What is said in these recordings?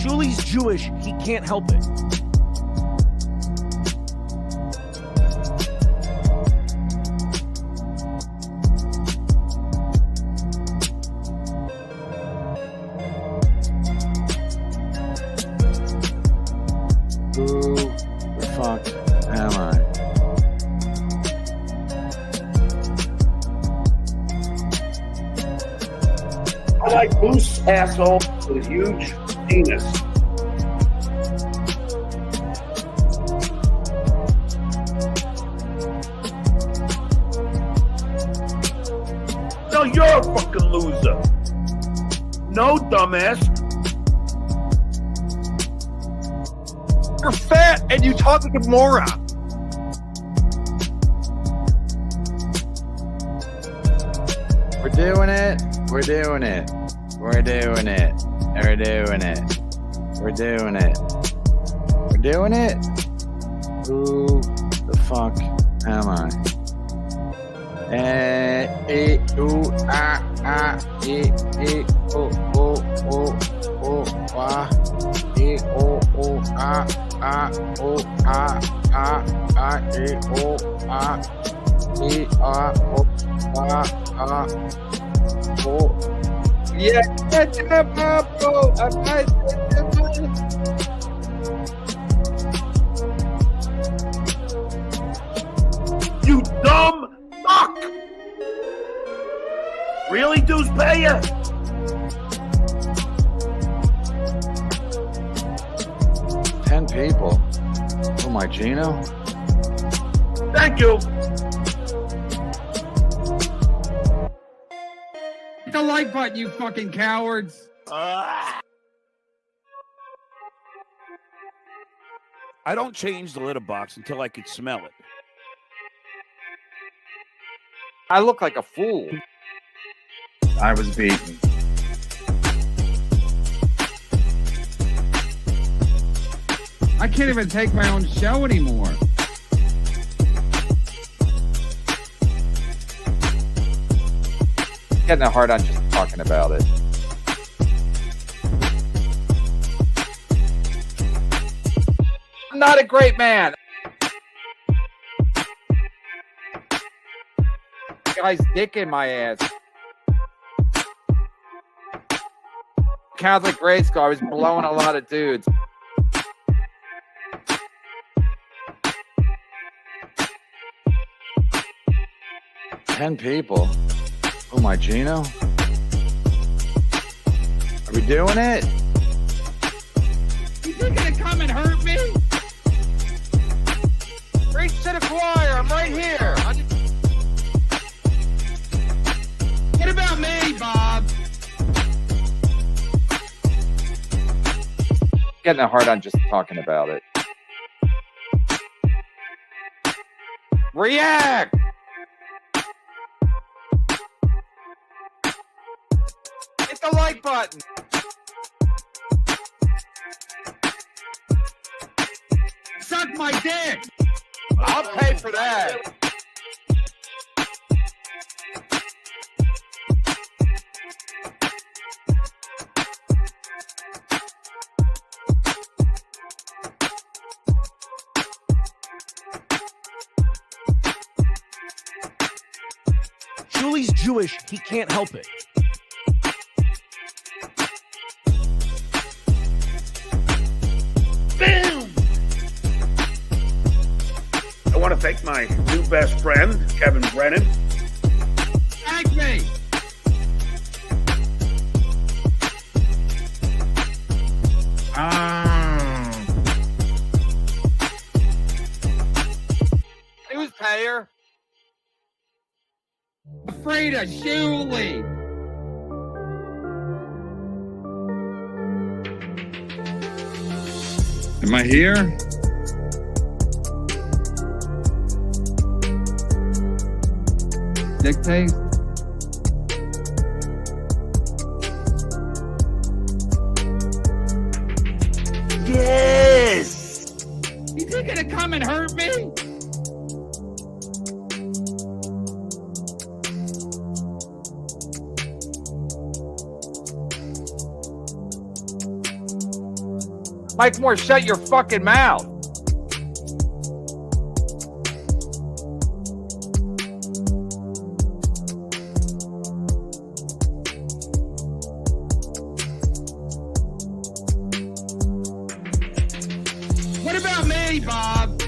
Shuli's Jewish. He can't help it. Who the fuck am I? I like loose asshole with a huge penis. No, you're a fucking loser. No, dumbass. You're fat and you talk like a moron. We're doing it. We're doing it. We're doing it. We're doing it. We're doing it. We're doing it. Who the fuck am I? You dumb fuck! Really, dudes pay ya? Ten people. Oh my Gino. Thank you. Hit the like button, you fucking cowards. I don't change the litter box until I can smell it. I look like a fool. I was beaten. I can't even take my own show anymore. Getting a hard on just talking about it. I'm not a great man. Guy's dick in my ass. Catholic grade school, I was blowing a lot of dudes. Ten people. Oh my Gino. Are we doing it? You gonna come and hurt me? Preach to the choir. I'm right here. What about me, Bob? Getting a hard on just talking about it. React! Hit the like button. Suck my dick. I'll pay for that. Shuli's Jewish. He can't help it. Boom! I want to thank my new best friend, Kevin Brennan. Thank me. Newspayer. Afraid of Shuli. Am I here? Dictate. Yes! You think gonna come and hurt me? Mike Moore, shut your fucking mouth. What about me, Bob?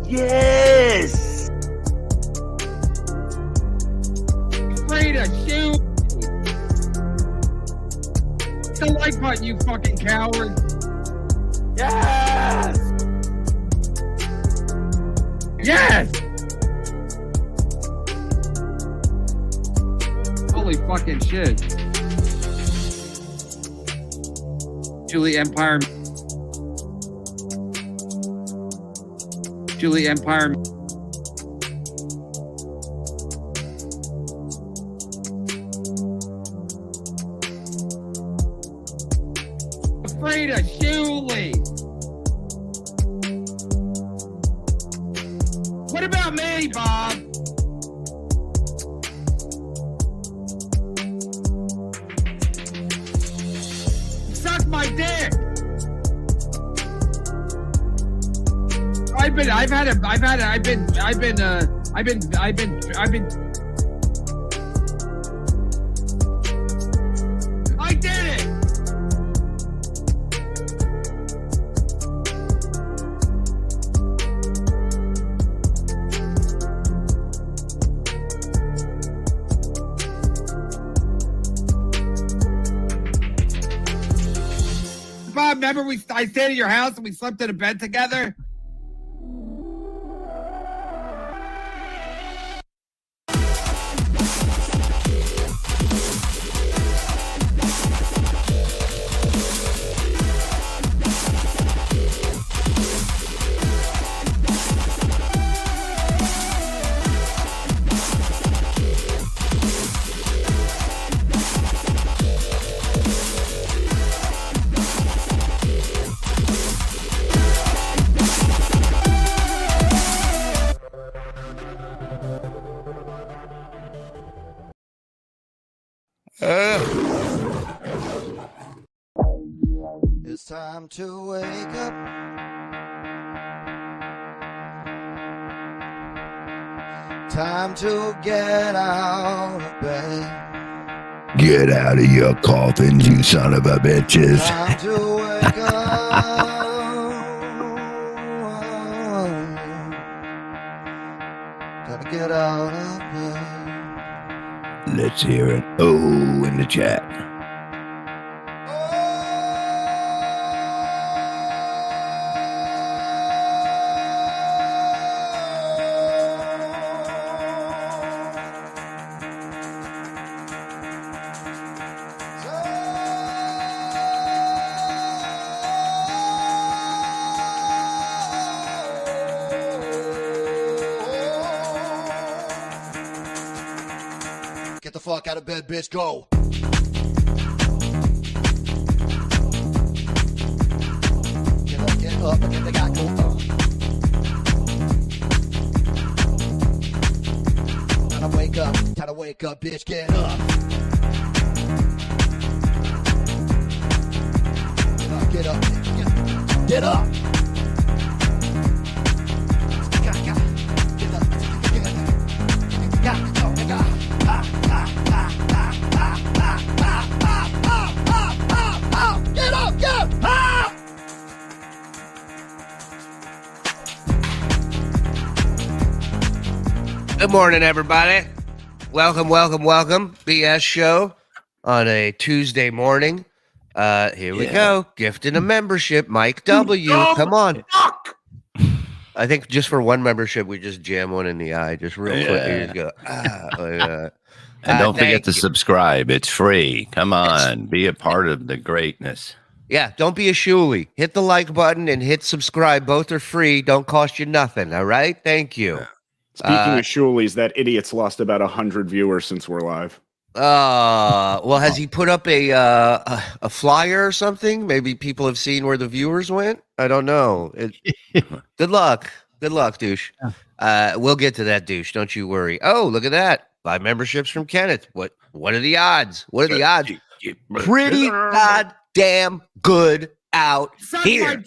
Yes. Afraid to shoot. Hit the like button, you fucking coward. Yes. Yes. Holy fucking shit. Shuli Empire. Shuli Empire. Afraid of Shuli. What about me, Bob? Suck my dick. I've been. I did it. Bob, remember I stayed at your house and we slept in a bed together? It's time to wake up. Time to get out of bed. Get out of your coffins, you son of a bitches. Time to wake up. Time to get out of bed. Let's hear it. Oh, in the chat. Get the fuck out of bed, bitch. Go. Get up, and then they got go. Time to wake up. Time to wake up, bitch. Get up. Get up. Get up. Good morning, everybody. Welcome. BS show on a Tuesday morning. Here we go. Gifting a membership. Mike W. Come on. I think just for one membership, we just jam one in the eye. Just real quick. You just go, And don't forget to subscribe. It's free. Come on. Be a part of the greatness. Yeah, don't be a Shuli. Hit the like button and hit subscribe. Both are free. Don't cost you nothing. All right? Thank you. Speaking of Shuli's, that idiot's lost about 100 viewers since we're live. Well, has he put up a flyer or something? Maybe people have seen where the viewers went. I don't know. Good luck, douche. We'll get to that, douche. Don't you worry. Oh, look at that. 5 memberships from Kenneth. What are the odds? What are the odds? Pretty goddamn good out here.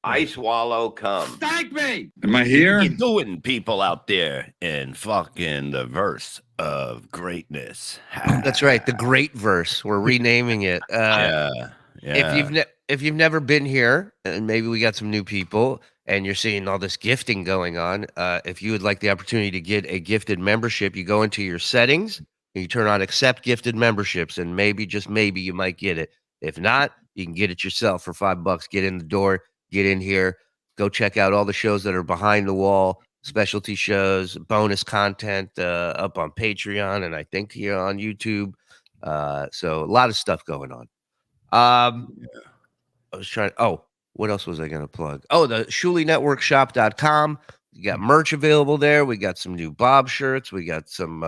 I swallow cum. Thank me. Am I here? You doing, people out there in fucking the verse of greatness? That's right. The great verse. We're renaming it. Yeah. If you've never been here, and maybe we got some new people, and you're seeing all this gifting going on, if you would like the opportunity to get a gifted membership, you go into your settings, and you turn on accept gifted memberships, and maybe, just maybe, you might get it. If not, you can get it yourself for $5. Get in the door, get in here, go check out all the shows that are behind the wall, specialty shows, bonus content up on Patreon, and I think here on YouTube. So a lot of stuff going on. I was trying. Oh, what else was I going to plug? Oh, the Shuli Network shop.com. You got merch available there. We got some new Bob shirts. We got some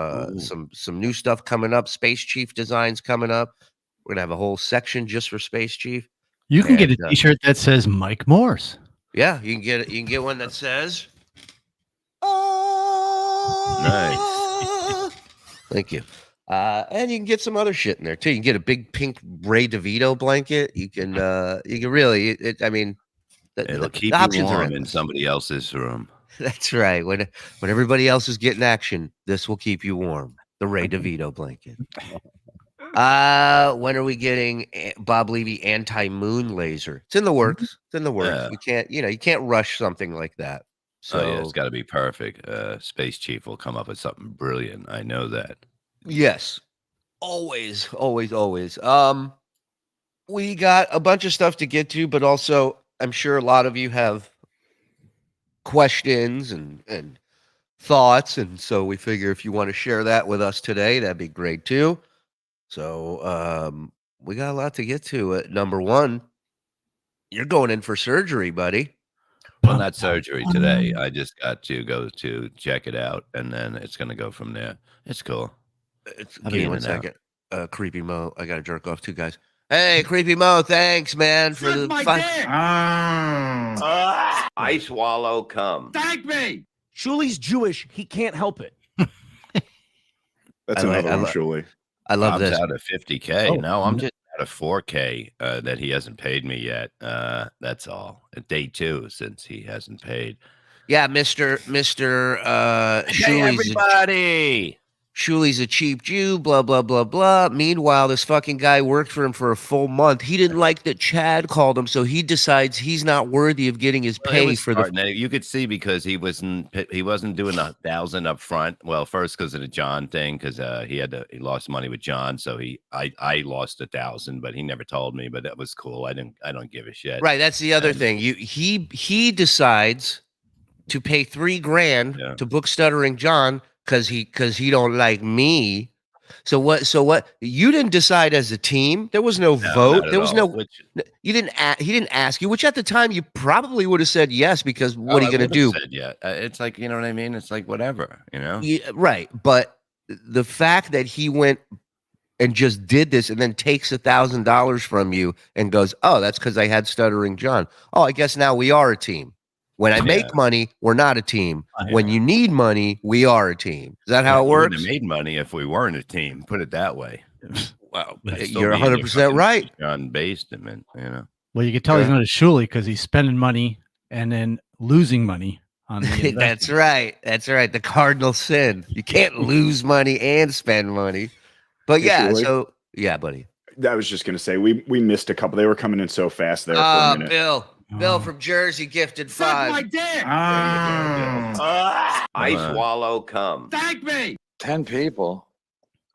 new stuff coming up. Space Chief designs coming up. We're gonna have a whole section just for Space Chief. You can get a T-shirt that says Mike Morse. Yeah, you can get it. You can get one that says. Nice. Thank you. And you can get some other shit in there too. You can get a big pink Ray DeVito blanket. You can really. I mean, it'll keep you warm in somebody else's room. That's right. When everybody else is getting action, this will keep you warm. The Ray DeVito blanket. When are we getting Bob Levy anti-moon laser? It's in the works. It's in the works. Yeah. You can't rush something like that. So yeah, it's got to be perfect. Space Chief will come up with something brilliant. I know that. Yes, always. We got a bunch of stuff to get to, but also I'm sure a lot of you have questions and thoughts, and so we figure if you want to share that with us today, that'd be great too. So we got a lot to get to. Number one, you're going in for surgery, buddy. Well, not surgery today. I just got to go to check it out, and then it's going to go from there. It's cool. Give me 1 second. Creepy Mo. I got to jerk off 2 guys. Hey, Creepy Mo, thanks, man, for the fun. I swallow cum. Thank me. Shuli's Jewish. He can't help it. That's another one, Shuli. I love Bob's this. out of 50K. No, I'm just out of 4K that he hasn't paid me yet. That's all. Day 2 since he hasn't paid. Yeah, Mr. Hey, everybody. Shuli's a cheap Jew, blah, blah, blah, blah. Meanwhile, this fucking guy worked for him for a full month. He didn't like that Chad called him, so he decides he's not worthy of getting his pay for the. You could see because he wasn't doing 1,000 up front. Well, first because of the John thing, because he lost money with John, so I lost 1,000, but he never told me. But that was cool. I don't give a shit. Right, that's the other thing. He decides to pay $3,000 to book Stuttering John. Because he don't like me. So what? You didn't decide as a team. There was no vote. There was no. He didn't ask you. Which at the time you probably would have said yes because what are you gonna do? Yeah, it's like, you know what I mean. It's like whatever, you know. Yeah, right, but the fact that he went and just did this and then takes $1,000 from you and goes, oh, that's because I had Stuttering John. Oh, I guess now we are a team. When I make money, we're not a team. When you need money, we are a team. Is that how it works? We would have made money if we weren't a team. Put it that way. Well, you're 100% right. John based him, and you know. Well, you can tell he's not a Shuli because he's spending money and then losing money on the That's right. That's right. The cardinal sin. You can't lose money and spend money. But yeah, so yeah, buddy. I was just gonna say we missed a couple. They were coming in so fast there for a minute. Bill from Jersey gifted 5. My dick. I swallow cum. Thank me. 10 people.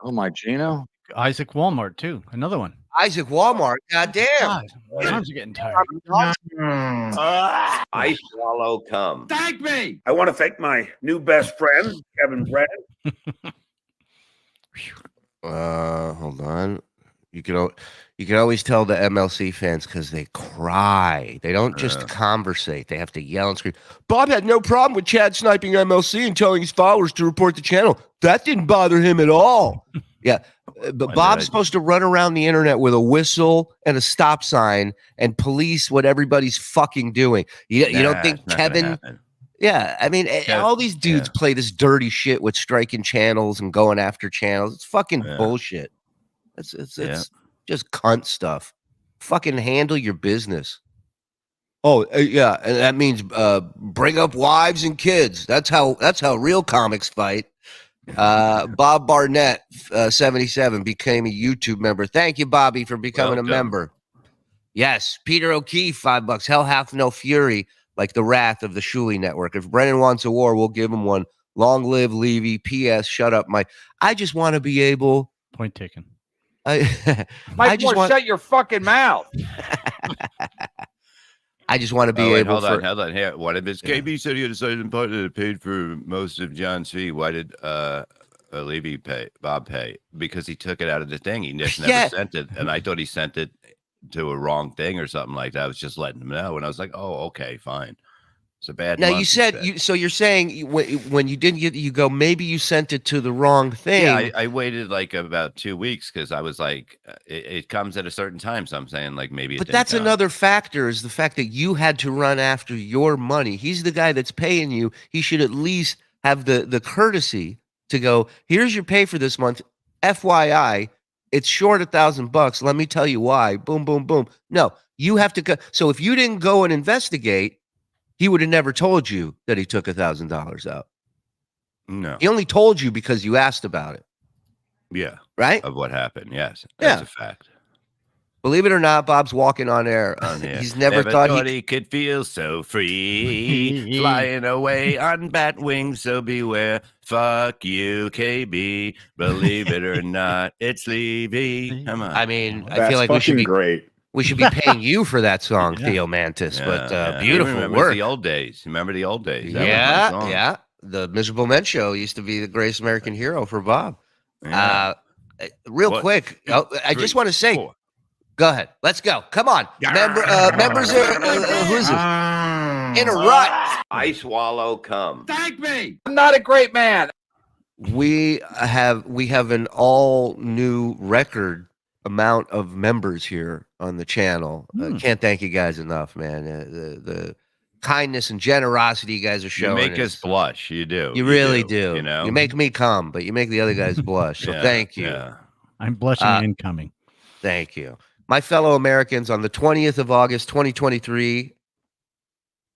Oh my Gino. Isaac Walmart too. Another one. Isaac Walmart. Goddamn. God, my arms are getting tired. I swallow cum. Thank me. I want to thank my new best friend, Kevin Brennan. Hold on. You can always tell the MLC fans because they cry. They don't just conversate. They have to yell and scream. Bob had no problem with Chad sniping MLC and telling his followers to report the channel. That didn't bother him at all. Yeah, but Bob's supposed to run around the internet with a whistle and a stop sign and police what everybody's fucking doing. You don't think Kevin? Yeah, I mean, all these dudes play this dirty shit with striking channels and going after channels. It's fucking bullshit. It's just cunt stuff. Fucking handle your business. Oh, yeah, and that means bring up wives and kids. That's how real comics fight. Bob Barnett, 77, became a YouTube member. Thank you, Bobby, for becoming a member. Yes, Peter O'Keefe, $5. Hell hath no fury like the wrath of the Shuli Network. If Brennan wants a war, we'll give him one. Long live Levy. P.S. Shut up, Mike. I just want to be able. Point taken. Mike, shut your fucking mouth. I just want to be able. Hold on. Here, what if it's KB said he had decided in part that it paid for most of John's fee? Why did Levy Bob pay? Because he took it out of the thing. He just never sent it, and I thought he sent it to a wrong thing or something like that. I was just letting him know, and I was like, "Oh, okay, fine." It's a bad. Now you said so. You're saying when you didn't get, you go, maybe you sent it to the wrong thing. Yeah, I waited like about 2 weeks because I was like, it comes at a certain time. So I'm saying like maybe. But that's another factor, is the fact that you had to run after your money. He's the guy that's paying you. He should at least have the courtesy to go, here's your pay for this month. FYI, it's short $1,000. Let me tell you why. Boom, boom, boom. No, you have to go. So if you didn't go and investigate, he would have never told you that he took $1,000 out. No. He only told you because you asked about it. Yeah. Right? Of what happened. Yes. That's a fact. Believe it or not, Bob's walking on air. He's never thought he could feel so free, flying away on bat wings. So beware. Fuck you, KB. Believe it or not, it's Levy. Come on. I mean, That's I feel like we should be great. We should be paying you for that song, Theo Mantis. But beautiful work. The old days. Remember the old days? Yeah. The Miserable Men Show used to be the greatest American hero for Bob. Yeah. Quick, I just want to say, go ahead. Let's go. Come on. Members are, who's this? In a rut. I swallow cum. Thank me. I'm not a great man. We have an all new record amount of members here on the channel. Can't thank you guys enough, man. The kindness and generosity you guys are showing. You make us blush. You do. You really do. You know, you make me come, but you make the other guys blush. So thank you. Yeah. I'm blushing incoming. Thank you. My fellow Americans, on the 20th of August, 2023,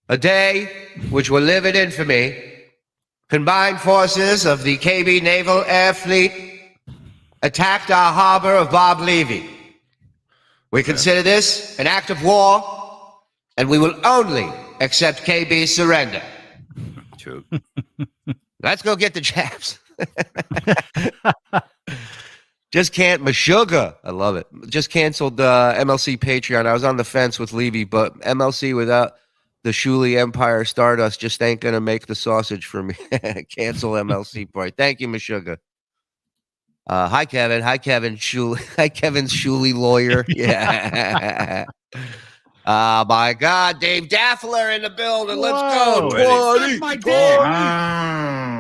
a day which will live in infamy, combined forces of the KB Naval Air Fleet attacked our harbor of Bob Levy. We consider this an act of war, and we will only accept KB's surrender. True. Let's go get the jabs. Just can't, Meshuggah. I love it. Just canceled MLC Patreon. I was on the fence with Levy, but MLC without the Shuli Empire Stardust just ain't going to make the sausage for me. Cancel MLC part. Thank you, Meshuggah. Hi, Kevin. Hi, Kevin. Shuli. Hi, Kevin's Shuli lawyer. Yeah. My God. Dave Daffler in the building. Let's go. 20. My dick.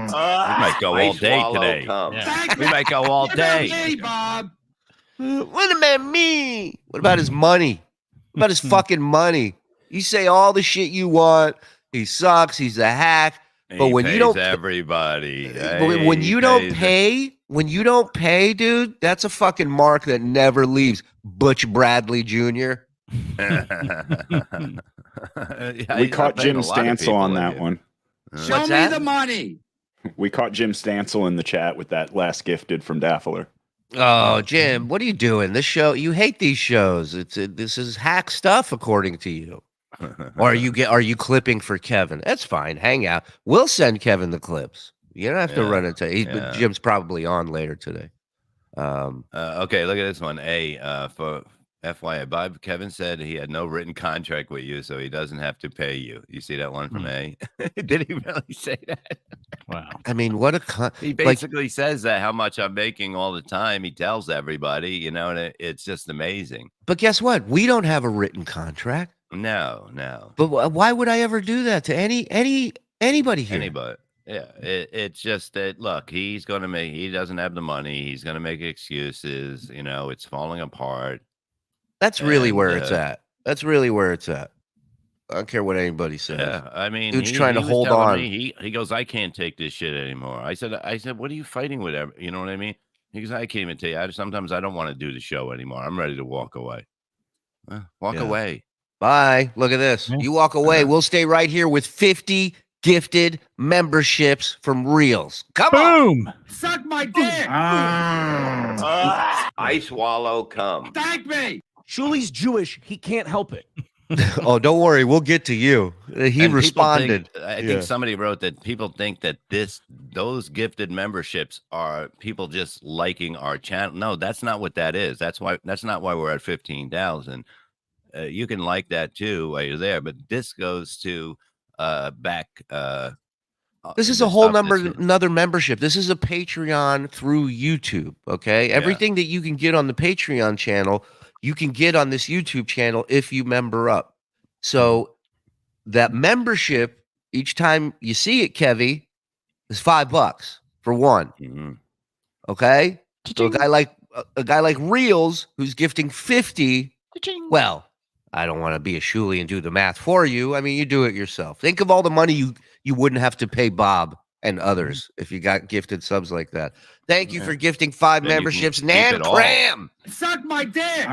We might go all day today. Yeah. We might go all day. Hey, Bob. What about me? What about his money? What about his fucking money? You say all the shit you want. He sucks. He's a hack. But when you don't, everybody. When you don't pay, dude, that's a fucking mark that never leaves. Butch Bradley Jr. We caught Jim Stansel on that one. Show me the money. We caught Jim Stansel in the chat with that last gifted from Daffler. Oh, Jim, what are you doing? This show, you hate these shows. This is hack stuff, according to you. Or are you clipping for Kevin? That's fine. Hang out. We'll send Kevin the clips. You don't have to run into. Jim's probably on later today. Okay, look at this one. For FYI, Bob Kevin said he had no written contract with you, so he doesn't have to pay you. You see that one from A? Did he really say that? Wow. I mean, what a he basically says that how much I'm making all the time. He tells everybody, you know, and it's just amazing. But guess what? We don't have a written contract. No. But why would I ever do that to anybody here? Anybody. Yeah, it's just that, look, he doesn't have the money. He's going to make excuses. You know, it's falling apart. That's really where it's at. That's really where it's at. I don't care what anybody says. Yeah, I mean, Dude's trying to was hold telling on. me, he goes, I can't take this shit anymore. I said, what are you fighting with? You know what I mean? He goes, I can't even tell you. Sometimes I don't want to do the show anymore. I'm ready to walk away. Walk away. Bye. Look at this. Yeah. You walk away. We'll stay right here with 50 gifted memberships from Reels. Come on. Boom. Suck my dick. I swallow cum. Thank me. Shuli's Jewish. He can't help it. Oh, don't worry. We'll get to you. He And people responded. I think somebody wrote that people think that those gifted memberships are people just liking our channel. No, that's not what that is. That's not why we're at 15,000. You can like that too while you're there, but this goes to back. This is a whole another membership. This is a Patreon through YouTube. Okay. Everything that you can get on the Patreon channel, you can get on this YouTube channel if you member up. So that membership, each time you see it, Kevy, is $5 for one. Mm-hmm. Okay. So a guy like Reels, who's gifting 50. Well, I don't want to be a Shuli and do the math for you. I mean, you do it yourself. Think of all the money you wouldn't have to pay Bob and others if you got gifted subs like that. Thank you for gifting 5 memberships. Nan Cram. Suck my dick.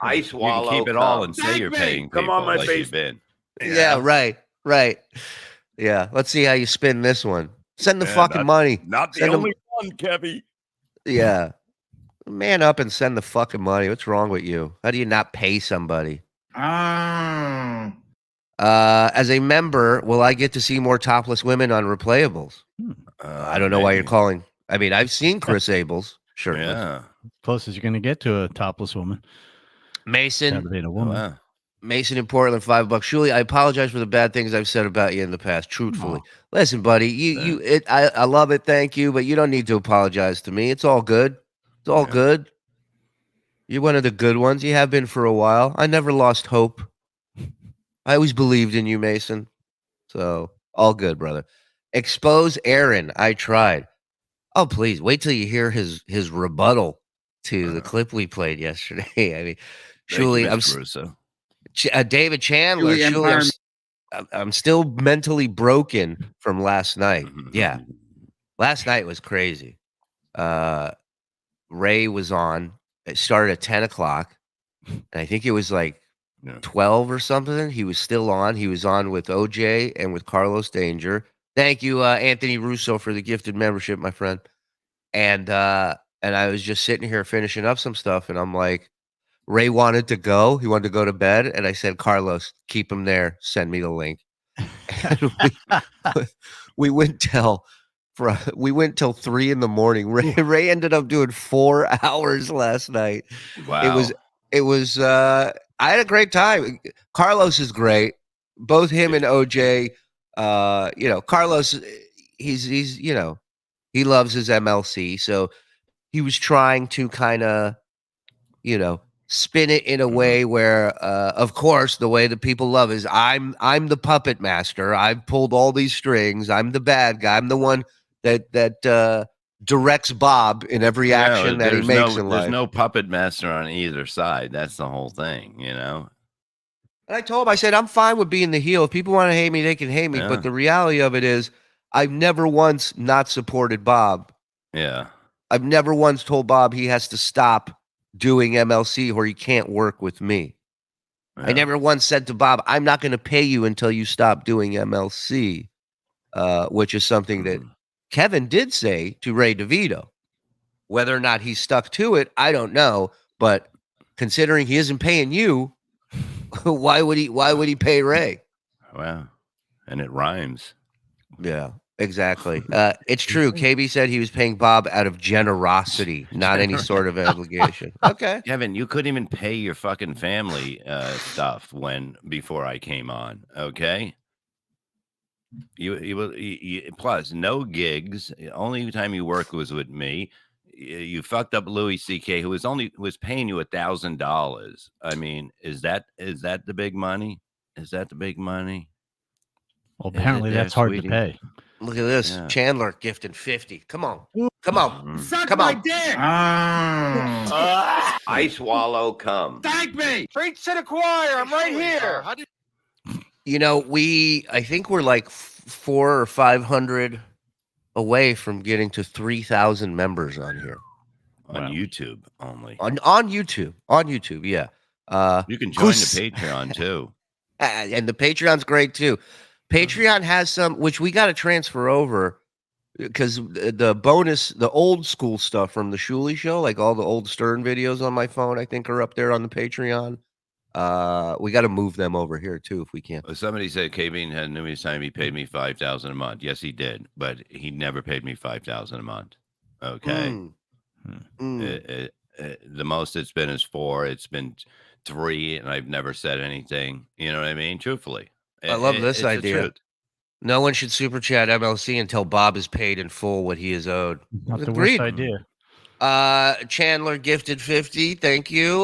I swallow. You can keep it all and say you're paying people. Come on, my like face. you've been. Yeah, right. Yeah, let's see how you spin this one. Send the fucking money. Not the Send only one, Kevy. Yeah. Man up and send the fucking money. What's wrong with you? How do you not pay somebody? As a member, will I get to see more topless women on replayables? I don't know why you're calling. I mean, I've seen Chris Abel's. Sure. Yeah. Closest you're going to get to a topless woman. Mason. Never been a woman. Wow. Mason in Portland, $5. Shuli, I apologize for the bad things I've said about you in the past. Truthfully, listen, buddy, I love it. Thank you, but you don't need to apologize to me. It's all good. It's all good. You're one of the good ones. You have been for a while. I never lost hope. I always believed in you, Mason. So all good, brother. Expose Aaron. I tried. Oh, please wait till you hear his rebuttal to the clip we played yesterday. I mean, Shuli, David Chandler. Shuli, I'm still mentally broken from last night. Yeah, last night was crazy. Ray was on. It started at 10 o'clock, and I think it was like 12 or something. He was still on. He was on with OJ and with Carlos Danger. Thank you, Anthony Russo, for the gifted membership, my friend. And I was just sitting here finishing up some stuff, and I'm like, Ray wanted to go. He wanted to go to bed, and I said, Carlos, keep him there. Send me the link. And we went till 3 in the morning. Ray ended up doing 4 hours last night. Wow. It was. I had a great time. Carlos is great. Both him and OJ. Carlos, he's he loves his MLC, so he was trying to kind of, spin it in a way where, of course, the way that people love is I'm the puppet master. I've pulled all these strings. I'm the bad guy. I'm the one that directs Bob in every action that he makes in life. There's no puppet master on either side. That's the whole thing, And I told him, I said, I'm fine with being the heel. If people want to hate me, they can hate me. Yeah. But the reality of it is I've never once not supported Bob. Yeah. I've never once told Bob he has to stop doing MLC or he can't work with me. Yeah. I never once said to Bob, I'm not going to pay you until you stop doing MLC, which is something that Kevin did say to Ray DeVito. Whether or not he stuck to it, I don't know. But considering he isn't paying you, why would he pay Ray? Wow. And it rhymes. Yeah, exactly. It's true. KB said he was paying Bob out of generosity, not any sort of obligation. Okay. Kevin, you couldn't even pay your fucking family stuff before I came on. Okay. You plus no gigs. The only time you worked was with me. You fucked up Louis C.K., who was paying you $1,000. I mean, is that the big money? Is that the big money? Well, apparently that's hard to pay. Look at this. Yeah. Chandler gifting 50. Come on. Come on. Suck Come my on. dick. I swallow cum. Thank me. Preach to the choir. I'm right here. You know, I think we're like 400 or 500 away from getting to 3,000 members on here. On YouTube only. On YouTube, yeah. You can join the Patreon too. And the Patreon's great too. Patreon has some, which we got to transfer over because the bonus, the old school stuff from the Shuli show, like all the old Stern videos on my phone, I think are up there on the Patreon. We got to move them over here too if we can. Somebody said KB had the time he paid me $5,000 a month. Yes, he did, but he never paid me $5,000 a month. Okay. The most it's been is 4. It's been 3, and I've never said anything. You know what I mean? Truthfully. I love this idea. No one should super chat MLC until Bob is paid in full what he is owed. Not the worst idea. Chandler gifted 50. Thank you.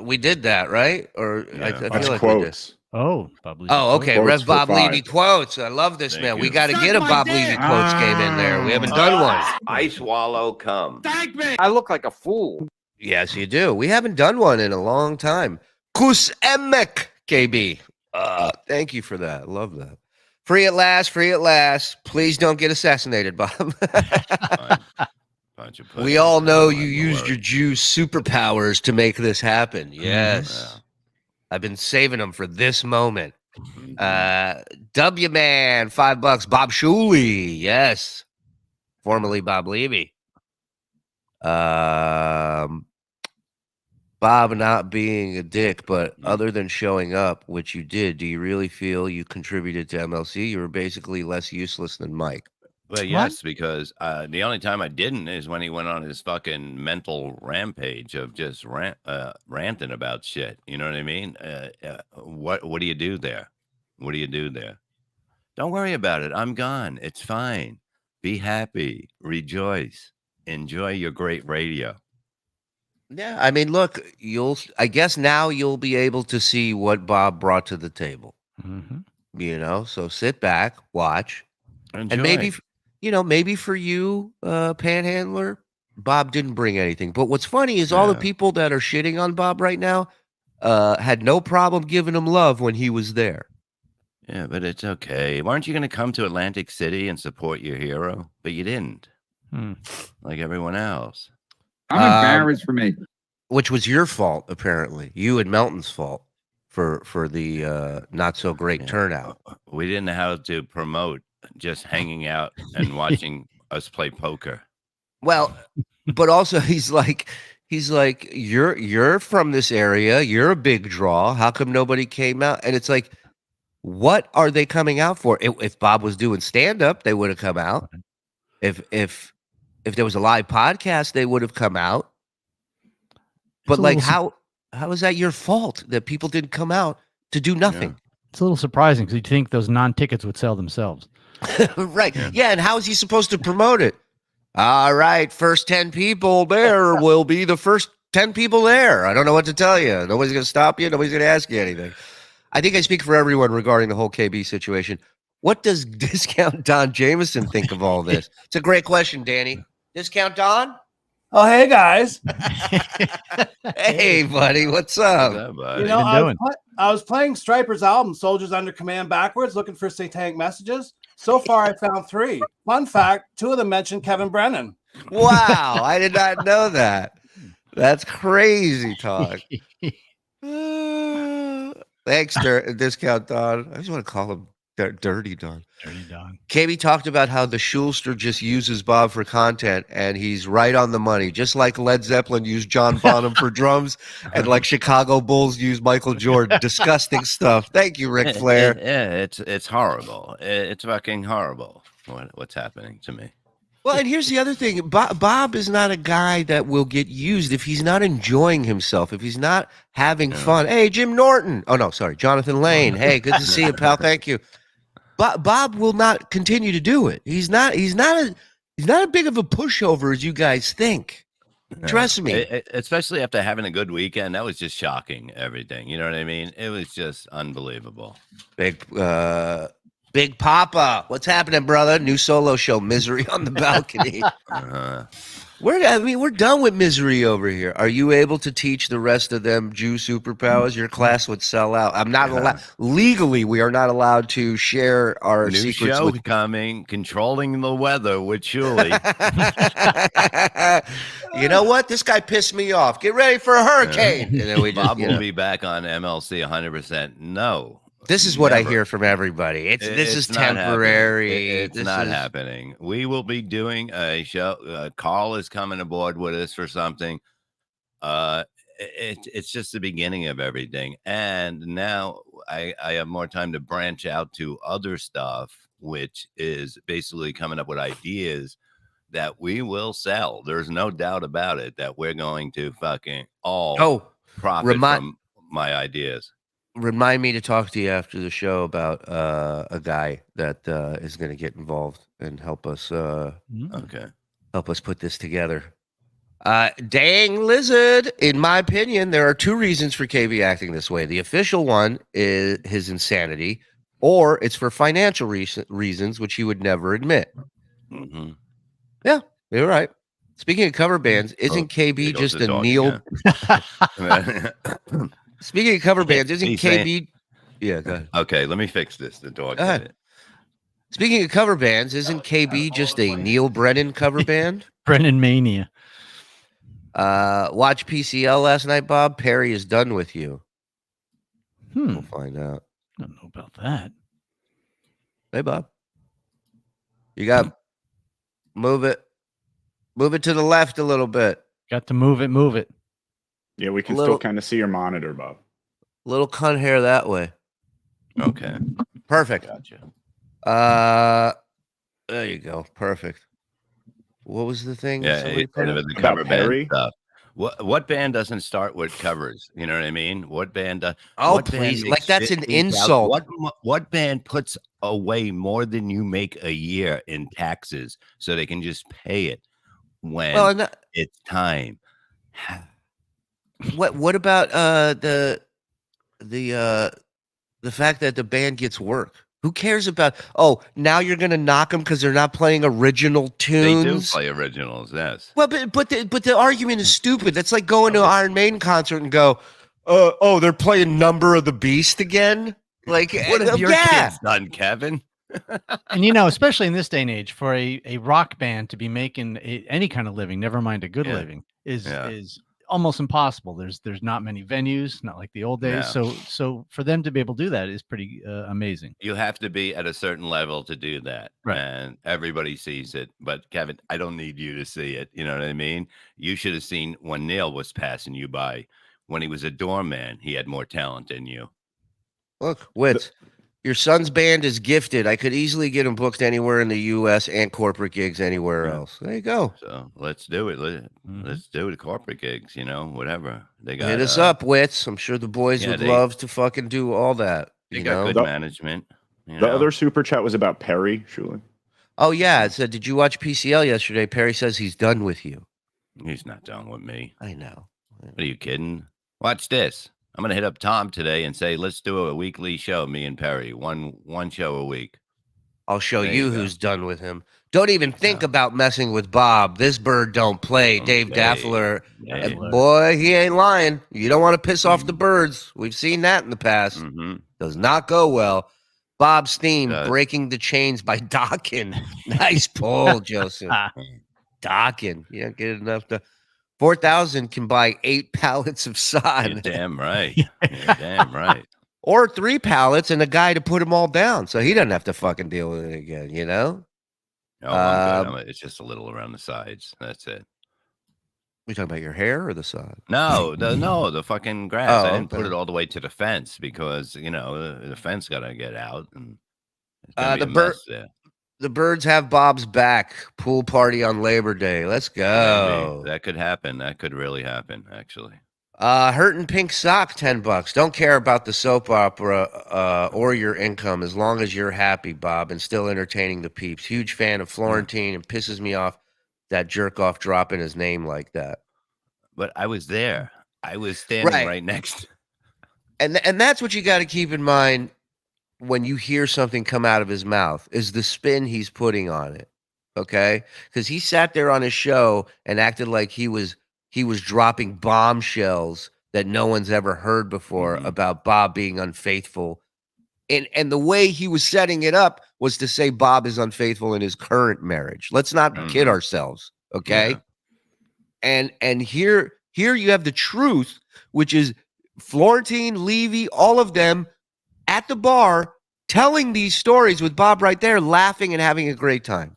We did that, right? Or I That's feel like quotes. Oh, Bob Levy. Oh, okay. Quotes Rev for Bob 5. Levy quotes. I love this, Thank man. you. We got to Suck get a my Bob dick. Levy quotes game in there. We haven't done one. I swallow cum. Thank me. I look like a fool. Yes, you do. We haven't done one in a long time. Kus emek, KB. Thank you for that. Love that. Free at last. Free at last. Please don't get assassinated, Bob. Bunch of We pussies. all know Oh, you my used word. your Jew superpowers to make this happen. Yes. Yeah. I've been saving them for this moment. W Man, $5. Bob Shuli. Yes. Formerly Bob Levy. Bob not being a dick, but other than showing up, which you did, do you really feel you contributed to MLC? You were basically less useless than Mike. Well, yes, because the only time I didn't is when he went on his fucking mental rampage of just ranting about shit. You know what I mean? What do you do there? What do you do there? Don't worry about it. I'm gone. It's fine. Be happy. Rejoice. Enjoy your great radio. Yeah, I mean, look, I guess now you'll be able to see what Bob brought to the table. Mm-hmm. You know, so sit back, watch, Enjoy. and maybe, maybe for you, Panhandler, Bob didn't bring anything. But what's funny is all the people that are shitting on Bob right now had no problem giving him love when he was there. Yeah, but it's okay. Weren't you going to come to Atlantic City and support your hero? But you didn't, like everyone else. I'm embarrassed for me. Which was your fault, apparently. You and Melton's fault for the not so great turnout. We didn't know how to promote just hanging out and watching us play poker. Well, but also he's like, you're from this area. You're a big draw. How come nobody came out? And it's like, what are they coming out for? If Bob was doing stand up, they would have come out. If there was a live podcast, they would have come out. But like, how is that your fault that people didn't come out to do nothing? It's a little surprising because you'd think those non-tickets would sell themselves. Right. Yeah. And how is he supposed to promote it? All right. First 10 people there will be the first 10 people there. I don't know what to tell you. Nobody's going to stop you. Nobody's going to ask you anything. I think I speak for everyone regarding the whole KB situation. What does Discount Don Jameson think of all this? It's a great question, Danny. Discount Don? Oh, hey guys. Hey, buddy. What's up? What's up, buddy? You know, I was playing Stryper's album, Soldiers Under Command, backwards, looking for satanic messages. So far, I found 3. Fun fact, 2 of them mentioned Kevin Brennan. Wow. I did not know that. That's crazy talk. Thanks, Discount Don. I just want to call him Dirty Don. Dirty Don. KB talked about how the Schulster just uses Bob for content, and he's right on the money. Just like Led Zeppelin used John Bonham for drums, and like Chicago Bulls used Michael Jordan. Disgusting stuff. Thank you, Ric Flair. Yeah, it's horrible. It's fucking horrible. What's happening to me? Well, and here's the other thing. Bob is not a guy that will get used if he's not enjoying himself, if he's not having fun. Hey, Jim Norton. Oh, no, sorry. Jonathan Lane. Hey, good to see you, pal. Thank you. Bob will not continue to do it. He's not a big of a pushover as you guys think. Trust me. Especially after having a good weekend. That was just shocking, everything. You know what I mean? It was just unbelievable. Big Big Papa, what's happening, brother? New solo show, Misery on the Balcony. We're done with Misery over here. Are you able to teach the rest of them Jew superpowers? Your class would sell out. I'm not allowed. Legally, we are not allowed to share our New secrets show with coming, Controlling the Weather with Shuli. You know what? This guy pissed me off. Get ready for a hurricane. And then we just, Bob will be back on MLC 100%. No. This is what I hear from everybody. This is not temporary. It's not happening. We will be doing a show. Carl is coming aboard with us for something. It's just the beginning of everything. And now I have more time to branch out to other stuff, which is basically coming up with ideas that we will sell. There's no doubt about it that we're going to fucking all profit from my ideas. Remind me to talk to you after the show about a guy that is going to get involved and help us. Help us put this together. Dang lizard! In my opinion, there are two reasons for KB acting this way. The official one is his insanity, or it's for financial reasons, which he would never admit. Mm-hmm. Yeah, you're right. Speaking of cover bands, isn't KB just a Neil? Speaking of cover bands, isn't KB? Yeah, go ahead. Okay, let me fix this. The dog. Go ahead. Speaking of cover bands, isn't KB just a Neil Brennan cover band? Brennan Mania. Watch PCL last night, Bob. Perry is done with you. We'll find out. I don't know about that. Hey, Bob. You got move it to the left a little bit. Got to move it. Yeah, we can still kind of see your monitor, Bob. Little cunt hair that way. Okay. Perfect. Gotcha. There you go. Perfect. What was the thing? Yeah, the cover band stuff. What band doesn't start with covers? You know what I mean? What band? Please, like that's an insult. What band puts away more than you make a year in taxes so they can just pay it when it's time? What about the fact that the band gets work? Who cares about? Oh, now you're going to knock them because they're not playing original tunes. They do play originals, yes. Well, but the argument is stupid. That's like going to an Iron Maiden concert and go, they're playing Number of the Beast again. Like, what have your kids done, Kevin? And especially in this day and age, for a rock band to be making any kind of living, never mind a good living, is almost impossible. There's not many venues, not like the old days. No. So for them to be able to do that is pretty amazing. You have to be at a certain level to do that, right? And everybody sees it. But Kevin, I don't need you to see it. You know what I mean? You should have seen when Neil was passing you by. When he was a doorman, he had more talent than you. Look, Witz, your son's band is gifted. I could easily get him booked anywhere in the U.S. and corporate gigs anywhere else. There you go. So let's do it. Let's do the corporate gigs, whatever. They got hit us up, Witz. I'm sure the boys would love to fucking do all that. They got good management. The other super chat was about Perry, Shuli. Oh, yeah. It said, did you watch PCL yesterday? Perry says he's done with you. He's not done with me. I know. What are you kidding? Watch this. I'm going to hit up Tom today and say, let's do a weekly show, me and Perry. One show a week. I'll show you who's done with him. Don't even think about messing with Bob. This bird don't play. Dave Daffler. Boy, he ain't lying. You don't want to piss off the birds. We've seen that in the past. Does not go well. Bob's theme, Breaking the Chains by Dawkin. Nice pull, Joseph. Dawkin. You don't get enough to... 4,000 can buy 8 pallets of sod. You're damn right. You're damn right. Or 3 pallets and a guy to put them all down, so he doesn't have to fucking deal with it again. No, I'm good. It's just a little around the sides. That's it. We talking about your hair or the sod? No, the fucking grass. I didn't put it all the way to the fence because the fence got to get out. And the birds have Bob's back. Pool party on Labor Day. Let's go. Maybe. That could happen. That could really happen, actually. Hurtin' Pink Sock, $10. Don't care about the soap opera or your income as long as you're happy, Bob, and still entertaining the peeps. Huge fan of Florentine and pisses me off that jerk off dropping his name like that. But I was there. I was standing right next. And that's what you got to keep in mind. when you hear something come out of his mouth is the spin he's putting on it. Okay? Because he sat there on his show and acted like he was dropping bombshells that no one's ever heard before about Bob being unfaithful. And the way he was setting it up was to say Bob is unfaithful in his current marriage. Let's not kid ourselves, okay? Yeah. And here you have the truth, which is Florentine, Levy, all of them at the bar telling these stories with Bob right there, laughing and having a great time.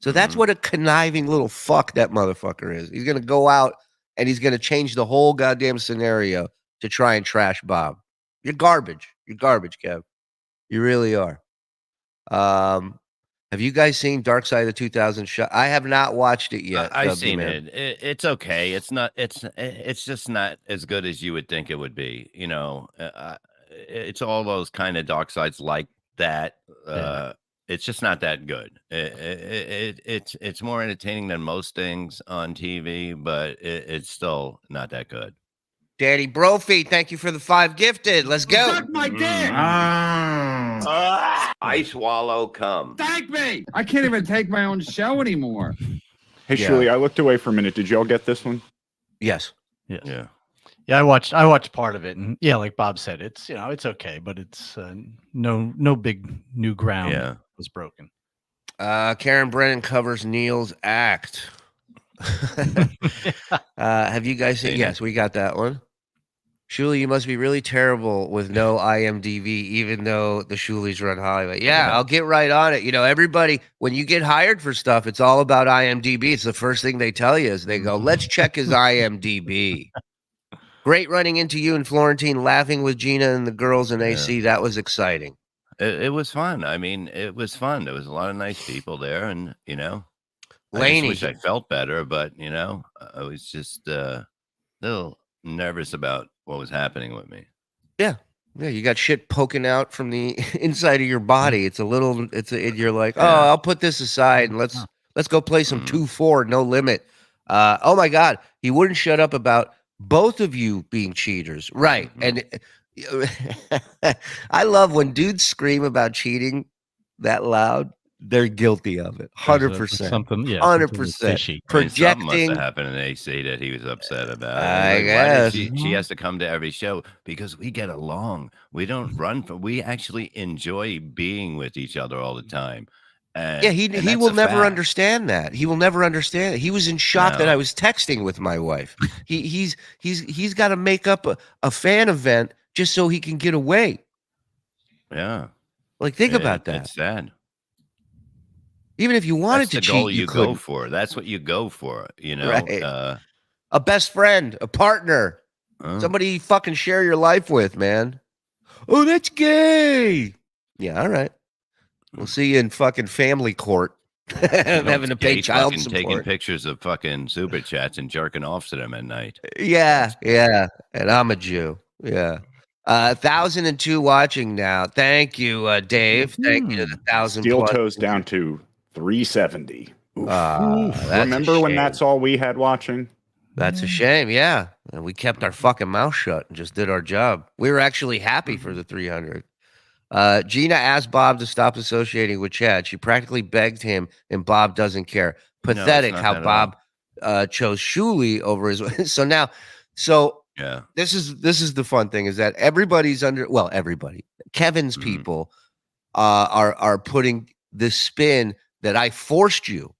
So that's what a conniving little fuck that motherfucker is. He's going to go out and he's going to change the whole goddamn scenario to try and trash Bob. You're garbage. You're garbage, Kev. You really are. Have you guys seen Dark Side of the 2000 Shot? I have not watched it yet. I've seen it. It's okay. It's just not as good as you would think it would be. You know, it's all those kind of dark sides like that. It's just not that good. It's more entertaining than most things on TV, but it's still not that good. Danny Brophy, thank you for the 5 gifted. Let's go. Suck my dick. I swallow cum. Thank me. I can't even take my own show anymore. Hey, Shuli, I looked away for a minute. Did y'all get this one? Yes. Yeah. Yeah, I watched part of it, and yeah, like Bob said, it's it's okay, but it's no big new ground was broken. Karen Brennan covers Neil's act. Have you guys seen? Yes, we got that one. Shuli, you must be really terrible with no IMDb, even though the Shulis run Hollywood. Yeah, I'll get right on it. You know, everybody, when you get hired for stuff, it's all about IMDb. It's the first thing they tell you is they go, let's check his IMDb. Great running into you and Florentine, laughing with Gina and the girls in AC. That was exciting. It was fun. I mean, it was fun. There was a lot of nice people there, and Laney. I just wish I felt better, but I was just a little nervous about what was happening with me. Yeah, you got shit poking out from the inside of your body. It's a little. You're like, I'll put this aside and let's go play some 2-4 no limit. Oh my God, he wouldn't shut up about both of you being cheaters, right? And I love when dudes scream about cheating that loud. They're guilty of it. 100%. Something, 100%. Projecting. Something must have happened in AC that he was upset about. I guess. She has to come to every show because we get along. We don't run from. We actually enjoy being with each other all the time. Yeah, he will never understand that. He will never understand it. He was in shock that I was texting with my wife. He's got to make up a fan event just so he can get away. Yeah. Like, think about that. It's sad. Even if you wanted to cheat, you go for. That's what you go for, Right. A best friend, a partner, somebody you fucking share your life with, man. Oh, that's gay. Yeah, all right. We'll see you in fucking family court. Having to pay child support. Taking pictures of fucking super chats and jerking off to them at night. Yeah. And I'm a Jew. Yeah. 1,002 watching now. Thank you, Dave. Thank you to the 1,000. Steel toes down to 370. Remember when that's all we had watching? That's a shame. Yeah. And we kept our fucking mouth shut and just did our job. We were actually happy for the 300. Gina asked Bob to stop associating with Chad. She practically begged him, and Bob doesn't care. Pathetic how Bob chose Shuli over his. Yeah. This is the fun thing is that everybody's everybody. Kevin's people are putting this spin that I forced you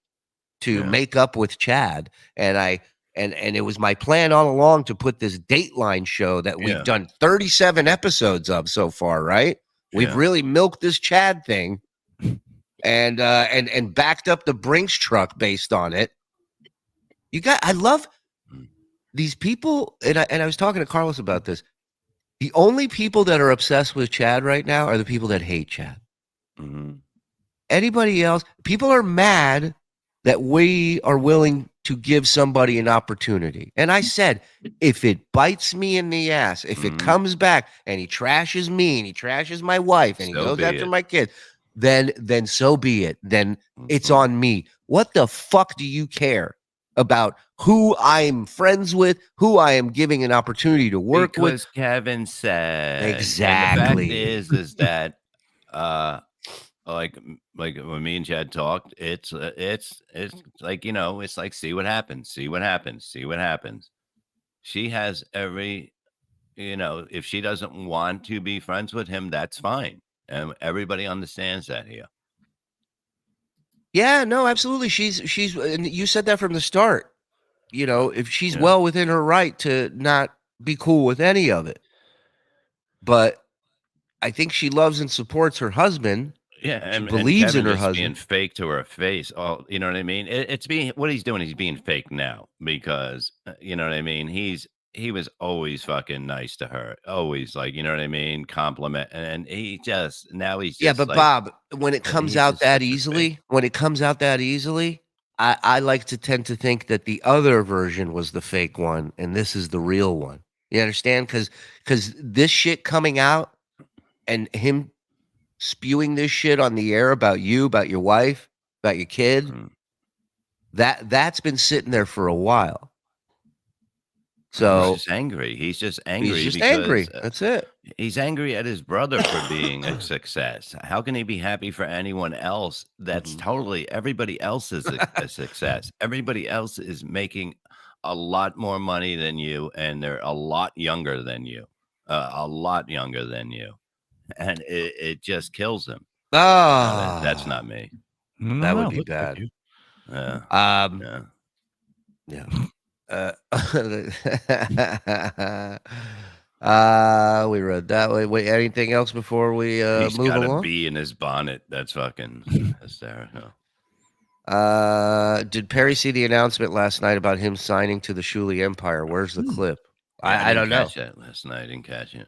to make up with Chad, and it was my plan all along to put this Dateline show that we've done 37 episodes of so far, right? We've really milked this Chad thing and backed up the Brinks truck based on it. I love these people, and I was talking to Carlos about this. The only people that are obsessed with Chad right now are the people that hate Chad. Mm-hmm. Anybody else, people are mad that we are willing to give somebody an opportunity. And I said, if it bites me in the ass, if it comes back and he trashes me and he trashes my wife and he goes after my kids, then so be it. Then it's on me. What the fuck do you care about who I'm friends with, who I am giving an opportunity to work with? Because Kevin said. Exactly. And the fact is that like when me and Chad talked, it's like, it's like, see what happens. She has every, if she doesn't want to be friends with him, that's fine. And everybody understands that here. Yeah, no, absolutely. She's, and you said that from the start. If she's well within her right to not be cool with any of it. But I think she loves and supports her husband. Yeah, and believes and in her just being husband. fake to her face. Oh, you know what I mean? It's being what he's doing. He's being fake now because you know what I mean. He was always fucking nice to her, always like, you know what I mean, compliment, and he's just But like, Bob, when it comes out that disrespect. easily, I like to tend to think that the other version was the fake one, and this is the real one. You understand? Because this shit coming out and him spewing this shit on the air about you, about your wife, about your kid, that's been sitting there for a while. So he's just angry. He's just angry. He's just because, angry. That's it. He's angry at his brother for being a success. How can he be happy for anyone else? That's totally everybody else is a success. Everybody else is making a lot more money than you, and they're a lot younger than you. And it just kills him. Oh, that's not me. That would be bad. Yeah. Yeah. We read that way. Wait, anything else before we He's move got along? a bee in his bonnet. That's fucking hysterical. Did Perry see the announcement last night about him signing to the Shuli Empire? Where's the clip? Yeah, I don't know. Catch that last night. I didn't catch it.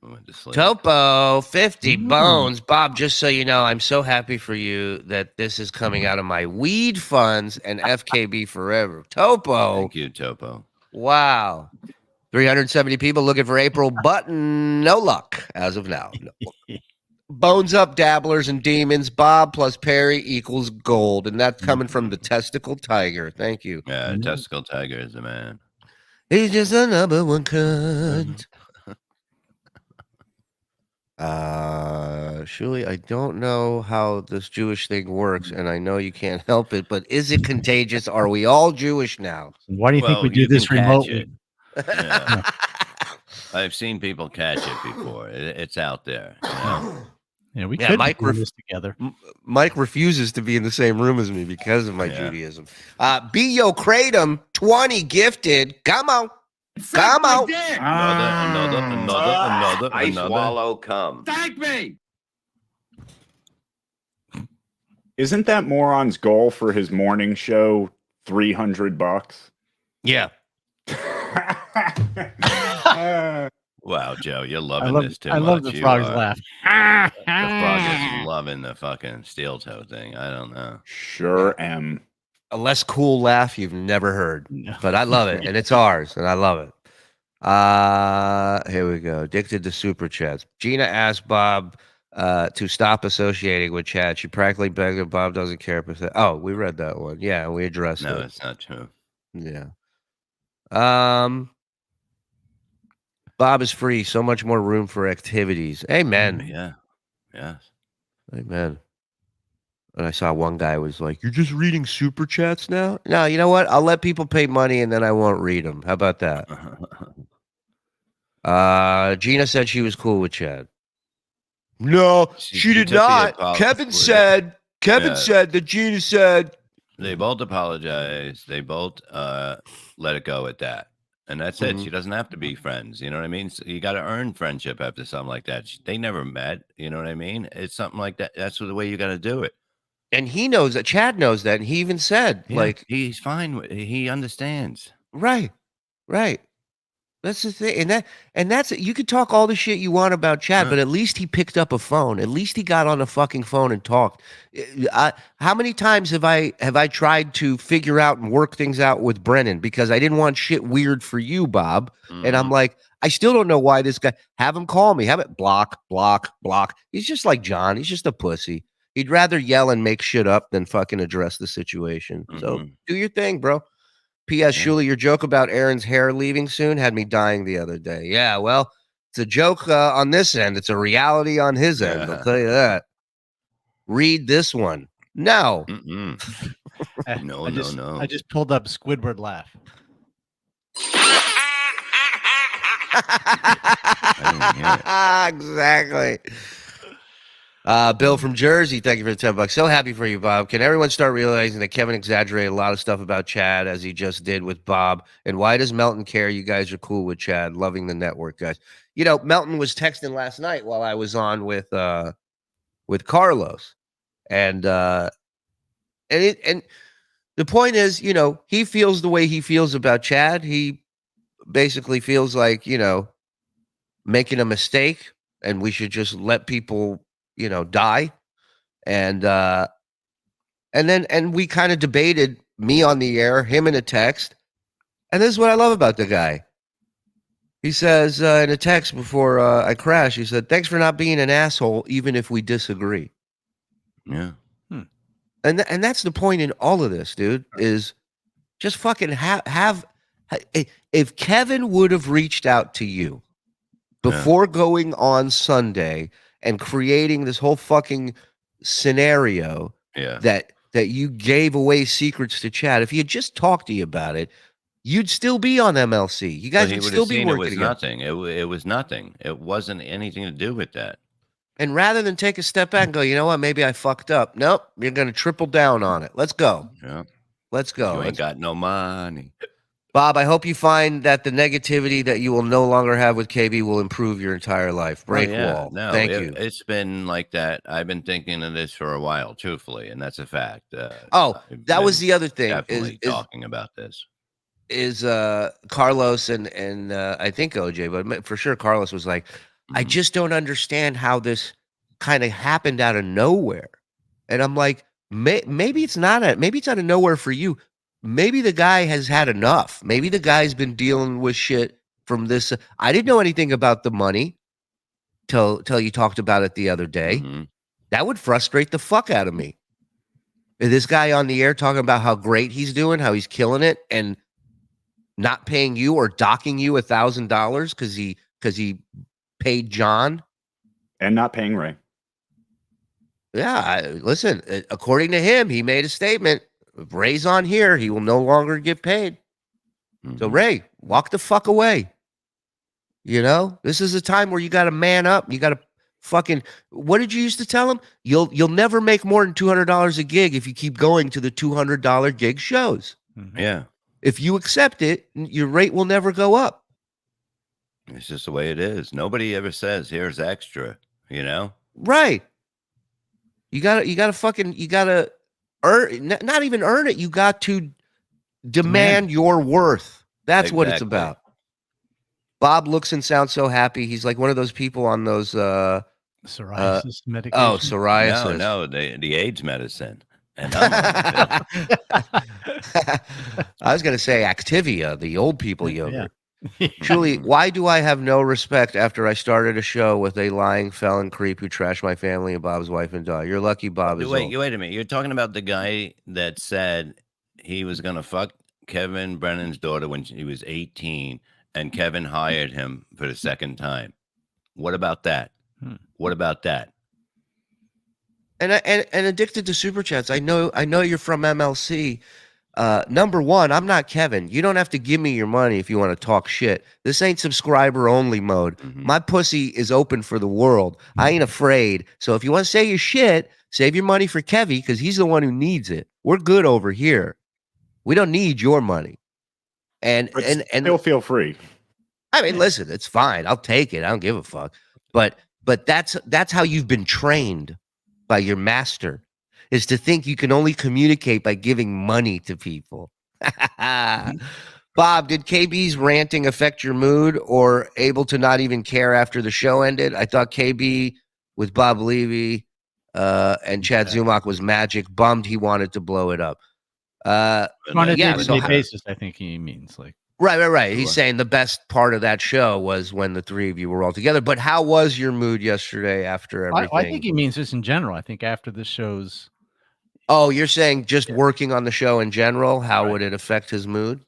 I went to sleep. Topo, 50 bones. Bob, just so you know, I'm so happy for you that this is coming out of my weed funds and FKB forever. Topo. Thank you, Topo. Wow. 370 people looking for April Button. No luck as of now. No. Bones up, dabblers and demons. Bob plus Perry equals gold. And that's coming from the Testicle Tiger. Thank you. Yeah, Testicle Tiger is the man. He's just a number one cunt. Shuli, I don't know how this Jewish thing works, and I know you can't help it, but is it contagious? Are we all Jewish now? Why do you think we do this remotely? Yeah. I've seen people catch it before. It's out there. Yeah, we could do this together. Mike refuses to be in the same room as me because of my Judaism. Be Yo Kratom, 20 gifted. Come on. Come on. Another. I swallow cum. Thank me. Isn't that moron's goal for his morning show $300? Yeah. Wow, Joe, you're loving this too much. I love the frog's laugh. The frog is loving the fucking steel toe thing. I don't know. Sure am. A less cool laugh you've never heard, but I love it, and it's ours, and I love it. Here we go. Addicted to super chats. Gina asked Bob to stop associating with Chad. She practically begged him. Bob doesn't care. Oh, we read that one. Yeah, we addressed it. No, it's not true. Yeah. Bob is free. So much more room for activities. Amen. Yeah. Yes. Amen. And I saw one guy was like, "You're just reading super chats now?" No, you know what? I'll let people pay money and then I won't read them. How about that? Gina said she was cool with Chad. No, she did not. Kevin said that Gina said. They both apologized. They both let it go at that. And that's it. She doesn't have to be friends. You know what I mean? So you got to earn friendship after something like that. They never met. You know what I mean? It's something like that. That's the way you got to do it. And he knows that. Chad knows that. And he even said, like, he's fine. He understands. Right. That's the thing. And that's you could talk all the shit you want about Chad, but at least he picked up a phone. At least he got on the fucking phone and talked. How many times have I tried to figure out and work things out with Brennan because I didn't want shit weird for you, Bob. And I'm like, I still don't know why this guy. Have him call me. Have it block. He's just like John. He's just a pussy. He'd rather yell and make shit up than fucking address the situation. So do your thing, bro. P.S. Shuli, your joke about Aaron's hair leaving soon had me dying the other day. Yeah, well, It's a joke on this end. It's a reality on his end. I'll tell you that. Read this one. No. No. I just pulled up Squidward laugh. Exactly. Bill from Jersey, thank you for the $10. So happy for you, Bob. Can everyone start realizing that Kevin exaggerated a lot of stuff about Chad as he just did with Bob? And why does Melton care? You guys are cool with Chad. Loving the network, guys. You know, Melton was texting last night while I was on with Carlos, and the point is, you know, he feels the way he feels about Chad. He basically feels like, you know, making a mistake, and we should just let people, you know, die. And we kind of debated, me on the air, him in a text. And this is what I love about the guy. He says in a text before I crash, he said, "Thanks for not being an asshole, even if we disagree." Yeah. And that's the point in all of this, dude, is just fucking have if Kevin would have reached out to you before going on Sunday and creating this whole fucking scenario that you gave away secrets to Chad, if he had just talked to you about it, you'd still be on MLC. You guys would still be working together. Nothing. It was nothing. It wasn't anything to do with that. And rather than take a step back and go, you know what, maybe I fucked up. Nope, you're going to triple down on it. Let's go. Yeah. Let's go. You ain't got no money. Bob, I hope you find that the negativity that you will no longer have with KB will improve your entire life. Break wall. No, Thank you. It's been like that. I've been thinking of this for a while, truthfully, and that's a fact. That was the other thing. Definitely talking about this. Is Carlos and I think OJ, but for sure Carlos was like, I just don't understand how this kind of happened out of nowhere. And I'm like, maybe it's not out of nowhere for you. Maybe the guy has had enough. Maybe the guy's been dealing with shit from this. I didn't know anything about the money till you talked about it the other day. That would frustrate the fuck out of me. This guy on the air talking about how great he's doing, how he's killing it, and not paying you or docking you $1,000 because he paid John and not paying Ray. Yeah, listen. According to him, he made a statement. If Ray's on here, he will no longer get paid. So Ray, walk the fuck away. You know, this is a time where you got to man up. You got to fucking. What did you used to tell him? You'll never make more than $200 a gig if you keep going to the $200 gig shows. Yeah. If you accept it, your rate will never go up. It's just the way it is. Nobody ever says, here's extra, you know? Right. You gotta earn, not even earn it. You got to demand your worth. That's what it's about. Bob looks and sounds so happy. He's like one of those people on those psoriasis medication. Oh, psoriasis. No, the AIDS medicine. And I was going to say Activia, the old people yogurt. Shuli, why do I have no respect after I started a show with a lying felon creep who trashed my family and Bob's wife and dog? You're lucky Bob is Wait a minute. You're talking about the guy that said he was going to fuck Kevin Brennan's daughter when he was 18 and Kevin hired him for the second time. What about that? What about that? And addicted to super chats. I know you're from MLC. Number one, I'm not Kevin. You don't have to give me your money if you want to talk shit. This ain't subscriber only mode. My pussy is open for the world. I ain't afraid. So if you want to say your shit, save your money for Kevy because he's the one who needs it. We're good over here. We don't need your money. And still feel free. I mean, listen, it's fine. I'll take it. I don't give a fuck. But that's how you've been trained by your master, is to think you can only communicate by giving money to people. Bob, did KB's ranting affect your mood or able to not even care after the show ended? I thought KB with Bob Levy and Chad Zumach was magic. Bummed he wanted to blow it up. On a day-to-day basis, I think he means like. Right. He's saying the best part of that show was when the three of you were all together. But how was your mood yesterday after everything? I think he means this in general. I think after the show's. Oh, you're saying just working on the show in general, how would it affect his mood?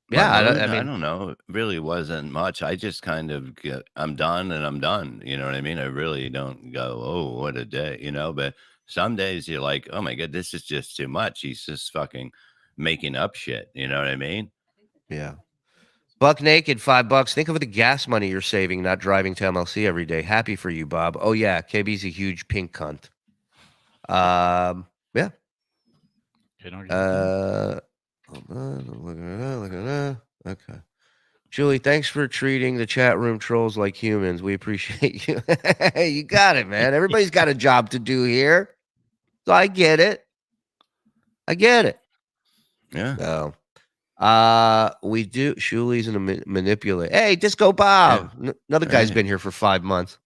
Yeah, I don't know. It really wasn't much. I just kind of I'm done and I'm done. You know what I mean? I really don't go, oh, what a day, But some days you're like, oh my God, this is just too much. He's just fucking making up shit. You know what I mean? Yeah. Buck naked, $5. Think of the gas money you're saving, not driving to MLC every day. Happy for you, Bob. Oh yeah, KB's a huge pink cunt. Yeah. Look at that. Okay. Julie, thanks for treating the chat room trolls like humans. We appreciate you. You got it, man. Everybody's got a job to do here. So I get it. Yeah. So, we do. Shuli's a manipulator. Hey, Disco Bob. Yeah. Another guy's been here for 5 months.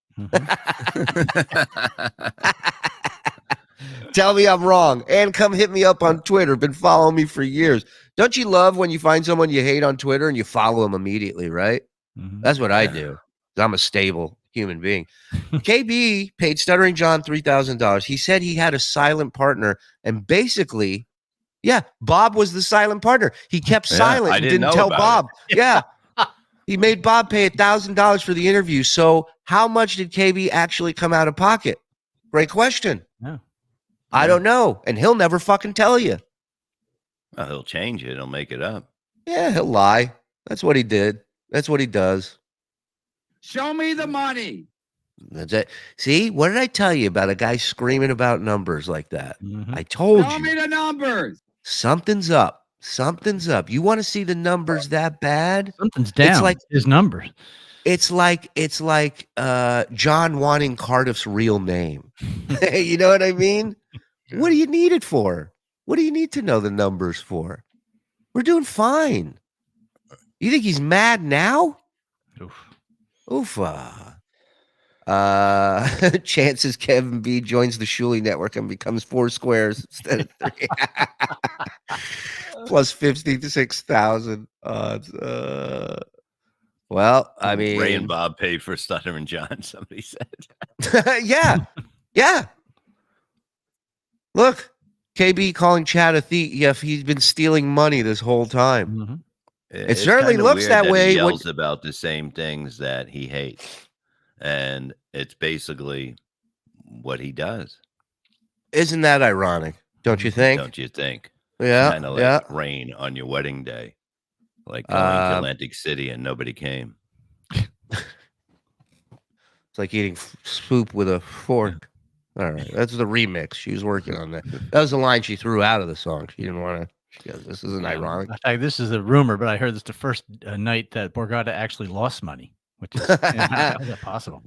Tell me I'm wrong. And come hit me up on Twitter. Been following me for years. Don't you love when you find someone you hate on Twitter and you follow them immediately, right? That's what I do. I'm a stable human being. KB paid Stuttering John $3,000. He said he had a silent partner, and basically, yeah, Bob was the silent partner. He kept silent and didn't tell Bob. Yeah. He made Bob pay $1,000 for the interview. So how much did KB actually come out of pocket? Great question. Yeah. I don't know. And he'll never fucking tell you. Well, he'll change it. He'll make it up. Yeah, he'll lie. That's what he did. That's what he does. Show me the money. That's it. See, what did I tell you about a guy screaming about numbers like that? I told Show you. me the numbers. Something's up. Something's up. You want to see the numbers that bad? Something's down. It's like his numbers. It's like John wanting Cardiff's real name. You know what I mean? What do you need it for? What do you need to know the numbers for? We're doing fine. You think he's mad now? Oofa. Chances Kevin B joins the Shuli Network and becomes 4 squares instead of 3. Plus 56,000 odds. Well, I mean, Ray and Bob pay for Stuttering John, somebody said. Yeah. Look, KB calling Chad a thief. Yeah, he's been stealing money this whole time. It certainly looks that way. He yells about the same things that he hates, and it's basically what he does. Isn't that ironic? Don't you think? Don't you think? Yeah, kind of like rain on your wedding day, like going to Atlantic City and nobody came. It's like eating soup with a fork. All right, that's the remix. She was working on that. That was the line she threw out of the song. She didn't want to. She goes, "This isn't ironic." This is a rumor, but I heard this the first night that Borgata actually lost money, which is how is that possible?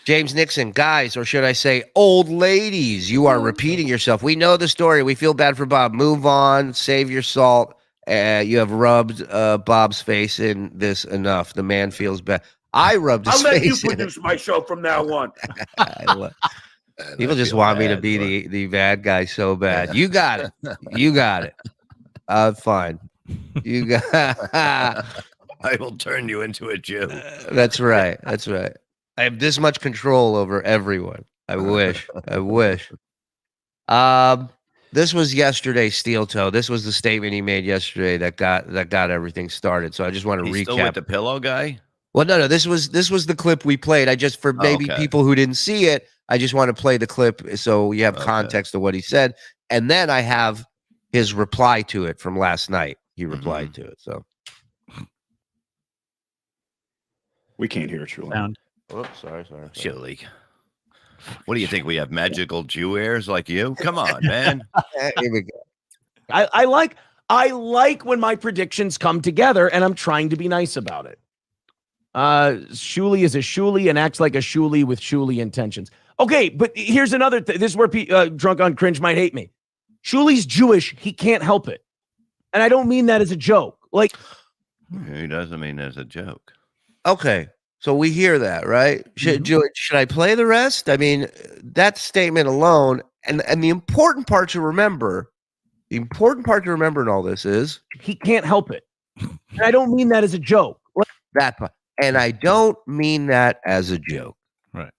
James Nixon, guys, or should I say, old ladies, you are repeating yourself. We know the story. We feel bad for Bob. Move on. Save your salt. You have rubbed Bob's face in this enough. The man feels bad. I rubbed his face. I'll let you produce my show from now on. People just want me to be the bad guy so bad. You got it. You got it. Fine. You got. I will turn you into a Jew. That's right. That's right. I have this much control over everyone. I wish. I wish. This was yesterday's Steel Toe. This was the statement he made yesterday that got everything started. So I just want to recap. Still with the pillow guy? Well, no. This was the clip we played. I just for maybe people who didn't see it. I just want to play the clip so you have context of what he said, and then I have his reply to it from last night. He replied to it. So we can't hear it, Shuli. Oh, sorry. Shuli. What do you think? We have magical Jew heirs like you? Come on, man. Here we go. I like when my predictions come together, and I'm trying to be nice about it. Shuli is a Shuli and acts like a Shuli with Shuli intentions. Okay, but here's another thing. This is where Drunk on Cringe might hate me. Shuli's Jewish. He can't help it. And I don't mean that as a joke. Like, he doesn't mean as a joke. Okay, so we hear that, right? Should I play the rest? I mean, that statement alone, and the important part to remember, in all this is he can't help it. And I don't mean that as a joke. That part. And I don't mean that as a joke. Right.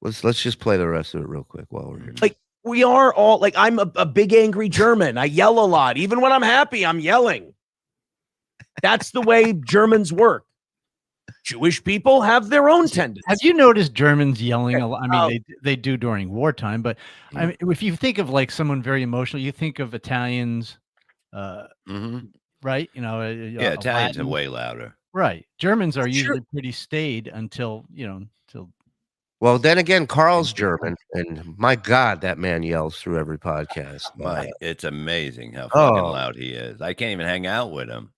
Let's just play the rest of it real quick while we're here. Like, we are all, like, I'm a big angry German. I yell a lot. Even when I'm happy, I'm yelling. That's the way Germans work. Jewish people have their own tendencies. Have you noticed Germans yelling a lot? I mean, they do during wartime, but I mean, if you think of like someone very emotional, you think of Italians, right? You know, Italians are way louder. Right. Germans are usually pretty staid until. Well, then again, Carl's German, and my God, that man yells through every podcast. It's amazing how fucking loud he is. I can't even hang out with him.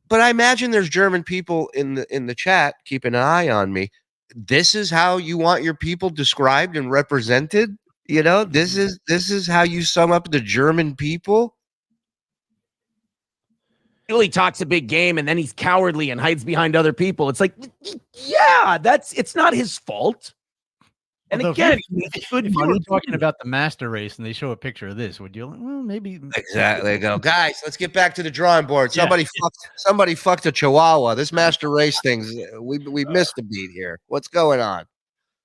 But I imagine there's German people in the chat keeping an eye on me. This is how you want your people described and represented. You know, this is how you sum up the German people. He talks a big game and then he's cowardly and hides behind other people. It's like, yeah, it's not his fault. And again, if you're talking about the master race and they show a picture of this, would you? Well, maybe exactly. Go, guys. Let's get back to the drawing board. Somebody fucked a Chihuahua. This master race things. We missed a beat here. What's going on?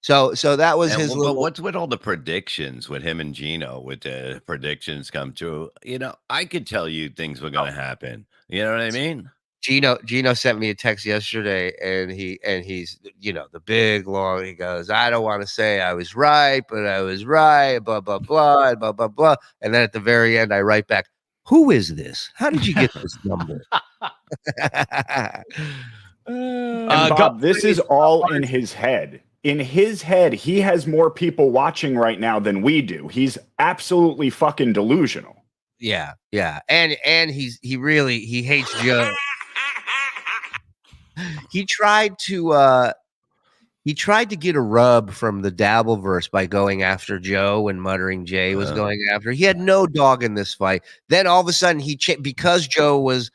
So that was his. But what's with all the predictions with him and Gino? With the predictions come true. You know, I could tell you things were going to happen. You know what I mean? Gino sent me a text yesterday, and he's the big long. He goes, I don't want to say I was right, but I was right. Blah blah blah blah blah blah. And then at the very end, I write back, "Who is this? How did you get this number?" Bob, this is all in his head. In his head, he has more people watching right now than we do. He's absolutely fucking delusional. Yeah, and he hates Joe. He tried to get a rub from the Dabbleverse by going after Joe and muttering Jay was going after. He had no dog in this fight. Then all of a sudden because Joe was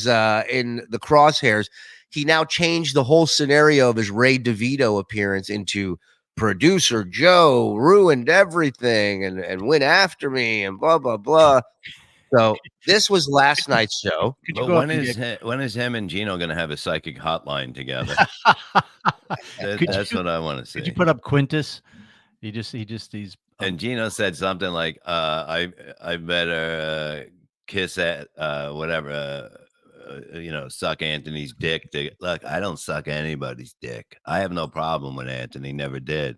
in the crosshairs, he now changed the whole scenario of his Ray DeVito appearance into producer Joe ruined everything and went after me and blah blah blah. So this was last night's show. But when is him and Gino going to have a psychic hotline together? That's what I want to see. Could you put up Quintus? He's. And Gino said something like, "I better kiss at whatever." Suck Anthony's dick. Look, I don't suck anybody's dick. I have no problem with Anthony. Never did.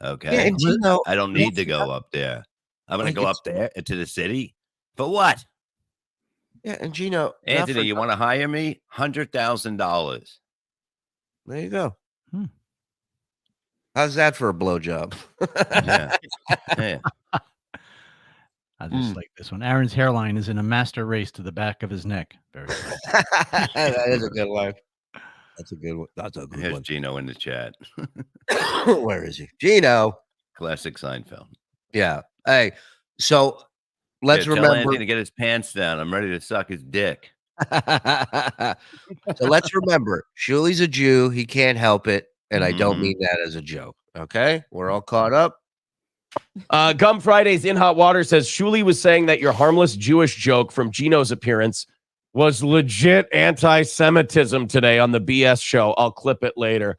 Okay. Yeah, and Gino, I don't need to go up there. I'm going to go up there into the city. For what? Yeah, and Gino. Anthony, you want to hire me? $100,000. There you go. How's that for a blowjob? Yeah. I just like this one. Aaron's hairline is in a master race to the back of his neck. Very good. That is a good line. That's a good one. That's a good Here's one. Gino in the chat. Where is he? Gino. Classic Seinfeld. Yeah. Hey, so let's tell remember Anthony to get his pants down. I'm ready to suck his dick. So let's remember, Shuli's a Jew. He can't help it. And I don't mean that as a joke. Okay? We're all caught up. Gum Fridays in Hot Water says Shuli was saying that your harmless Jewish joke from Gino's appearance was legit anti-Semitism today on the BS show. I'll clip it later.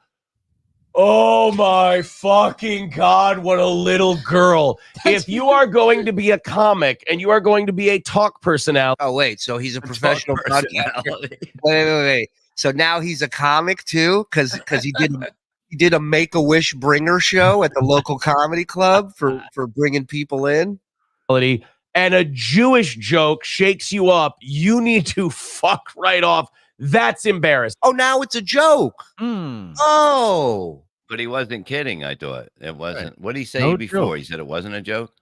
Oh my fucking God, what a little girl. If you are going to be a comic and you are going to be a talk personality. Oh, wait. So he's a professional podcaster. Wait. So now he's a comic too? Because he did a Make-A-Wish bringer show at the local comedy club for bringing people in. And a Jewish joke shakes you up. You need to fuck right off. That's embarrassing. Oh, now it's a joke. Oh. But he wasn't kidding, I thought. It wasn't. Right. What did he say before? Joke. He said it wasn't a joke?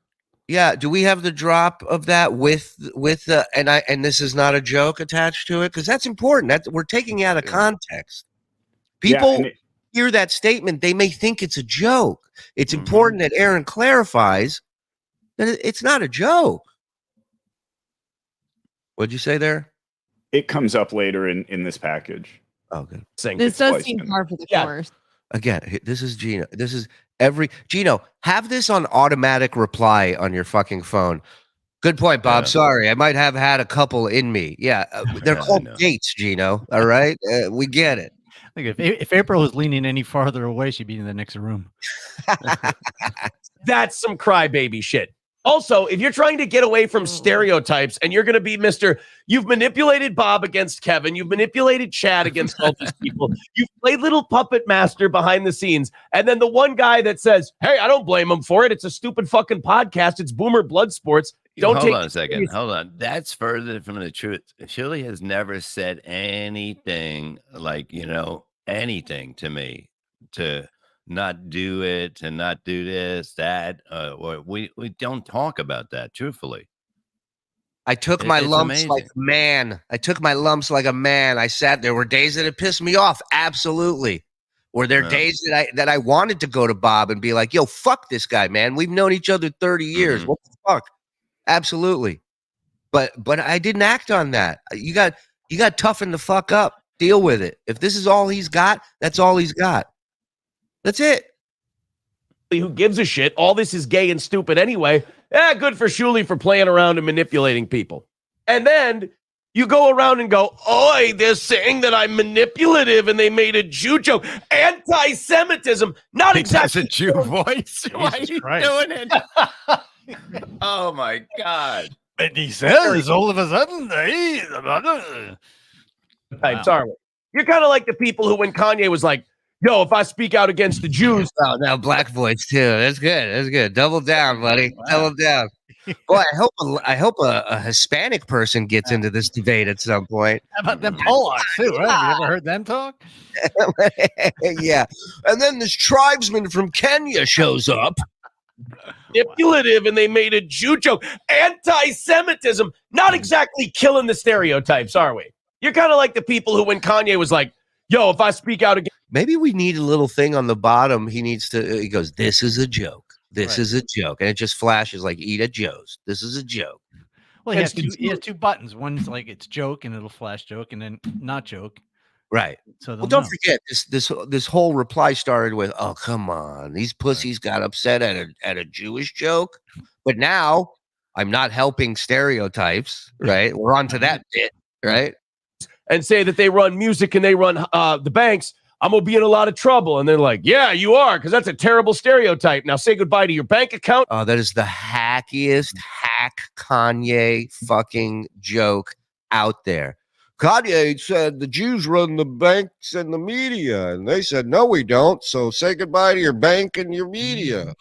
Yeah. Do we have the drop of that with and this is not a joke attached to it? Because that's important. We're taking it out of context. People hear that statement, they may think it's a joke. It's important that Aaron clarifies that it's not a joke. What'd you say there? It comes up later in this package. Oh, good. This does seem hard for the course. Again, this is Gino. This is Gino, have this on automatic reply on your fucking phone. Good point, Bob. Sorry. I might have had a couple in me. Yeah. They're called dates, Gino. All right. We get it. Like if April was leaning any farther away, she'd be in the next room. That's some crybaby shit. Also, if you're trying to get away from stereotypes and you're going to be you've manipulated Bob against Kevin, you've manipulated Chad against all these people, you've played little puppet master behind the scenes, and then the one guy that says, hey, I don't blame him for it. It's a stupid fucking podcast. It's Boomer Blood Sports. Hold on a second. Hold on. That's further from the truth. Shuli has never said anything like, anything to me to not do it, to not do this, that. Or we don't talk about that, truthfully. I took my lumps like a man. I sat there. Were days that it pissed me off. Absolutely. Were there days that I wanted to go to Bob and be like, yo, fuck this guy, man. We've known each other 30 years. What the fuck? Absolutely. But I didn't act on that. You got toughen the fuck up. Deal with it. If this is all he's got, that's all he's got. That's it. Who gives a shit? All this is gay and stupid anyway. Good for Shuli for playing around and manipulating people. And then you go around and go, oi, they're saying that I'm manipulative and they made a Jew joke. Anti-Semitism. Not exactly. That's a Jew voice. Why are you doing it? Oh, my God. And he says all of a sudden, Sorry. You're kind of like the people who, when Kanye was like, yo, if I speak out against the Jews. Oh, now black voice too. That's good. That's good. Double down, buddy. Double down. Boy, I hope a Hispanic person gets into this debate at some point. How about them Polacks too? Right? Have you ever heard them talk? Yeah. And then this tribesman from Kenya shows up. Manipulative, and they made a Jew joke. Anti-Semitism. Not exactly killing the stereotypes, are we? You're kind of like the people who, when Kanye was like, yo, if I speak out against. Maybe we need a little thing on the bottom. He goes, this is a joke. This is a joke. And it just flashes like, eat at Joe's. This is a joke. Well, he has two buttons. One's like it's joke and it'll flash joke, and then not joke. Right. So don't forget this whole reply started with, oh, come on. These pussies got upset at a Jewish joke. But now I'm not helping stereotypes. Right. We're on to that bit. Right. And say that they run music and they run the banks, I'm going to be in a lot of trouble. And they're like, yeah, you are, because that's a terrible stereotype. Now say goodbye to your bank account. Oh, that is the hackiest hack Kanye fucking joke out there. Kanye said the Jews run the banks and the media. And they said, no, we don't. So say goodbye to your bank and your media.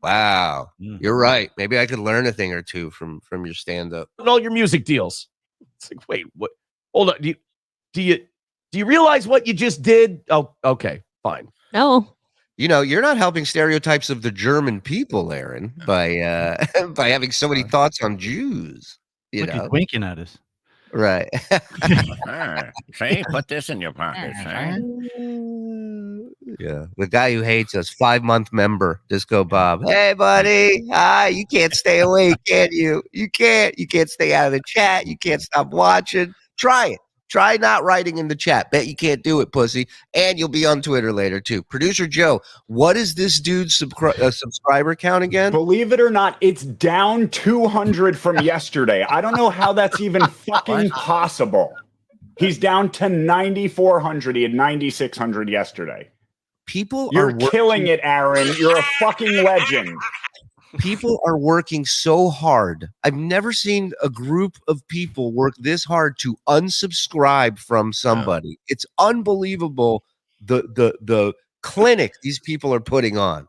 Wow. You're right. Maybe I could learn a thing or two from your stand-up. And all your music deals. It's like, wait, what? Hold on. Do you realize what you just did? Oh, okay, fine. No. You're not helping stereotypes of the German people, Aaron, by having so many thoughts on Jews. Look, he's winking at us. Right. Say, put this in your pocket. Yeah. The guy who hates us, 5-month member, Disco Bob. Hey, buddy. Hi. You can't stay away, can you? You can't stay out of the chat. You can't stop watching. Try it. Try not writing in the chat. Bet you can't do it, pussy. And you'll be on Twitter later, too. Producer Joe, what is this dude's subscriber count again? Believe it or not, it's down 200 from yesterday. I don't know how that's even fucking possible. He's down to 9,400. He had 9,600 yesterday. You're killing it, Aaron. You're a fucking legend. People are working so hard. I've never seen a group of people work this hard to unsubscribe from somebody. It's unbelievable the clinic these people are putting on.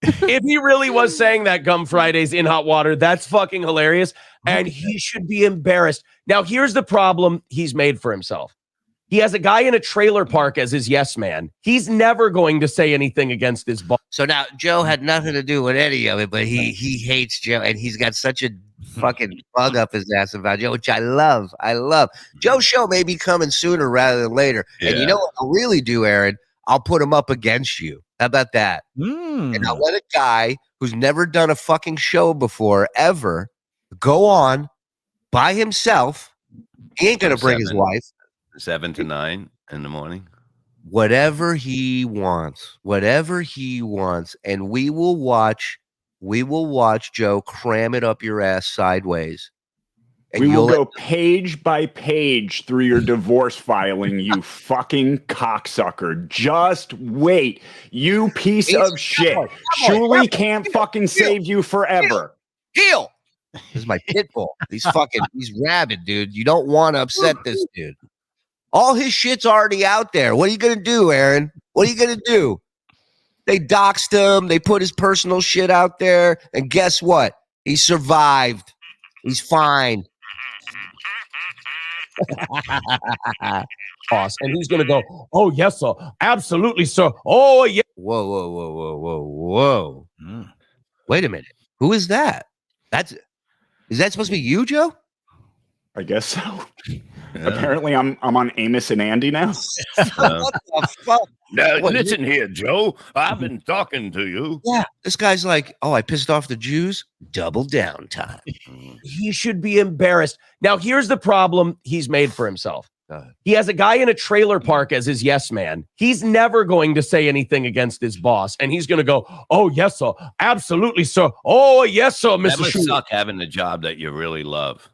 If he really was saying that Gum Fridays in hot water, that's fucking hilarious. And he should be embarrassed. Now, here's the problem he's made for himself. He has a guy in a trailer park as his yes man. He's never going to say anything against his boss. So now Joe had nothing to do with any of it, but he hates Joe, and he's got such a fucking bug up his ass about Joe, which I love. Joe's show may be coming sooner rather than later. Yeah. And you know what I'll really do, Aaron? I'll put him up against you. How about that? And I'll let a guy who's never done a fucking show before, ever, go on by himself. He ain't going to bring his wife. 7 to 9 in the morning. Whatever he wants, and we will watch Joe cram it up your ass sideways. And we will go page by page through your divorce filing, you fucking cocksucker. Just wait, you piece of shit. Shuli can't fucking save you forever. Heel. This is my pit bull. He's rabid, dude. You don't want to upset this dude. All his shit's already out there. What are you going to do, Aaron? What are you going to do? They doxed him. They put his personal shit out there. And guess what? He survived. He's fine. Boss. And he's going to go, oh, yes, sir. Absolutely, sir. Oh, yeah. Whoa. Wait a minute. Who is that? Is that supposed to be you, Joe? I guess so. Yeah. Apparently, I'm on Amos and Andy now. What the fuck? Now, listen here, Joe. I've been talking to you. Yeah, this guy's like, oh, I pissed off the Jews. Double down time. He should be embarrassed. Now, here's the problem he's made for himself. He has a guy in a trailer park as his yes man. He's never going to say anything against his boss, and he's going to go, "Oh yes, sir, absolutely, sir. Oh yes, sir, Mr. That must suck having a job that you really love."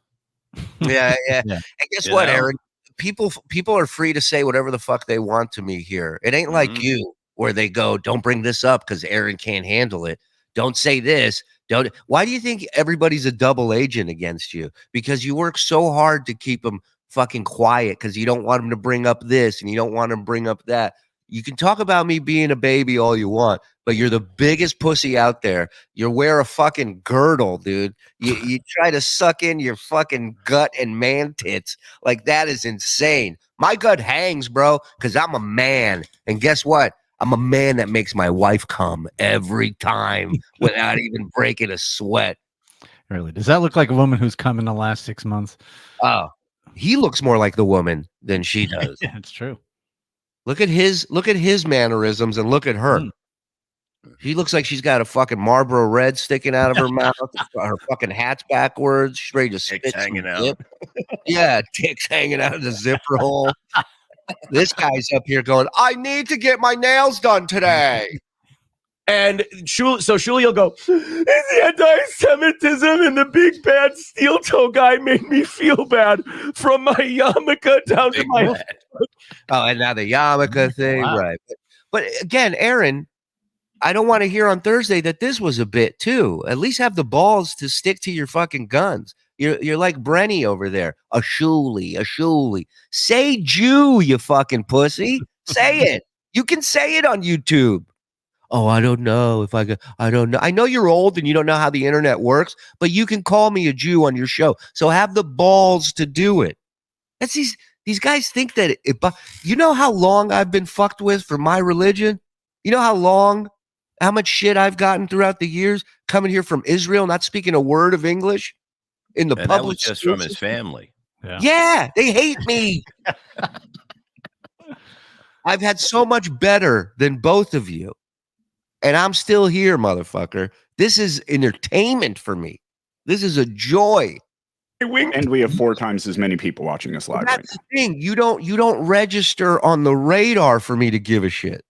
Yeah. And guess what, Aaron? People are free to say whatever the fuck they want to me here. It ain't like you, where they go, "Don't bring this up because Aaron can't handle it. Don't say this." Don't. Why do you think everybody's a double agent against you? Because you work so hard to keep them fucking quiet because you don't want them to bring up this and you don't want them to bring up that. You can talk about me being a baby all you want, but you're the biggest pussy out there. You wear a fucking girdle, dude. You try to suck in your fucking gut and man tits. Like, that is insane. My gut hangs, bro, because I'm a man. And guess what? I'm a man that makes my wife come every time without even breaking a sweat. Really? Does that look like a woman who's come in the last 6 months? Oh. He looks more like the woman than she does. Yeah, it's true. Look at his mannerisms and look at her. She looks like she's got a fucking Marlboro Red sticking out of her mouth. Her fucking hat's backwards. She's ready to spit hanging out. Yeah, dick's hanging out of the zipper hole. This guy's up here going, I need to get my nails done today. And Shuli will go, it's anti-Semitism and the big bad steel toe guy made me feel bad from my yarmulke down to my head. Oh, and now the yarmulke thing, right. But again, Aaron, I don't want to hear on Thursday that this was a bit too. At least have the balls to stick to your fucking guns. You're like Brenny over there. A Shuli. Say Jew, you fucking pussy. Say it. You can say it on YouTube. Oh, I don't know if I don't know. I know you're old and you don't know how the internet works, but you can call me a Jew on your show. So have the balls to do it. That's these guys think that you know how long I've been fucked with for my religion? You know how much shit I've gotten throughout the years coming here from Israel, not speaking a word of English in the public. That was just from his family. Yeah, they hate me. I've had so much better than both of you. And I'm still here, motherfucker. This is entertainment for me. This is a joy. And we have 4 times as many people watching us live. That's the thing. You don't register on the radar for me to give a shit.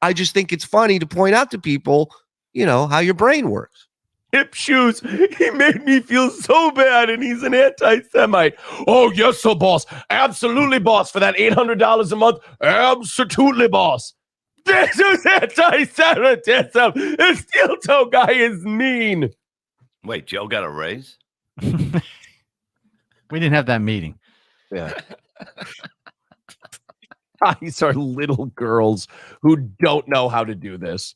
I just think it's funny to point out to people, how your brain works. Hip shoes. He made me feel so bad, and he's an anti-Semite. Oh, yes, so boss. Absolutely, boss. For that $800 a month. Absolutely, boss. This is anti-Semitism. The steel toe guy is mean. Wait, Joe got a raise? We didn't have that meeting. Yeah. These are little girls who don't know how to do this.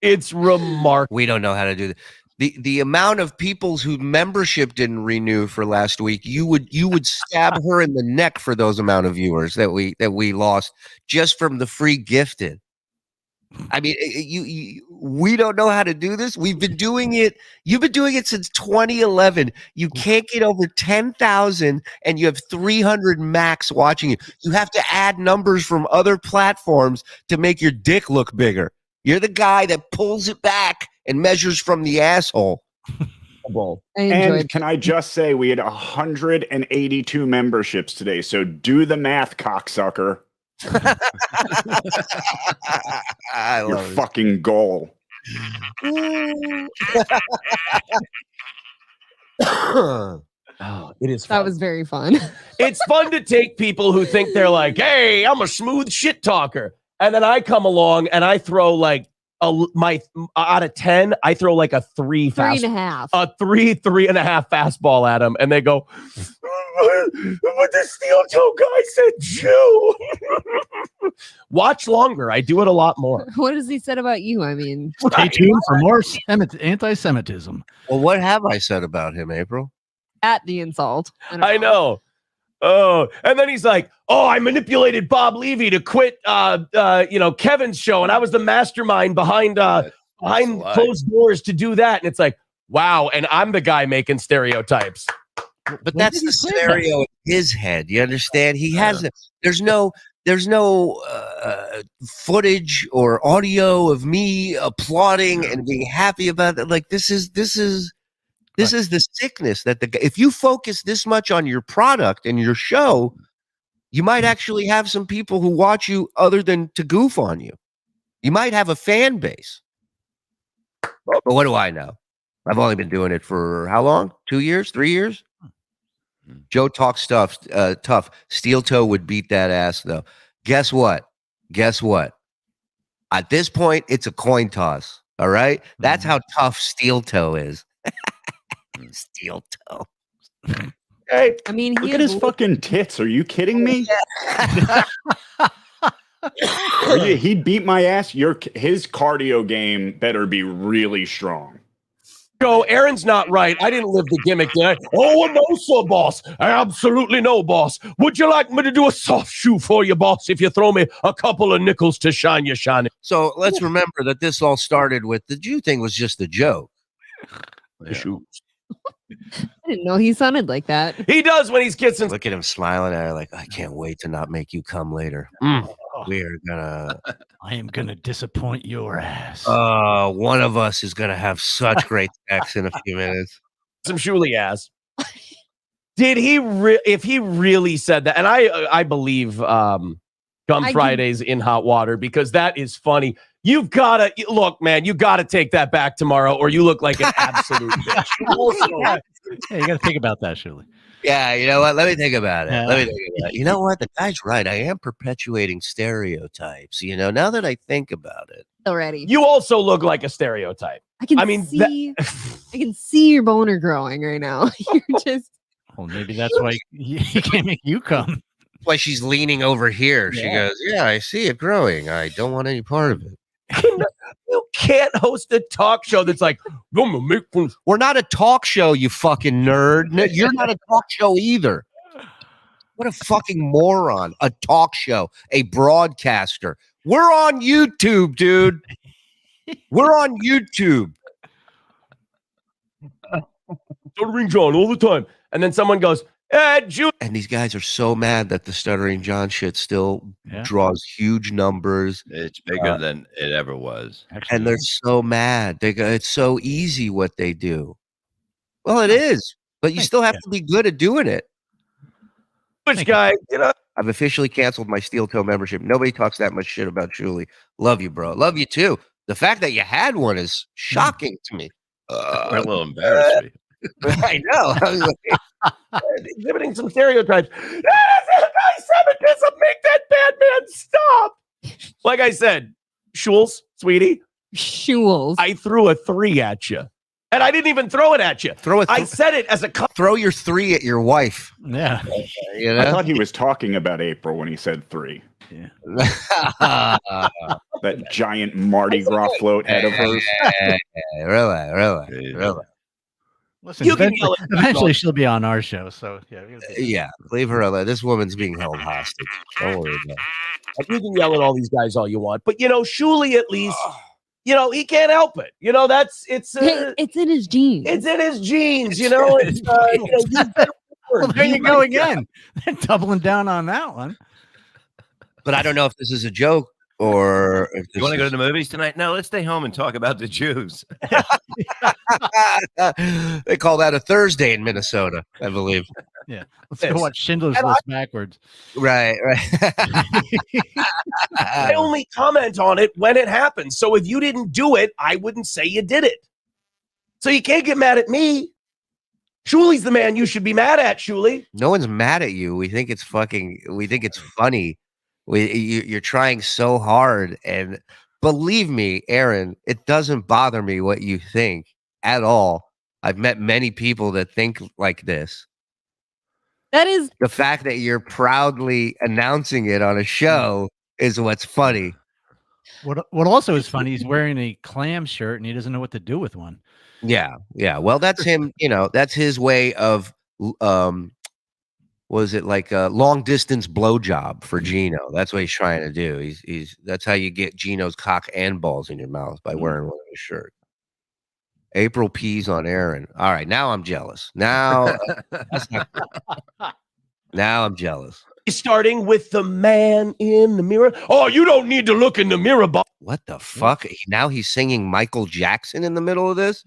It's remarkable. We don't know how to do this. The amount of people whose membership didn't renew for last week, you would stab her in the neck for those amount of viewers that we lost just from the free gifted. I mean, we don't know how to do this. We've been doing it. You've been doing it since 2011. You can't get over 10,000 and you have 300 max watching you. You have to add numbers from other platforms to make your dick look bigger. You're the guy that pulls it back and measures from the asshole. And can I just say we had 182 memberships today. So do the math, cocksucker. Your fucking goal. It is fun. That was very fun. It's fun to take people who think they're like, hey, I'm a smooth shit talker. And then I come along and I throw like my out of 10, I throw like a 3.5. a 3.5 fastball at him, and they go, "But the steel toe guy said Jew." Watch longer. I do it a lot more. What has he said about you? I mean, Stay tuned for more anti-Semitism. Well, what have I said about him, April? at the insult. I know. Oh, and then he's like, "Oh, I manipulated Bob Levy to quit, Kevin's show, and I was the mastermind behind closed doors to do that." And it's like, wow, and I'm the guy making stereotypes. But that's the scenario in his head. You understand? He has there's no footage or audio of me applauding and being happy about it. Like this is the sickness that if you focus this much on your product and your show, you might actually have some people who watch you other than to goof on you. You might have a fan base. But what do I know? I've only been doing it for how long? 2 years? 3 years? Joe talks tough. Steel Toe would beat that ass, though. Guess what? At this point, it's a coin toss. All right? That's how tough Steel Toe is. Steel Toe. Hey, I mean, look at his fucking tits. Are you kidding me? He'd beat my ass. His cardio game better be really strong. Joe, Aaron's not right. I didn't live the gimmick, did I? Oh, no, sir, boss. Absolutely no, boss. Would you like me to do a soft shoe for you, boss, if you throw me a couple of nickels to shine you shine? So let's remember that this all started with the Jew thing was just a joke. The shoes. I didn't know he sounded like that. He does when he's kissing. Look at him smiling at her like, I can't wait to not make you come later. I am gonna disappoint your ass. One of us is gonna have such great sex in a few minutes. Some Shuli ass. Did he? If he really said that, and I believe Gum Fridays in hot water, because that is funny. You've got to look, man. You got to take that back tomorrow, or you look like an absolute bitch. Yeah, you got to think about that, Shuli. Yeah, you know what? Let me think about it. You know what? The guy's right. I am perpetuating stereotypes. You know, now that I think about it. Already. You also look like a stereotype. I can see your boner growing right now. You're just. Well, maybe that's why he can't make you come. Why she's leaning over here. She goes, "Yeah, I see it growing. I don't want any part of it." You can't host a talk show that's like, we're not a talk show, you fucking nerd. You're not a talk show either. What a fucking moron. A talk show, a broadcaster. We're on YouTube, dude. We're on YouTube. Stuttering John all the time. And then someone goes, Jew. And these guys are so mad that the Stuttering John shit still draws huge numbers. It's bigger than it ever was. And they're so mad. They go, it's so easy what they do. Well, it is, but you still have to be good at doing it. Which guy, I've officially canceled my Steel Toe membership. Nobody talks that much shit about Shuli. Love you, bro. Love you too. The fact that you had one is shocking to me. A little embarrassed me. I know. I was like, exhibiting some stereotypes. That is anti-Semitism. Make that bad man stop. Like I said, Shules, sweetie. Shules. I threw a 3 at you. And I didn't even throw it at you. I said it as a throw your 3 at your wife. Yeah. You know? I thought he was talking about April when he said 3. Yeah. That giant Mardi Gras float head of hers. Really. Listen, eventually she'll be on our show. So yeah, leave her alone. This woman's being held hostage. Don't worry about it. You can yell at all these guys all you want, but Shuli at least, he can't help it. It's in his genes. It's in his genes. Well, there you go again. Doubling down on that one. But I don't know if this is a joke or if you want to go to the movies tonight? No, let's stay home and talk about the Jews. They call that a Thursday in Minnesota, I believe. Yeah, let's go watch Schindler's List backwards. Right. I only comment on it when it happens. So if you didn't do it, I wouldn't say you did it. So you can't get mad at me. Shuli's the man you should be mad at, Shuli. No one's mad at you. We think it's funny. You're trying so hard, believe me, Aaron, it doesn't bother me what you think at all. I've met many people that think like this. That is The fact that you're proudly announcing it on a show is what's funny. What also is funny, he's wearing a clam shirt and he doesn't know what to do with one. Yeah. Well, that's him, that's his way of was it like a long distance blowjob for Gino? That's what he's trying to do. He's that's how you get Gino's cock and balls in your mouth, by wearing one of his shirts. April peas on Aaron. All right, now I'm jealous. Now I'm jealous. Starting with the man in the mirror. Oh, you don't need to look in the mirror, boss. What the fuck? Now he's singing Michael Jackson in the middle of this?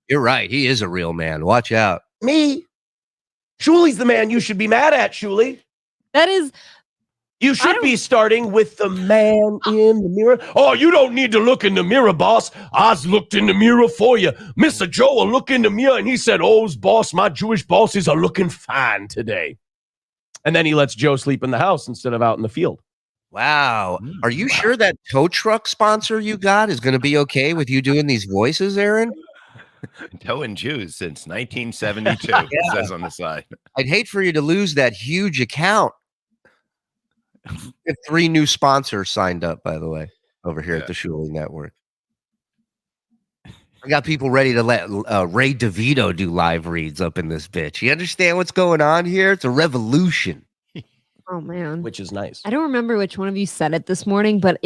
You're right. He is a real man. Watch out. Me? Shuli's the man you should be mad at, Shuli. that is You should be starting with the man in the mirror. Oh, you don't need to look in the mirror, boss. Oz looked in the mirror for you. Mr. Joe will look in the mirror and he said, oh, boss, my Jewish bosses are looking fine today. And then he lets Joe sleep in the house instead of out in the field. Wow. Are you sure that tow truck sponsor you got is going to be okay with you doing these voices, Aaron? Towing Jews since 1972, it says on the side. I'd hate for you to lose that huge account. 3 new sponsors signed up, by the way, over here at the Shuli Network. I got people ready to let Ray DeVito do live reads up in this bitch. You understand what's going on here? It's a revolution. Oh man, which is nice. I don't remember which one of you said it this morning, but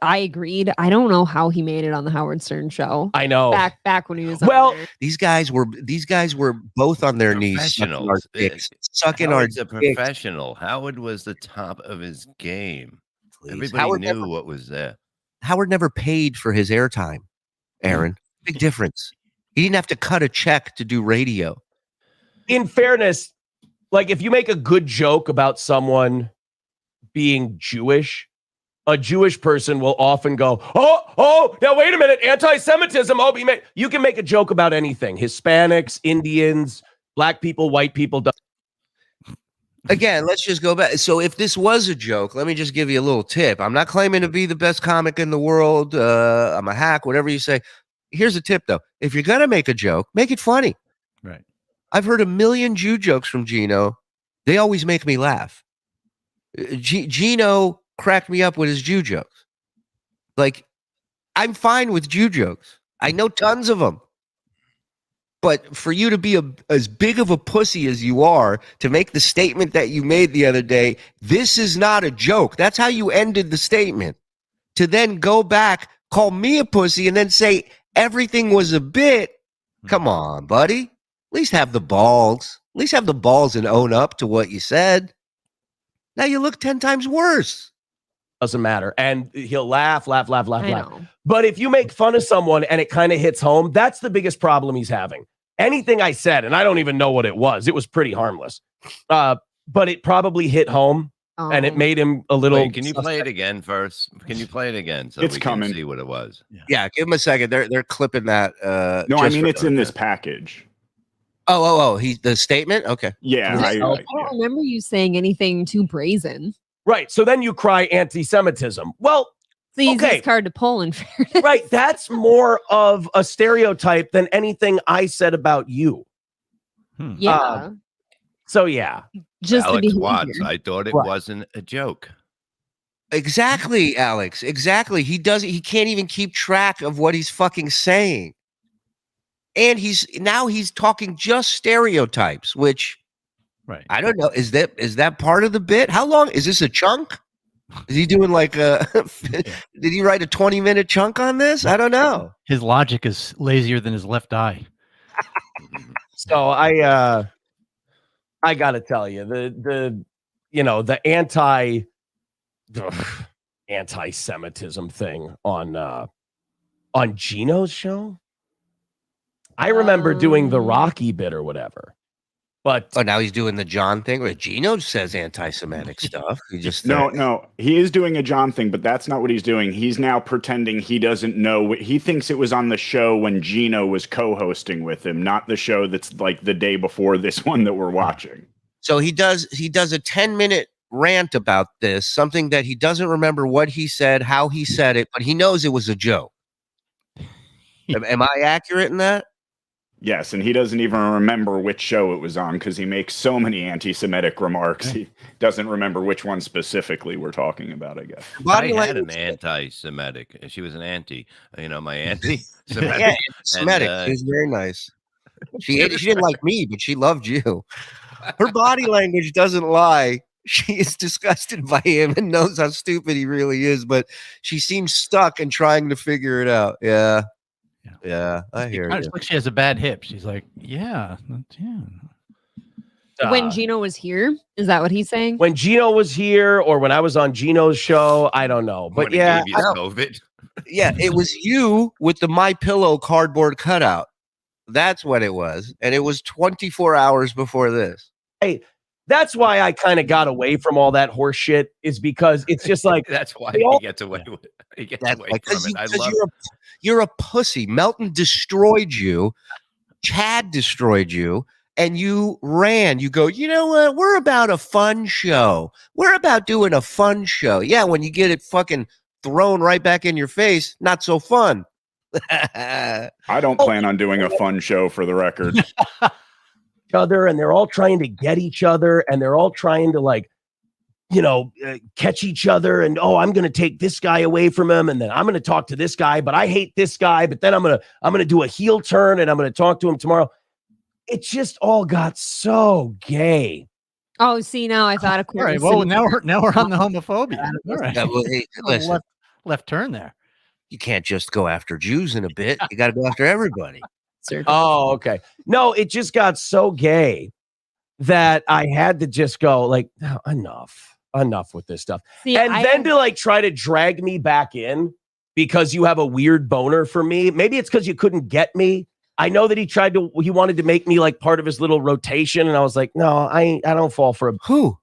I agreed. I don't know how he made it on the Howard Stern show. I know. Back when he was well. These guys were both on their knees, sucking our dicks. Professional. Howard was the top of his game. Everybody Howard knew what was there. Howard never paid for his airtime. Aaron, big difference. He didn't have to cut a check to do radio. In fairness, like if you make a good joke about someone being Jewish, a Jewish person will often go, oh, now wait a minute, anti-Semitism. Oh, you can make a joke about anything. Hispanics, Indians, black people, white people. Again, let's just go back. So if this was a joke, let me just give you a little tip. I'm not claiming to be the best comic in the world. I'm a hack, whatever you say. Here's a tip, though. If you're going to make a joke, make it funny. Right. I've heard a million Jew jokes from Gino. They always make me laugh. Gino cracked me up with his Jew jokes. Like, I'm fine with Jew jokes. I know tons of them. But for you to be as big of a pussy as you are, to make the statement that you made the other day, this is not a joke. That's how you ended the statement. To then go back, call me a pussy, and then say everything was a bit. Come on, buddy. At least have the balls. At least have the balls and own up to what you said. Now you look 10 times worse. Doesn't matter. And he'll laugh. But if you make fun of someone and it kind of hits home, that's the biggest problem he's having. Anything I said, and I don't even know what it was pretty harmless. But it probably hit home and it made him a little. Wait, can you play it again first? Can you play it again so It's we coming. can see what it was? Yeah, give him a second. They're clipping that. No, I mean it's in this package. Oh, the statement? Okay. Yeah. I don't remember you saying anything too brazen. Right. So then you cry anti-Semitism. Well, it's the easiest card to pull in fairness. Right. That's more of a stereotype than anything I said about you. Yeah. So yeah. Just Alex Watts, I thought it wasn't a joke. Exactly, Alex. Exactly. He can't even keep track of what he's fucking saying. And he's talking just stereotypes, which I don't know. Is that part of the bit? How long is this a chunk? Is he doing like did he write a 20-minute chunk on this? I don't know. His logic is lazier than his left eye. So I gotta tell you, the anti-Semitism thing on Gino's show. I remember doing the Rocky bit or whatever. But now he's doing the John thing where Gino says anti-Semitic stuff. He just no, he is doing a John thing, but that's not what he's doing. He's now pretending he doesn't know. He thinks it was on the show when Gino was co-hosting with him, not the show that's like the day before this one that we're watching. So he does a 10-minute rant about this, something that he doesn't remember what he said, how he said it, but he knows it was a joke. Am I accurate in that? Yes, and he doesn't even remember which show it was on because he makes so many anti-Semitic remarks. He doesn't remember which one specifically we're talking about, I guess. I had an anti-Semitic. She was an anti. My anti-Semitic. Yeah, Semitic. She was very nice. She didn't like me, but she loved you. Her body language doesn't lie. She is disgusted by him and knows how stupid he really is, but she seems stuck and trying to figure it out. Yeah, I hear you. It's like she has a bad hip. She's like, yeah. When Gino was here, is that what he's saying? When Gino was here, or when I was on Gino's show, I don't know. But When he gave you COVID. Yeah, it was you with the My Pillow cardboard cutout. That's what it was, and it was 24 hours before this. Hey, that's why I kind of got away from all that horse shit, is because it's just like that's why he gets away with it. He gets away from it. I love you're a pussy. Melton destroyed you. Chad destroyed you. And you ran. You go, you know what? We're about a fun show. We're about doing a fun show. Yeah, when you get it fucking thrown right back in your face, not so fun. I don't plan on doing a fun show, for the record. Other, and they're all trying to get each other, and they're all trying to catch each other, and I'm going to take this guy away from him, and then I'm going to talk to this guy, but I hate this guy, but then I'm going to do a heel turn, and I'm going to talk to him tomorrow. It just all got so gay. Oh, see, now I thought of All right, well, now we're on the homophobia. All right. Hey, listen, left turn there. You can't just go after Jews in a bit. You got to go after everybody. Oh, okay. No, it just got so gay that I had to just go no, enough with this stuff. See, then to try to drag me back in because you have a weird boner for me. Maybe it's because you couldn't get me. I know that he wanted to make me part of his little rotation. And I was like, no, I don't fall for Who,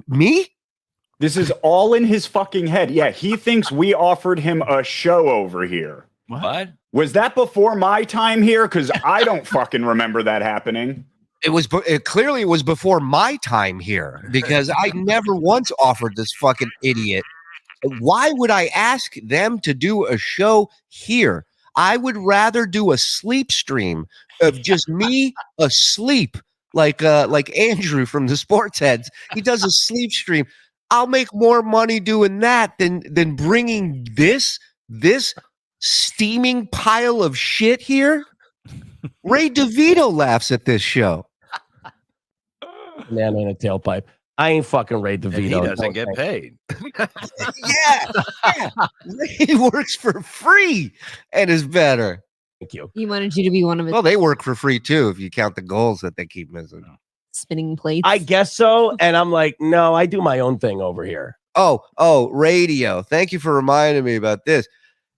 me? This is all in his fucking head. Yeah, he thinks we offered him a show over here. What? Was that before my time here? Because I don't fucking remember that happening. It clearly was before my time here, because I never once offered this fucking idiot. Why would I ask them to do a show here? I would rather do a sleep stream of just me asleep, like Andrew from the Sports Heads. He does a sleep stream. I'll make more money doing that than bringing this steaming pile of shit here. Ray DeVito laughs at this show. Man in a tailpipe. I ain't fucking Ray DeVito. And he doesn't get paid. Yeah. He works for free and is better. Thank you. He wanted you to be one of his Well, they work for free too if you count the goals that they keep missing. spinning plates. I guess so. And I'm like, no, I do my own thing over here. Oh, radio. Thank you for reminding me about this.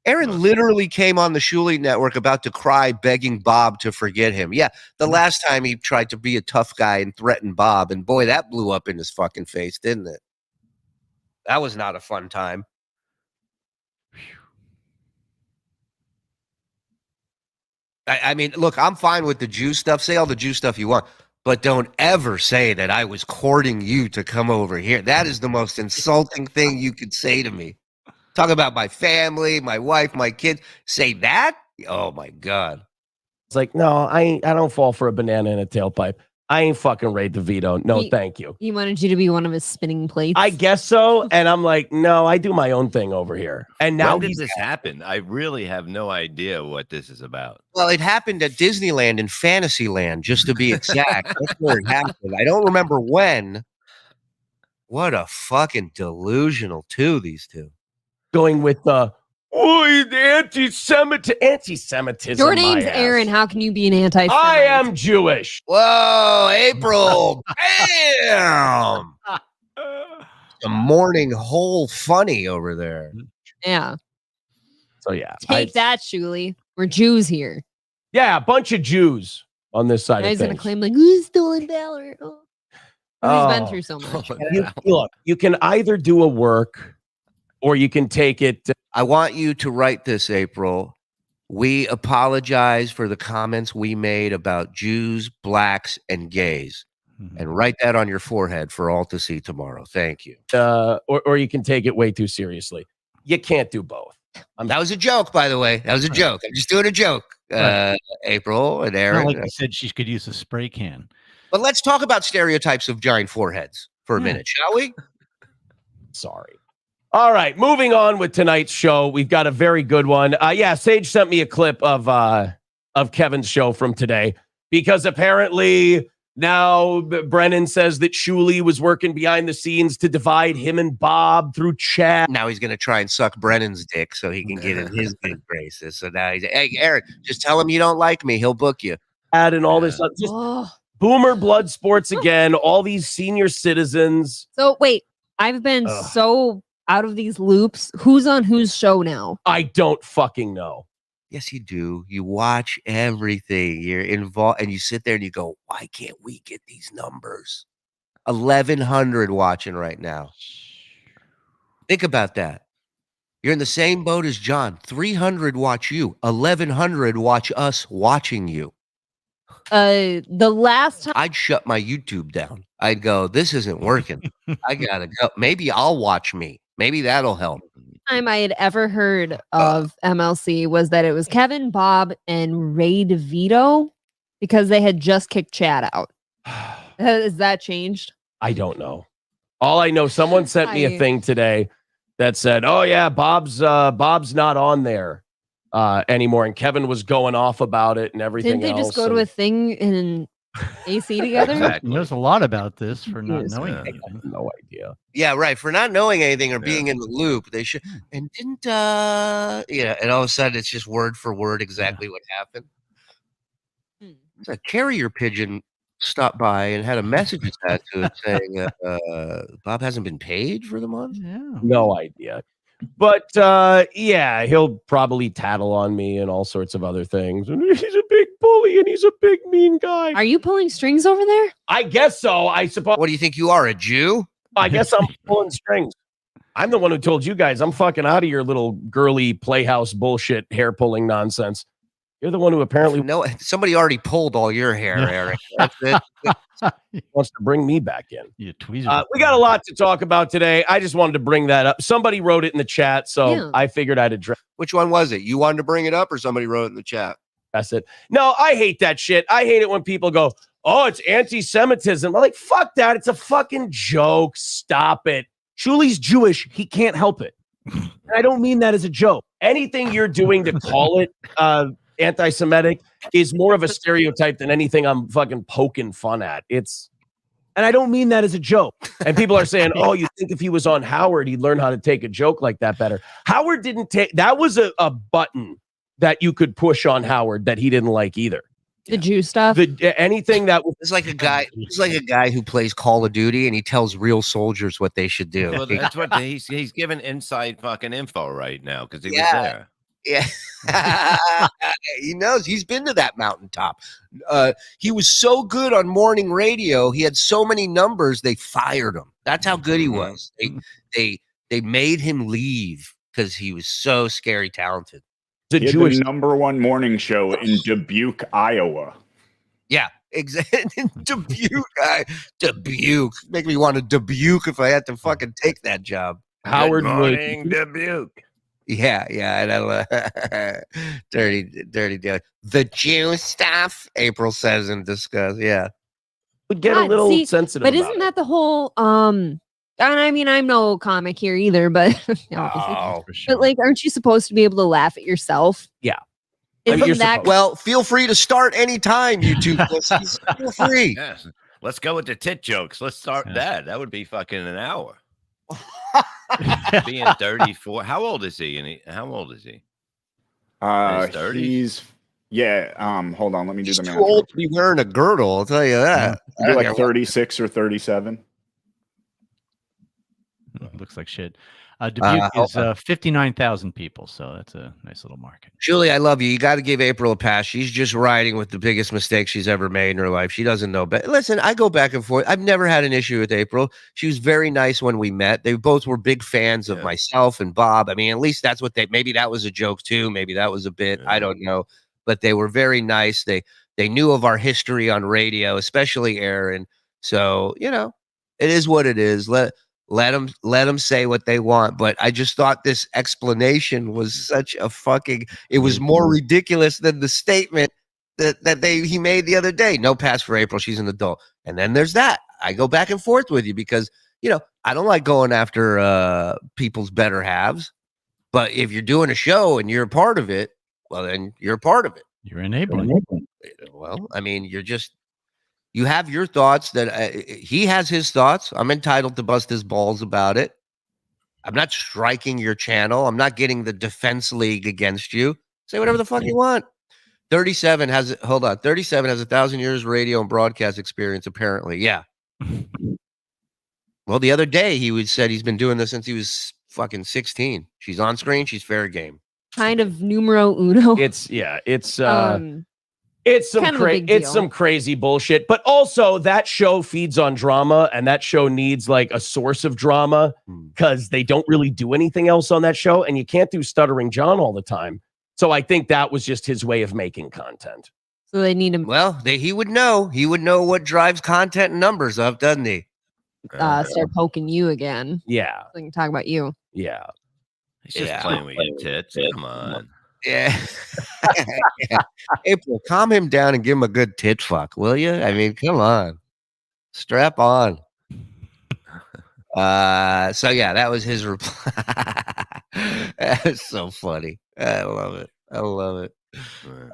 Aaron literally came on the Shuli Network about to cry, begging Bob to forget him. Yeah, the last time he tried to be a tough guy and threaten Bob, and boy, that blew up in his fucking face, didn't it? That was not a fun time. I mean, look, I'm fine with the Jew stuff. Say all the Jew stuff you want, but don't ever say that I was courting you to come over here. That is the most insulting thing you could say to me. Talk about my family, my wife, my kids. Say that? Oh, my God. It's like, no, I don't fall for a banana in a tailpipe. I ain't fucking Ray DeVito. No, thank you. He wanted you to be one of his spinning plates. I guess so. And I'm like, no, I do my own thing over here. And now when did this happen? I really have no idea what this is about. Well, it happened at Disneyland and Fantasyland, just to be exact. That's where it happened. I don't remember when. What a fucking delusional these two. Going with the anti-Semitism. Your name's Aaron. How can you be an anti-Semite? I am Jewish. Whoa, April. Damn. The morning whole funny over there. Yeah. So, yeah. Take that, Shuli. We're Jews here. Yeah, a bunch of Jews on this side now of he's things. going to claim, like, who's stolen valor? Oh. He's been through so much. Look, you can either do a work or you can take it. I want you to write this, April. We apologize for the comments we made about Jews, blacks, and gays. and write that on your forehead for all to see tomorrow. Thank you. Or you can take it way too seriously. You can't do both. That was a joke, by the way. That was a joke. I'm just doing a joke. April and Aaron. Like I said, she could use a spray can. But let's talk about stereotypes of giant foreheads for a minute, shall we? Sorry. All right, moving on with tonight's show. We've got a very good one. Sage sent me a clip of Kevin's show from today because apparently now Brennan says that Shuli was working behind the scenes to divide him and Bob through chat. Now he's going to try and suck Brennan's dick so he can get in his good graces. So now he's, hey, Aaron, just tell him you don't like me. He'll book you. And all this stuff. Just boomer blood sports again. All these senior citizens. So wait, I've been so out of these loops. Who's on whose show now? I don't fucking know. Yes, you do. You watch everything. You're involved, and you sit there and you go, "Why can't we get these numbers?" 1,100 watching right now. Think about that. You're in the same boat as John. 300 watch you. 1,100 watch us watching you. The last time I'd shut my YouTube down. I'd go, "This isn't working. I gotta go. Maybe I'll watch me. Maybe that'll help." time I had ever heard of MLC was that it was Kevin, Bob, and Ray DeVito because they had just kicked Chad out. Has that changed? I don't know. All I know, someone sent me a thing today that said, "Oh yeah, Bob's not on there anymore," and Kevin was going off about it and everything. Didn't they just go to a thing in AC together? Exactly. There's a lot about this for not knowing anything. I have no idea. Yeah, right. For not knowing anything or being in the loop, they should. And didn't and all of a sudden it's just word for word exactly what happened. A carrier pigeon stopped by and had a message attached to it saying Bob hasn't been paid for the month. No idea. But yeah, he'll probably tattle on me and all sorts of other things. And he's a big bully and he's a big mean guy. Are you pulling strings over there? I guess so. I suppose. What do you think you are, a Jew? I guess I'm pulling strings. I'm the one who told you guys I'm fucking out of your little girly playhouse bullshit hair pulling nonsense. You're the one who apparently somebody already pulled all your hair, Eric. That's it. Wants to bring me back in. You tweezer. We got a lot to talk about today. I just wanted to bring that up. Somebody wrote it in the chat, so I figured I'd address. Which one was it? You wanted to bring it up, or somebody wrote it in the chat? That's it. No, I hate that shit. I hate it when people go, "Oh, it's anti-Semitism." I'm like, fuck that. It's a fucking joke. Stop it. Shuli's Jewish. He can't help it. And I don't mean that as a joke. Anything you're doing to call it anti-Semitic is more of a stereotype than anything I'm fucking poking fun at. And I don't mean that as a joke. And people are saying, "Oh, you think if he was on Howard, he'd learn how to take a joke like that better." Howard didn't take, that was a button that you could push on Howard that he didn't like either. The Jew stuff. Anything that was it's like a guy. It's like a guy who plays Call of Duty and he tells real soldiers what they should do. Well, that's what he's giving inside fucking info right now because he was there. Yeah, he knows. He's been to that mountaintop. He was so good on morning radio. He had so many numbers. They fired him. That's how good he was. They made him leave because he was so scary talented. He had the #1 morning show in Dubuque, Iowa. Yeah, exactly. Dubuque. Make me want to Dubuque if I had to fucking take that job. Howard Morning, Dubuque. Yeah, and I love dirty deal. The Jew stuff, April says and discuss. Yeah. Would get a little sensitive. But isn't that the whole and I mean, I'm no comic here either, but but like, aren't you supposed to be able to laugh at yourself? Yeah. Well, feel free to start anytime, you two pussies. Feel free. Yes. Let's go with the tit jokes. Let's start that. That would be fucking an hour. Being 34. How old is he? How old is he? He's hold on, let me do the math. Too old to be wearing a girdle, I'll tell you that. He's like 36 or 37. Looks like shit. Dubuque is 59,000 people, so that's a nice little market. Julie, I love you. You got to give April a pass. She's just riding with the biggest mistake she's ever made in her life. She doesn't know. But listen, I go back and forth. I've never had an issue with April. She was very nice when we met. They both were big fans of myself and Bob. I mean, at least that's what maybe that was a joke too. Maybe that was a bit. I don't know. But they were very nice. They knew of our history on radio, especially Aaron. So, you know, it is what it is. Let them say what they want. But I just thought this explanation was such a fucking, it was more ridiculous than the statement that he made the other day. No pass for April. She's an adult. And then there's that. I go back and forth with you because, you know, I don't like going after people's better halves. But if you're doing a show and you're a part of it, well, then you're a part of it. You're enabling. Well, I mean, you have your thoughts that he has his thoughts. I'm entitled to bust his balls about it. I'm not striking your channel. I'm not getting the defense league against you. Say whatever the fuck you want. 37 has 1,000 years radio and broadcast experience, apparently. Yeah. Well, the other day he said he's been doing this since he was fucking 16. She's on screen. She's fair game. Kind of numero uno. It's some crazy bullshit. But also that show feeds on drama, and that show needs like a source of drama because they don't really do anything else on that show, and you can't do Stuttering John all the time. So I think that was just his way of making content. So they need him. Well, he would know. He would know what drives content and numbers up, doesn't he? Start poking you again. Yeah. So we can talk about you. Yeah. He's just playing with your tits. Come on. Yeah. April, calm him down and give him a good tit fuck, will you? I mean, come on. Strap on. So yeah, that was his reply. That's so funny. I love it.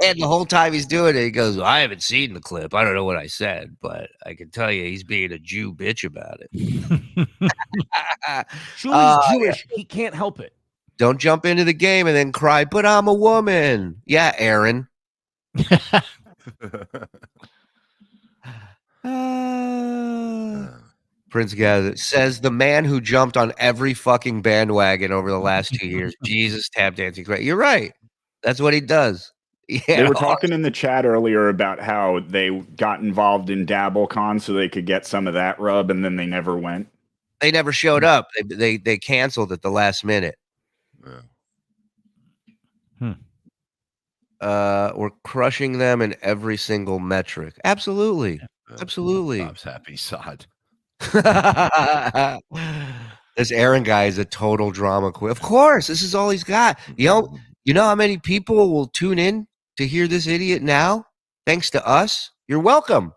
And the whole time he's doing it, he goes, well, I haven't seen the clip. I don't know what I said, but I can tell you he's being a Jew bitch about it. Shuli's Jewish. He can't help it. Don't jump into the game and then cry, but I'm a woman. Yeah, Aaron. Prince Gazette says the man who jumped on every fucking bandwagon over the last 2 years. Jesus, tap dancing. You're right. That's what he does. Yeah. They were talking in the chat earlier about how they got involved in DabbleCon so they could get some of that rub, and then they never went. They never showed up. They canceled at the last minute. We're crushing them in every single metric. Absolutely. Absolutely. Bob's happy sod. This Aaron guy is a total drama queen. Of course, this is all he's got. You know how many people will tune in to hear this idiot now? Thanks to us. You're welcome.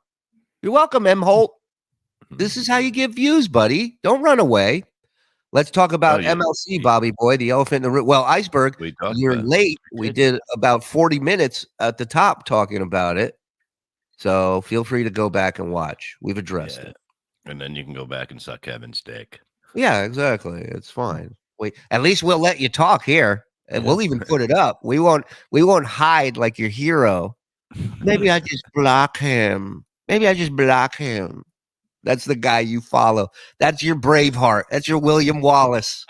You're welcome, M. Holt. This is how you get views, buddy. Don't run away. Let's talk about MLC, Bobby Boy, the elephant in the room. Well, Iceberg, you're late. We did about 40 minutes at the top talking about it. So feel free to go back and watch. We've addressed it. And then you can go back and suck Kevin's dick. Yeah, exactly. It's fine. At least we'll let you talk here. And we'll even put it up. We won't hide like your hero. Maybe I just block him. That's the guy you follow. That's your Braveheart. That's your William Wallace.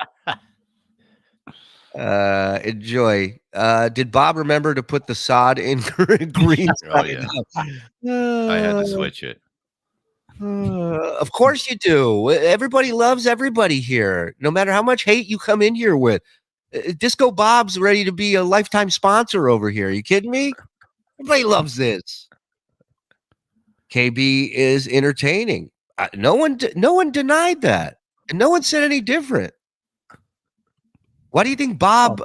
Enjoy. Did Bob remember to put the sod in green? Oh, yeah. I had to switch it. Of course you do. Everybody loves everybody here. No matter how much hate you come in here with. Disco Bob's ready to be a lifetime sponsor over here. Are you kidding me? Everybody loves this. KB is entertaining. No one denied that, and no one said any different. Why do you think Bob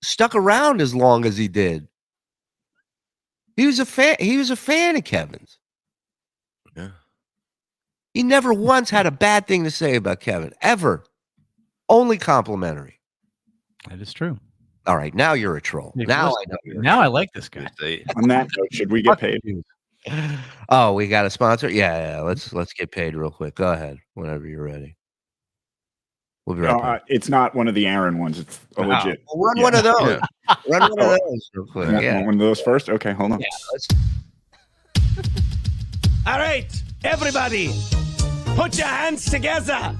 stuck around as long as he did? He was a fan. He was a fan of Kevin's. Yeah. He never once had a bad thing to say about Kevin, ever. Only complimentary. That is true. All right, now you're a troll. Now I know. Now I like this guy. On that note, should we get paid? Oh, we got a sponsor? Yeah. Let's get paid real quick. Go ahead, whenever you're ready. We'll be right back. It's not one of the Aaron ones. It's a legit. Well, run one of those. Yeah. Run one of those real quick. Yeah. One of those first? Okay, hold on. Yeah, All right, everybody, put your hands together.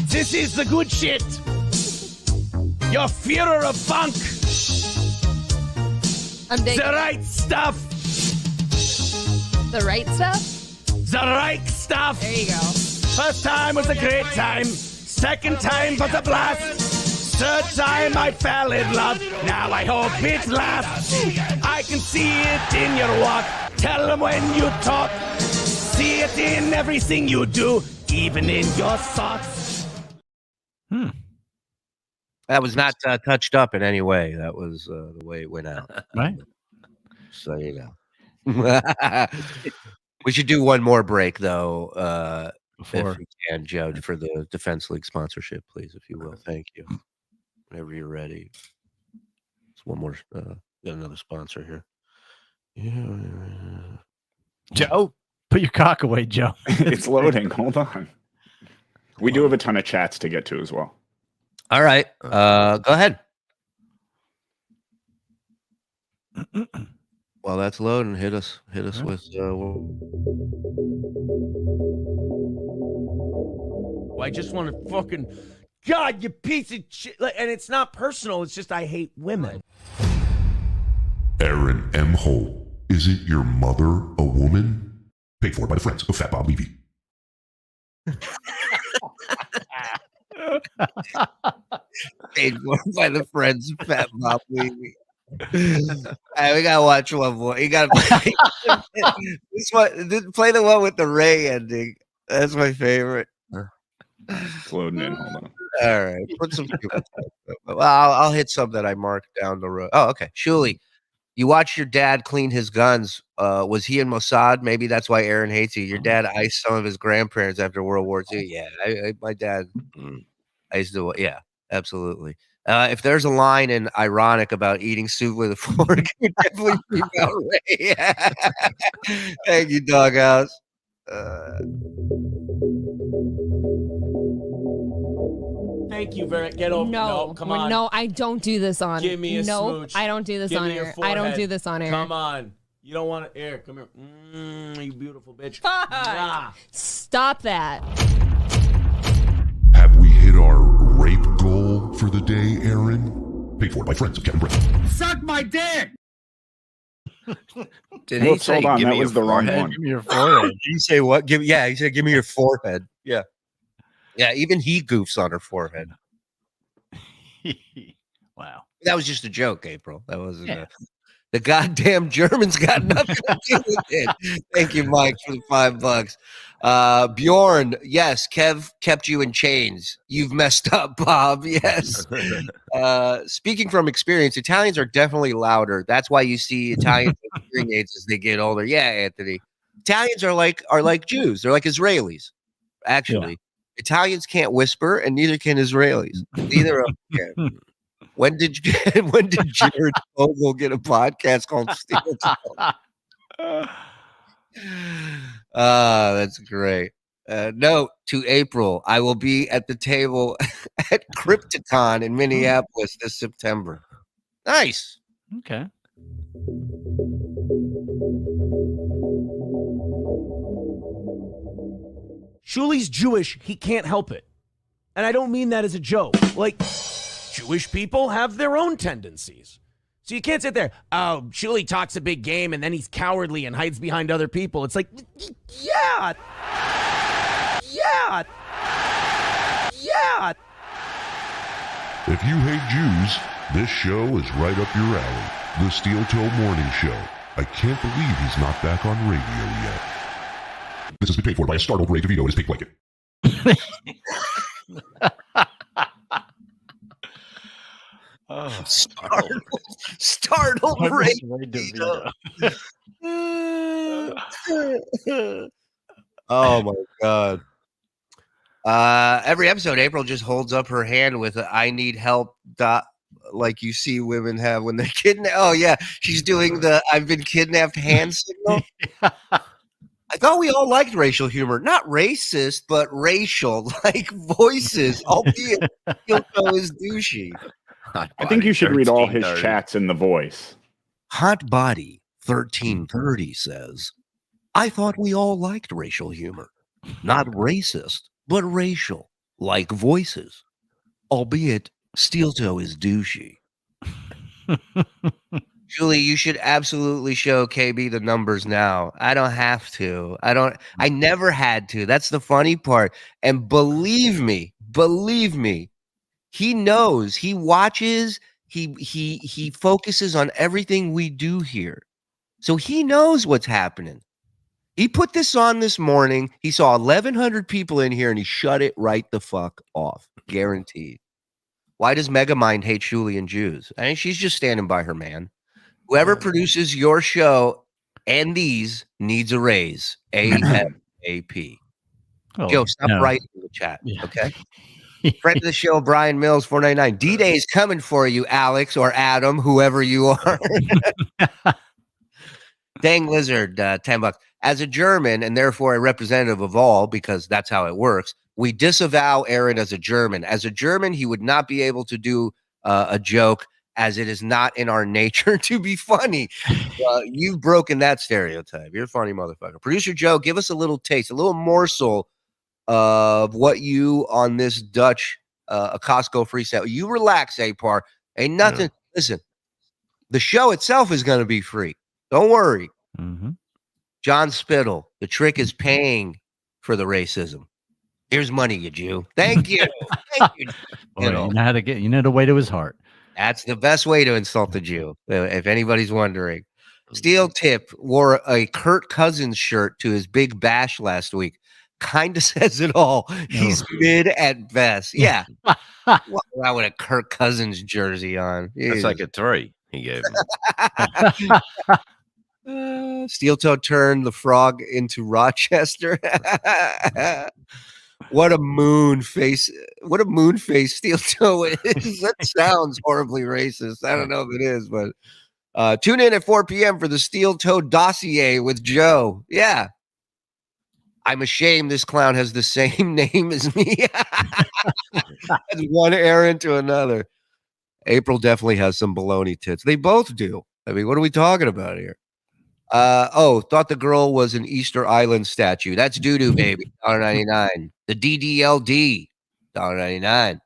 This is the good shit. Your Führer of funk. The right stuff. The right stuff? The right stuff. There you go. First time was a great time. Second time was a blast. Third time I fell in love. Now I hope it lasts. I can see it in your walk. Tell them when you talk. see it in everything you do, even in your thoughts. That was not touched up in any way. That was the way it went out. Right. So you know. We should do one more break though. Before. If we can, Joe, for the Defense League sponsorship, please, if you will. Thank you. Whenever you're ready. It's one more. Got another sponsor here. Yeah. Joe, put your cock away, Joe. It's loading. Hold on. We do have a ton of chats to get to as well. All right. Go ahead. While that's loading, hit us with. I just want to fucking, God, you piece of shit. And it's not personal. It's just I hate women. Aaron M. Holt, isn't your mother a woman? Paid for by the friends of Fat Bob Levy. Paid for by the friends of Fat Bob Levy. Hey, we gotta watch one more. You gotta play this one. Play the one with the Ray ending. That's my favorite. It's loading in. Hold on. All right, put some. Well, I'll hit some that I marked down the road. Oh, okay. Shuli, you watched your dad clean his guns. Was he in Mossad? Maybe that's why Aaron hates you. Your dad iced some of his grandparents after World War II. Yeah, my dad. I used to. Yeah, absolutely. If there's a line in Ironic about eating soup with a fork, it definitely be about Ray. Thank you, Doghouse. Thank you very much. Get over. No, come on. No, I don't do this on. Give me a smooch. I don't do this Give on me your air. I don't forehead. do this on air. Come on. You don't want to. Here, come here. You beautiful bitch. Stop that. Have we hit our rape goal for the day, Aaron? Paid for by friends of Kevin Brennan. Suck my dick. Did Whoops, hold on. That was the wrong one. Give me your forehead. Did you say what? He said, give me your forehead. Yeah. Yeah, even he goofs on her forehead. Wow. That was just a joke, April. That wasn't the goddamn Germans got nothing to do with it. Thank you, Mike, for the $5. Bjorn, yes, Kev kept you in chains. You've messed up, Bob. Yes. Speaking from experience, Italians are definitely louder. That's why you see Italians with hearing aids as they get older. Yeah, Anthony. Italians are like Jews. They're like Israelis, actually. Yeah. Italians can't whisper, and neither can Israelis. Neither of them can. When did Jared Fogle get a podcast called Steel Toe? That's great. Note to April, I will be at the table at Crypticon in Minneapolis this September. Nice. Okay. Shuli's Jewish. He can't help it. And I don't mean that as a joke. Like, Jewish people have their own tendencies. So you can't sit there, oh, Shuli talks a big game and then he's cowardly and hides behind other people. It's like, yeah. If you hate Jews, this show is right up your alley. The Steel Toe Morning Show. I can't believe he's not back on radio yet. This has been paid for by a startled Ray DeVito and his pink blanket. Startled Ray DeVito. Oh my God. Every episode, April just holds up her hand with a "I need help" like you see women have when they're kidnapped. Oh yeah, she's doing the "I've been kidnapped" hand signal. I thought we all liked racial humor, not racist, but racial, like voices. Albeit Steel Toe is douchey. I think you should read all his chats in the voice. Hot Body 1330 says, I thought we all liked racial humor. Not racist, but racial, like voices. Albeit Steel Toe is douchey. Julie, you should absolutely show KB the numbers now. I don't have to. I never had to. That's the funny part. And believe me, he knows, he watches, he focuses on everything we do here. So he knows what's happening. He put this on this morning. He saw 1,100 people in here and he shut it right the fuck off. Guaranteed. Why does Megamind hate Shuli and Jews? I mean, she's just standing by her man. Whoever produces your show and these needs a raise. ASAP. Oh, Joe, stop no. writing in the chat. Okay. Friend of the show, Brian Mills, 499. D-Day is coming for you, Alex or Adam, whoever you are. Dang Lizard, $10. As a German and therefore a representative of all, because that's how it works, we disavow Aaron as a German. As a German, he would not be able to do a joke, as it is not in our nature to be funny. You've broken that stereotype. You're a funny motherfucker. Producer Joe, give us a little taste, a little morsel of what you on this Dutch a Costco free set. You relax, Apar. Ain't nothing. Yeah. Listen, the show itself is going to be free. Don't worry. Mm-hmm. John Spittle, the trick is paying for the racism. Here's money, you Jew. Thank you. Thank you. Boy, you know how to get, you know the way to his heart. That's the best way to insult the Jew, if anybody's wondering. Steel Tip wore a Kirk Cousins shirt to his big bash last week. Kind of says it all. He's mid at best. Yeah. Walk around with a Kirk Cousins jersey on. That's like a 3 he gave him. Steel Toe turned the frog into Rochester. What a moon face. What a moon face Steel Toe is. That sounds horribly racist. I don't know if it is, but tune in at 4 p.m. for the Steel Toe dossier with Joe. Yeah. I'm ashamed this clown has the same name as me. One Aaron to another. April definitely has some baloney tits. They both do. I mean, what are we talking about here? Thought the girl was an Easter Island statue. That's doo-doo, baby. $1.99. The DDLD. $1.99.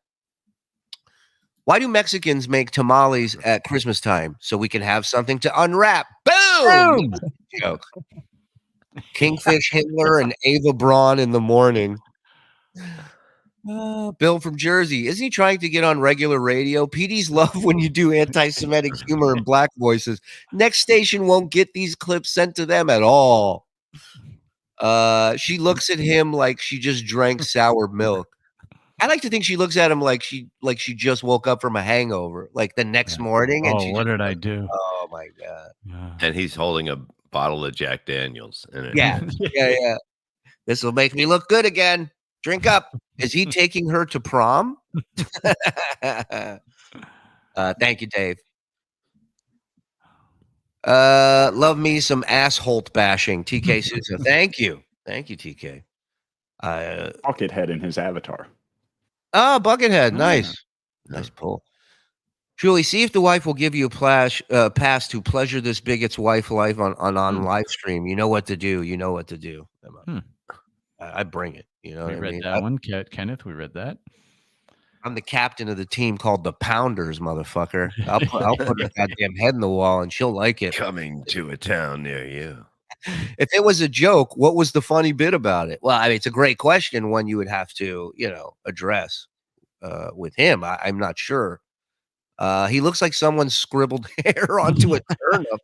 Why do Mexicans make tamales at Christmas time? So we can have something to unwrap. Boom! Joke. Kingfish Hitler and Ava Braun in the morning. Bill from Jersey. Isn't he trying to get on regular radio? PDs love when you do anti-Semitic humor and black voices. Next station won't get these clips sent to them at all. She looks at him like she just drank sour milk. I like to think she looks at him like she just woke up from a hangover, like the next morning. And what did I do? Oh my God. And he's holding a bottle of Jack Daniels in it. Yeah. This will make me look good again. Drink up. Is he taking her to prom? Thank you, Dave. Love me some asshole bashing. TK Sousa. Thank you. Thank you, TK. Buckethead in his avatar. Oh, Buckethead. Nice. Nice pull. Julie, see if the wife will give you a pass to pleasure this bigot's wife life on live stream. You know what to do. You know what to do. I bring it. You know, we read that one, Kenneth. We read that. I'm the captain of the team called the Pounders, motherfucker. I'll put her goddamn head in the wall and she'll like it. Coming to a town near you. If it was a joke, what was the funny bit about it? Well, I mean, it's a great question, one you would have to, address with him. I'm not sure. He looks like someone scribbled hair onto a turnip.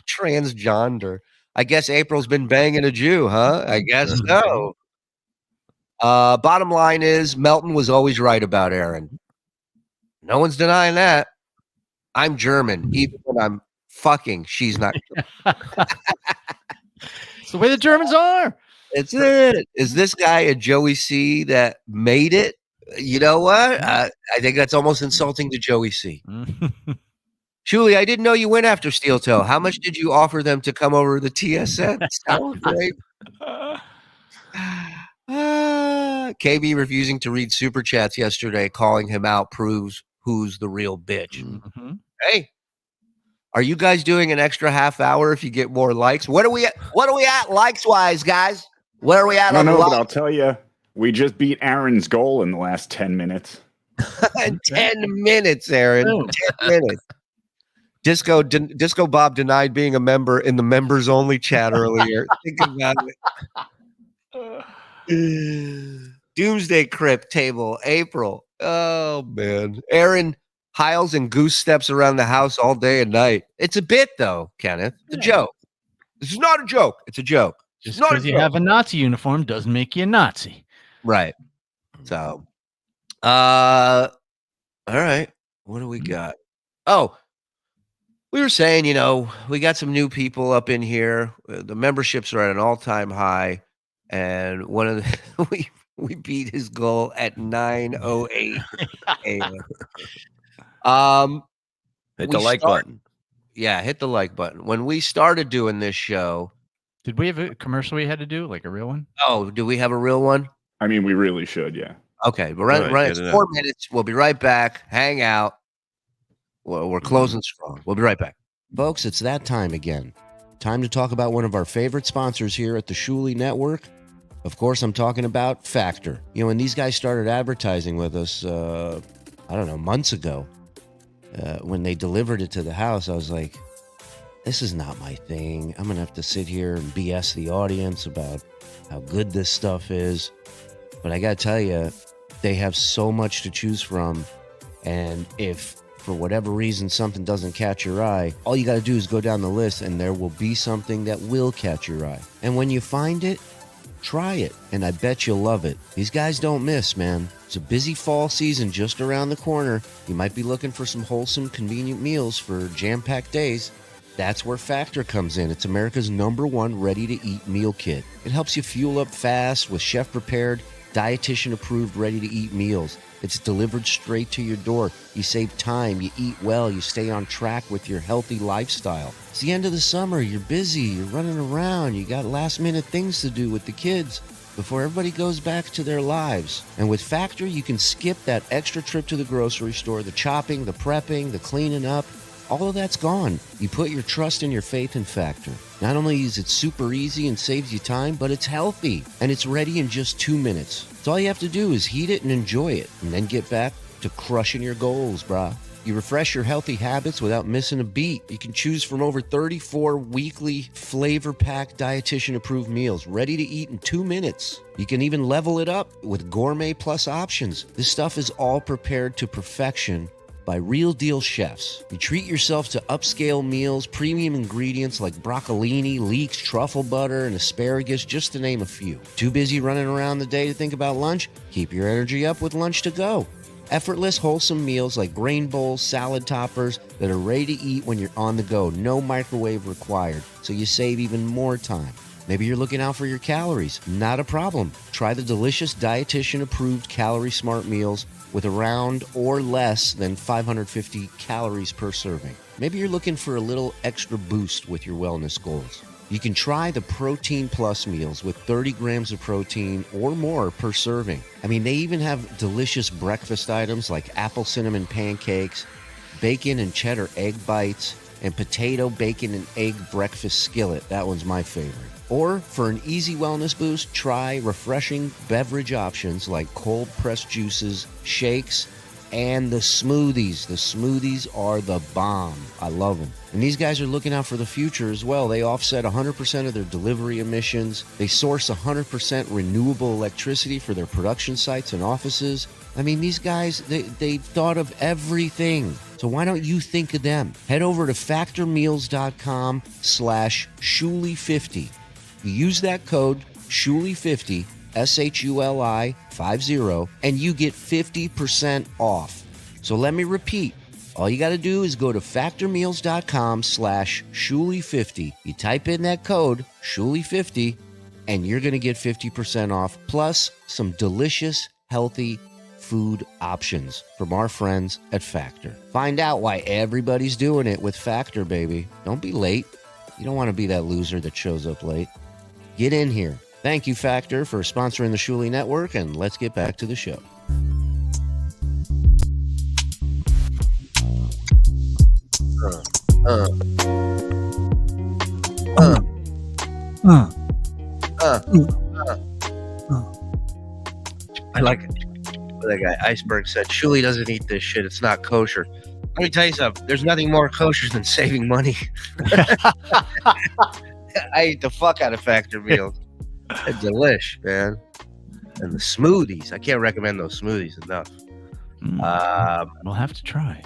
Transgender. I guess April's been banging a Jew, huh? I guess so. Bottom line is Melton was always right about Aaron. No one's denying that. I'm German. Even when I'm fucking, she's not. It's the way the Germans are. It's it. Is this guy a Joey C that made it? You know what? I think that's almost insulting to Joey C. Shuli, I didn't know you went after Steel Toe. How much did you offer them to come over to the TSN? Sounds great. KB refusing to read super chats yesterday, calling him out proves who's the real bitch. Mm-hmm. Hey, are you guys doing an extra half hour if you get more likes? What are we at likes wise, guys? Where are we at? I don't know, but I'll tell you, we just beat Aaron's goal in the last 10 minutes. 10 minutes, Aaron. 10 minutes. Disco Bob denied being a member in the members only chat earlier. Think about it. Doomsday Crypt table, April. Oh man. Aaron hiles and goose steps around the house all day and night. It's a bit though, Kenneth. It's a joke. This is not a joke. It's a joke. Just Not a because you joke. have a Nazi uniform doesn't make you a Nazi. Right. So, all right. What do we got? Oh, we were saying, we got some new people up in here. The memberships are at an all-time high, and one of the we beat his goal at 9:08 a.m. Hit the like button. Yeah, hit the like button. When we started doing this show, did we have a commercial we had to do, like a real one? Oh, do we have a real one? I mean, we really should, yeah. Okay, but right, it's 4 minutes. We'll be right back. Hang out. Well, we're closing strong. We'll be right back. Folks, it's that time again. Time to talk about one of our favorite sponsors here at the Shuli Network. Of course, I'm talking about Factor. When these guys started advertising with us, months ago, when they delivered it to the house, I was like, this is not my thing. I'm going to have to sit here and BS the audience about how good this stuff is. But I got to tell you, they have so much to choose from. And if for whatever reason something doesn't catch your eye, all you got to do is go down the list and there will be something that will catch your eye. And when you find it, try it. And I bet you'll love it. These guys don't miss, man. It's a busy fall season just around the corner. You might be looking for some wholesome, convenient meals for jam-packed days. That's where Factor comes in. It's America's #1 ready-to-eat meal kit. It helps you fuel up fast with chef-prepared, dietitian-approved, ready-to-eat meals. It's delivered straight to your door. You save time, you eat well, you stay on track with your healthy lifestyle. It's the end of the summer, you're busy, you're running around, you got last-minute things to do with the kids before everybody goes back to their lives. And with Factor, you can skip that extra trip to the grocery store, the chopping, the prepping, the cleaning up. All of that's gone. You put your trust and your faith in Factor. Not only is it super easy and saves you time, but it's healthy. And it's ready in just 2 minutes. So all you have to do is heat it and enjoy it. And then get back to crushing your goals, brah. You refresh your healthy habits without missing a beat. You can choose from over 34 weekly flavor-packed dietitian-approved meals ready to eat in 2 minutes. You can even level it up with Gourmet Plus options. This stuff is all prepared to perfection by real deal chefs. You treat yourself to upscale meals, premium ingredients like broccolini, leeks, truffle butter, and asparagus, just to name a few. Too busy running around the day to think about lunch? Keep your energy up with Lunch to Go. Effortless, wholesome meals like grain bowls, salad toppers that are ready to eat when you're on the go. No microwave required, so you save even more time. Maybe you're looking out for your calories. Not a problem. Try the delicious dietitian-approved Calorie Smart meals with around or less than 550 calories per serving. Maybe you're looking for a little extra boost with your wellness goals. You can try the Protein Plus meals with 30 grams of protein or more per serving. I mean, they even have delicious breakfast items like apple cinnamon pancakes, bacon and cheddar egg bites, and potato, bacon, and egg breakfast skillet. That one's my favorite. Or for an easy wellness boost, try refreshing beverage options like cold-pressed juices, shakes, and the smoothies. The smoothies are the bomb. I love them. And these guys are looking out for the future as well. They offset 100% of their delivery emissions. They source 100% renewable electricity for their production sites and offices. I mean, these guys, they've thought of everything. So why don't you think of them? Head over to factormeals.com/Shuli50. You use that code Shuli50, SHULI50, and you get 50% off. So let me repeat. All you got to do is go to factormeals.com/Shuli50. You type in that code Shuli50, and you're going to get 50% off, plus some delicious, healthy food options from our friends at Factor. Find out why everybody's doing it with Factor, baby. Don't be late. You don't want to be that loser that shows up late. Get in here. Thank you, Factor, for sponsoring the Shuli Network, and let's get back to the show. I like it. That guy Iceberg said, Shuli doesn't eat this shit. It's not kosher. Let me tell you something. There's nothing more kosher than saving money. I eat the fuck out of Factor meals. They're delish, man. And the smoothies. I can't recommend those smoothies enough. We'll have to try.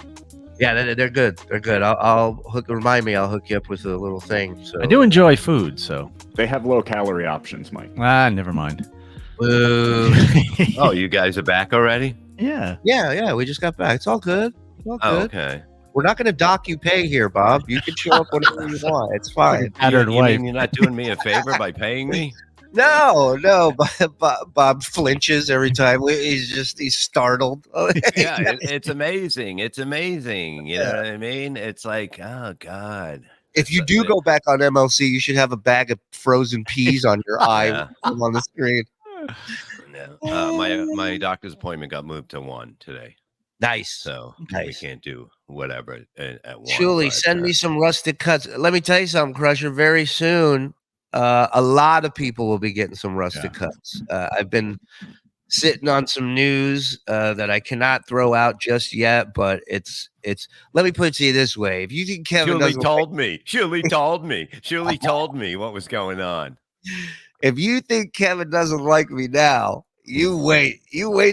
Yeah, they're good. They're good. I'll remind me. I'll hook you up with a little thing. So I do enjoy food, so they have low calorie options, Mike. Never mind. Oh, you guys are back already? Yeah. Yeah. We just got back. It's all good. It's all good. Okay. We're not going to dock you pay here, Bob. You can show up whenever you want. It's fine. You mean you're not doing me a favor by paying me? No. Bob flinches every time. He's startled. Yeah, it's amazing. It's amazing. You know what I mean? It's like, oh God. If you do go back on MLC, you should have a bag of frozen peas on your eye on the screen. My doctor's appointment got moved to 1 today. Nice. So we can't do whatever at 1. Shuli, send me some rustic cuts. Let me tell you something, Crusher. Very soon, a lot of people will be getting some rustic cuts. I've been sitting on some news that I cannot throw out just yet, but it's. Let me put it to you this way: if you think Kevin Shuli told me what was going on. If you think Kevin doesn't like me now, you wait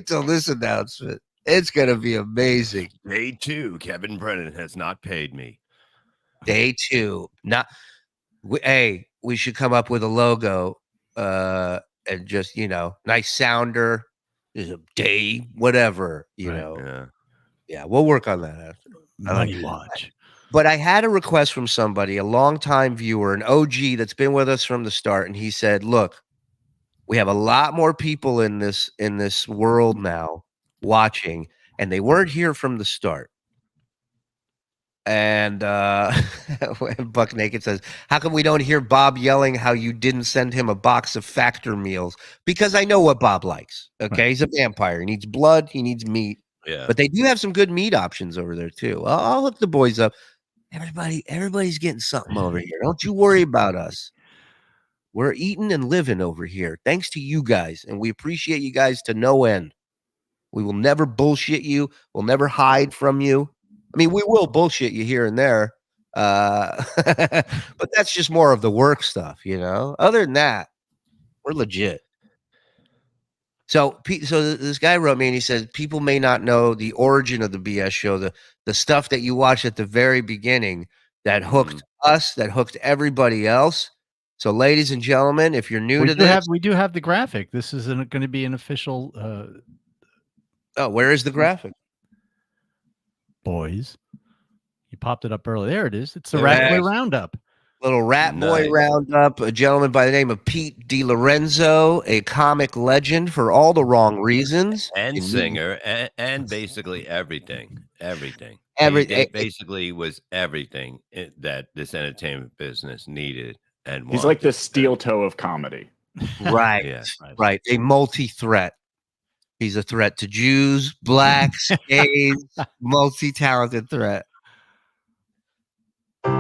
till this announcement. It's going to be amazing. Day 2, Kevin Brennan has not paid me. Day 2. We should come up with a logo and just, nice sounder. There's a day, whatever, know. Yeah, we'll work on that after. Money Watch. But I had a request from somebody, a longtime viewer, an OG that's been with us from the start, and he said, "Look, we have a lot more people in this world now watching, and they weren't here from the start." And Buck Naked says, "How come we don't hear Bob yelling how you didn't send him a box of Factor meals?" Because I know what Bob likes. Okay, he's a vampire. He needs blood. He needs meat. Yeah. But they do have some good meat options over there too. I'll hook the boys up. Everybody's getting something over here. Don't you worry about us. We're eating and living over here, thanks to you guys, and we appreciate you guys to no end. We will never bullshit you. We'll never hide from you. I mean, we will bullshit you here and there, but that's just more of the work stuff, Other than that, we're legit. So this guy wrote me and he says, people may not know the origin of the BS show, the stuff that you watched at the very beginning that hooked us, that hooked everybody else. So, ladies and gentlemen, if you're new to this, we do have the graphic. This is going to be an official. Where is the graphic? Boys, you popped it up early. There it is. It's the Rat Boy Roundup. Little Rat Boy Roundup. A gentleman by the name of Pete DiLorenzo, a comic legend for all the wrong reasons, and singer, and basically everything. Everything basically was everything that this entertainment business needed. And he's like the steel toe of comedy. Right. Yeah. Right. A multi-threat. He's a threat to Jews, blacks, gays, multi-talented threat. We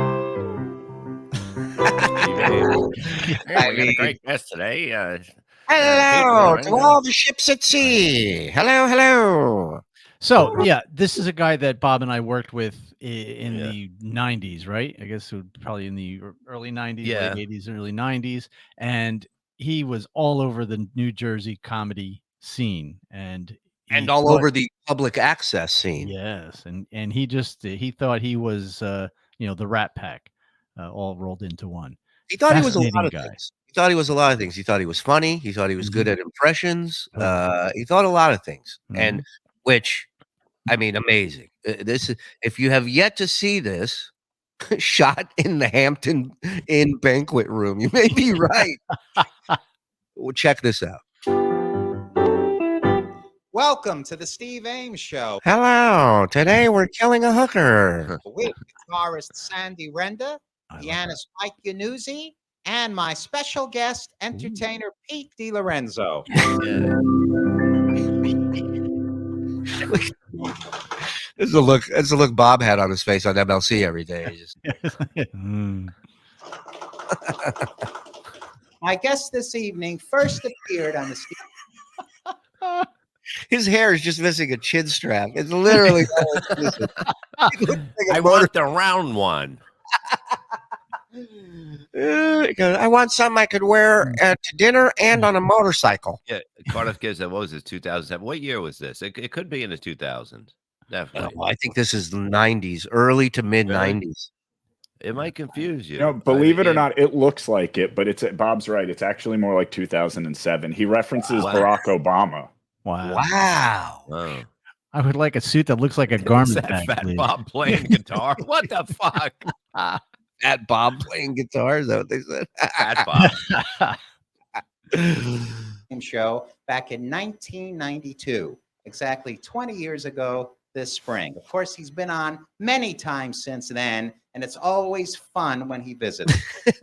got a great guest today. Hello to all the ships at sea. Hello. So, this is a guy that Bob and I worked with in the 90s, right? I guess it was probably in the early 90s, late 80s, early 90s. And he was all over the New Jersey comedy scene and all over the public access scene. Yes. And he thought he was, the Rat Pack all rolled into one. He thought he was a lot of things. He thought he was a lot of things. He thought he was funny. He thought he was good at impressions. He thought a lot of things. And which, I mean, amazing. This is, if you have yet to see this shot in the Hampton Inn banquet room, you may be right. Well, check this out. Welcome to the Steve Ames Show. Hello. Today we're killing a hooker. With guitarist Sandy Renda, pianist Mike Yanuzzi, and my special guest, entertainer Pete DiLorenzo. This is a look Bob had on his face on MLC every day. My guest this evening first appeared on the Steve. His hair is just missing a chin strap. It's literally. I want the round one. I want something I could wear to dinner and on a motorcycle. Yeah, Cardiff gives that. What was this? 2007. What year was this? It could be in the 2000s. Definitely. I think this is the 90s, early to mid 90s. It might confuse you. You know, believe it or not, it looks like it, but Bob's right. It's actually more like 2007. He references Barack Obama. Wow. I would like a suit that looks like a garment bag, Fat please. Bob playing guitar. What the fuck? Fat Bob playing guitar. Is that what they said? Fat Bob. Show back in 1992, exactly 20 years ago this spring. Of course, he's been on many times since then, and it's always fun when he visits.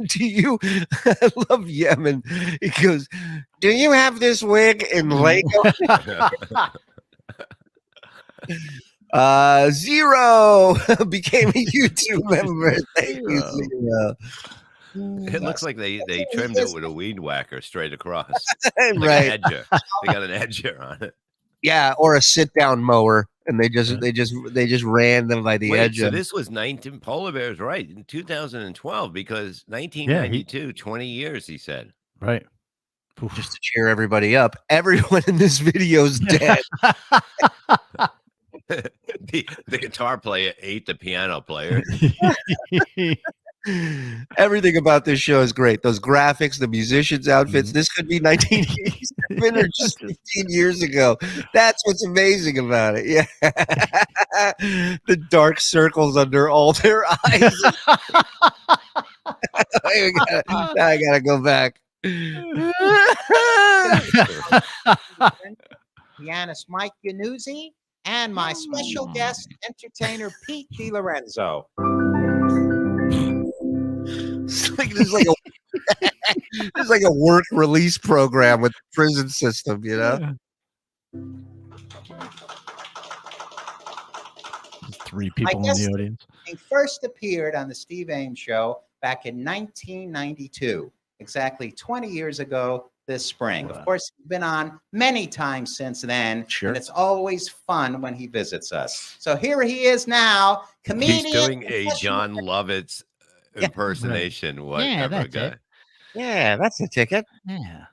Do you? I love Yemen. He goes, "Do you have this wig in Lego?" Zero became a YouTube member. Thank you, Zero. It looks like they trimmed it with a weed whacker straight across. Right. Like an edger. They got an edger on it. Yeah, or a sit-down mower, and they just ran them by the edge. So this was 19. Polar Bear's right in 2012 because 1992, 20 years. He said. Right. Just to cheer everybody up. Everyone in this video's dead. the guitar player ate the piano player. Everything about this show is great. Those graphics, the musicians' outfits. This could be 1987 or just 15 years ago. That's what's amazing about it. Yeah. The dark circles under all their eyes. I gotta go back. Pianist Mike Yanuzzi and my special guest, entertainer Pete DiLorenzo. There's like a work release program with the prison system, you know? Three people in the audience. He first appeared on the Steve Ames Show back in 1992, exactly 20 years ago this spring. Of course, he's been on many times since then, and it's always fun when he visits us. So here he is now, comedian. He's doing a John Lovitz impersonation. Whatever guy. Yeah, that's the ticket. Yeah.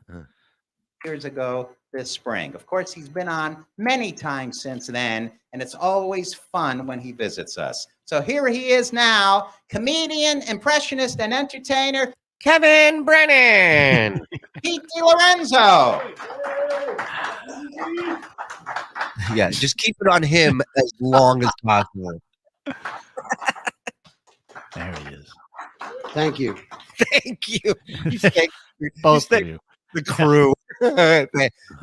Years ago this spring. Of course, he's been on many times since then, and it's always fun when he visits us. So here he is now, comedian, impressionist, and entertainer, Kevin Brennan. Pete DiLorenzo. Yeah, just keep it on him as long as possible. There he is. Thank you. Thank you. Both of you. The crew.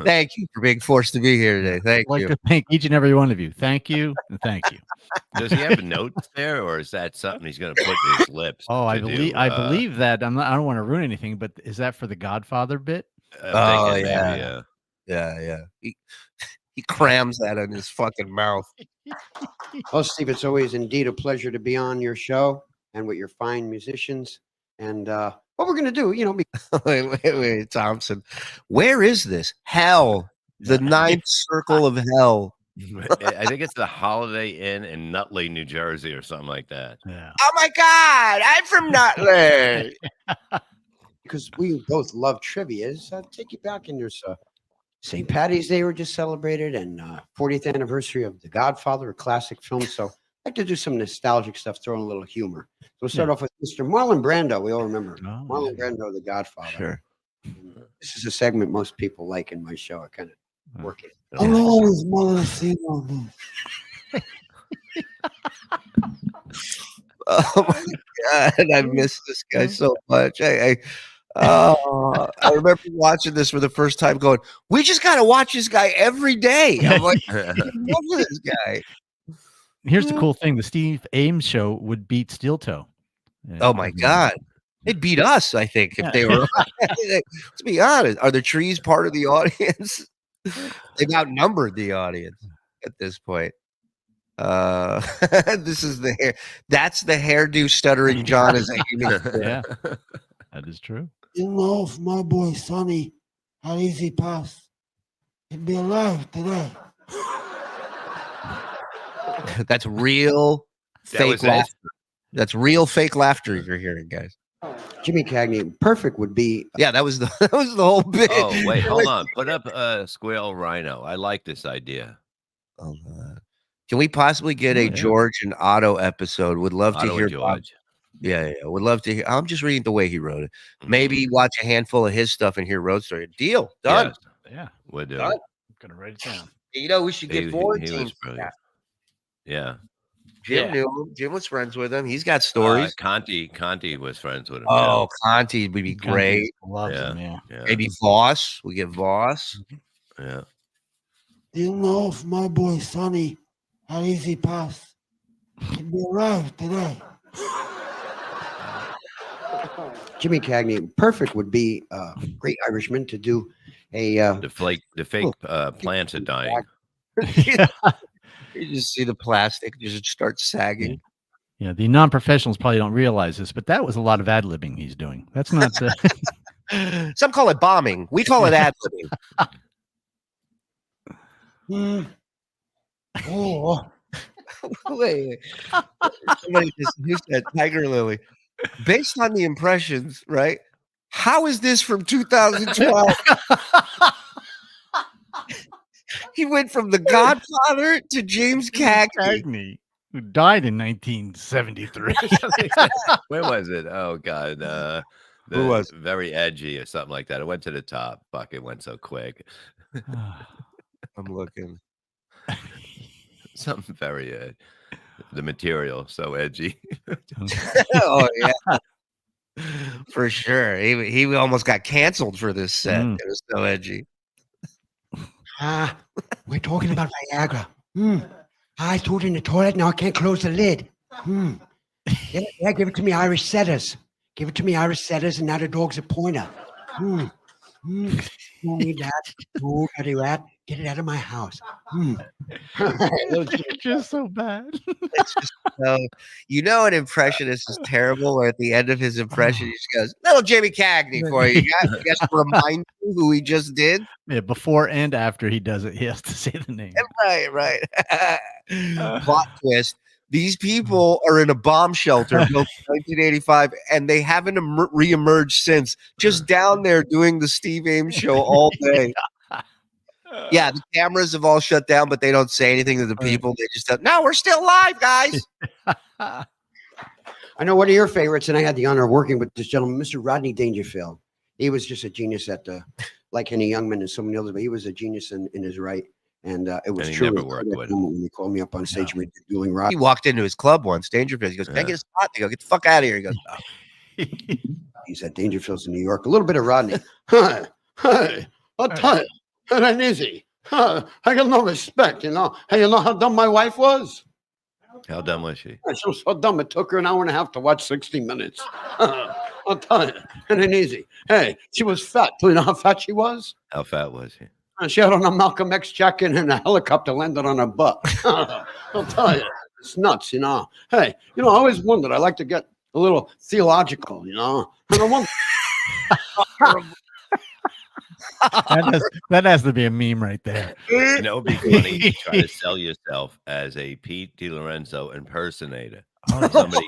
Thank you for being forced to be here today. Thank I'd like you. to thank each and every one of you. Thank you and thank you. Does he have notes there, or is that something he's going to put in his lips? Oh, I believe that. I don't want to ruin anything, but is that for the Godfather bit? Oh yeah. Yeah. He crams that in his fucking mouth. Well, Steve, it's always indeed a pleasure to be on your show and with your fine musicians. And what we're going to do, wait, Thompson. Where is this? Hell. The ninth circle of hell. I think it's the Holiday Inn in Nutley, New Jersey, or something like that. Yeah. Oh my God, I'm from Nutley. Because we both love trivia. Take you back in there's St. Patty's Day were just celebrated and 40th anniversary of The Godfather, a classic film. So I like to do some nostalgic stuff, throw in a little humor. So we'll start off with Mr. Marlon Brando. We all remember Marlon Brando, The Godfather. Sure. This is a segment most people like in my show. I kind of work it. Hello, it's Marlon. Oh my God, I miss this guy so much. I remember watching this for the first time going, we just got to watch this guy every day. I'm like, I love this guy. Here's the cool thing. The Steve Ames Show would beat Steel Toe. Oh my God. They'd beat us, I think, if they were. Let's be honest. Are the trees part of the audience? They've outnumbered the audience at this point. This is the hair. That's the hairdo stuttering John is aiming for. Yeah, that is true. You know, if my boy Sonny had easy pass, he'd be alive today. That's real fake laughter. That's real fake laughter you're hearing, guys. Jimmy Cagney, perfect would be. Yeah, that was the whole bit. Oh, wait, hold on. Put up Squirrel Rhino. I like this idea. Oh, Can we possibly get a George and Otto episode? Would love to Otto hear and George. Yeah, would love to hear. I'm just reading the way he wrote it. Maybe watch a handful of his stuff and hear Road Story. Deal. Done. Yes. Yeah. Would do. Done. I'm gonna write it down. You know, we should get forward He teams. was brilliant. Yeah. Jim knew him. Jim was friends with him. He's got stories. Conti was friends with him. Oh, too. Conti would be great. Loves him, yeah. Maybe Voss. We get Voss. Yeah. Do you know if my boy Sonny had easy pass? He'd be arrived today. Jimmy Cagney, perfect would be a great Irishman to do a the fake plants are dying. You just see the plastic just start sagging. Yeah, the non-professionals probably don't realize this, but that was a lot of ad-libbing he's doing. That's not Some call it bombing. We call it ad-libbing. Oh, Wait. Somebody just who said Tiger Lily. Based on the impressions, right? How is this from 2012? He went from The Godfather to James Cagney, who died in 1973. Where was it? Oh God. Who was it? Very edgy or something like that. It went to the top. Fuck, it went so quick. I'm looking. Something very the material so edgy. Oh yeah. For sure. He almost got canceled for this set. It was so edgy. We're talking about Viagra. I threw it in the toilet. Now I can't close the lid. Yeah, give it to me, Irish setters. Give it to me, Irish setters, and now the dog's a pointer. Don't need that. Oh, dirty rat. Get it out of my house. It's just so bad. It's just you know, an impressionist is terrible, or at the end of his impression, he just goes, little Jimmy Cagney for you. You guys remind you who he just did. Yeah, before and after he does it, he has to say the name. Right. Plot twist. These people are in a bomb shelter built in 1985, and they haven't reemerged since. Just down there doing the Steve Ames show all day. Yeah, the cameras have all shut down, but they don't say anything to the people. They just no, we're still live, guys. I know one of your favorites, and I had the honor of working with this gentleman, Mr. Rodney Dangerfield. He was just a genius at like Henny Youngman and so many others, but he was a genius in his right. And it was true. When he called me up on stage, we did Dueling Rock. He walked into his club once, Dangerfield. He goes, "Can I get a spot?" They go, "Get the fuck out of here." He goes, "No." He said, "Dangerfield's in New York." A little bit of Rodney. Hi, I'll tell you. It ain't easy. I got no respect, you know. Hey, you know how dumb my wife was? How dumb was she? She was so dumb, it took her an hour and a half to watch 60 Minutes. I'll tell you, it ain't easy. Hey, she was fat. Do you know how fat she was? How fat was she? She had on a Malcolm X jacket and a helicopter landed on her butt. I'll tell you, it's nuts, you know. Hey, you know, I always wondered. I like to get a little theological, you know. And I wonder. that has to be a meme right there. You know, it'd be funny to try to sell yourself as a Pete DiLorenzo impersonator. Somebody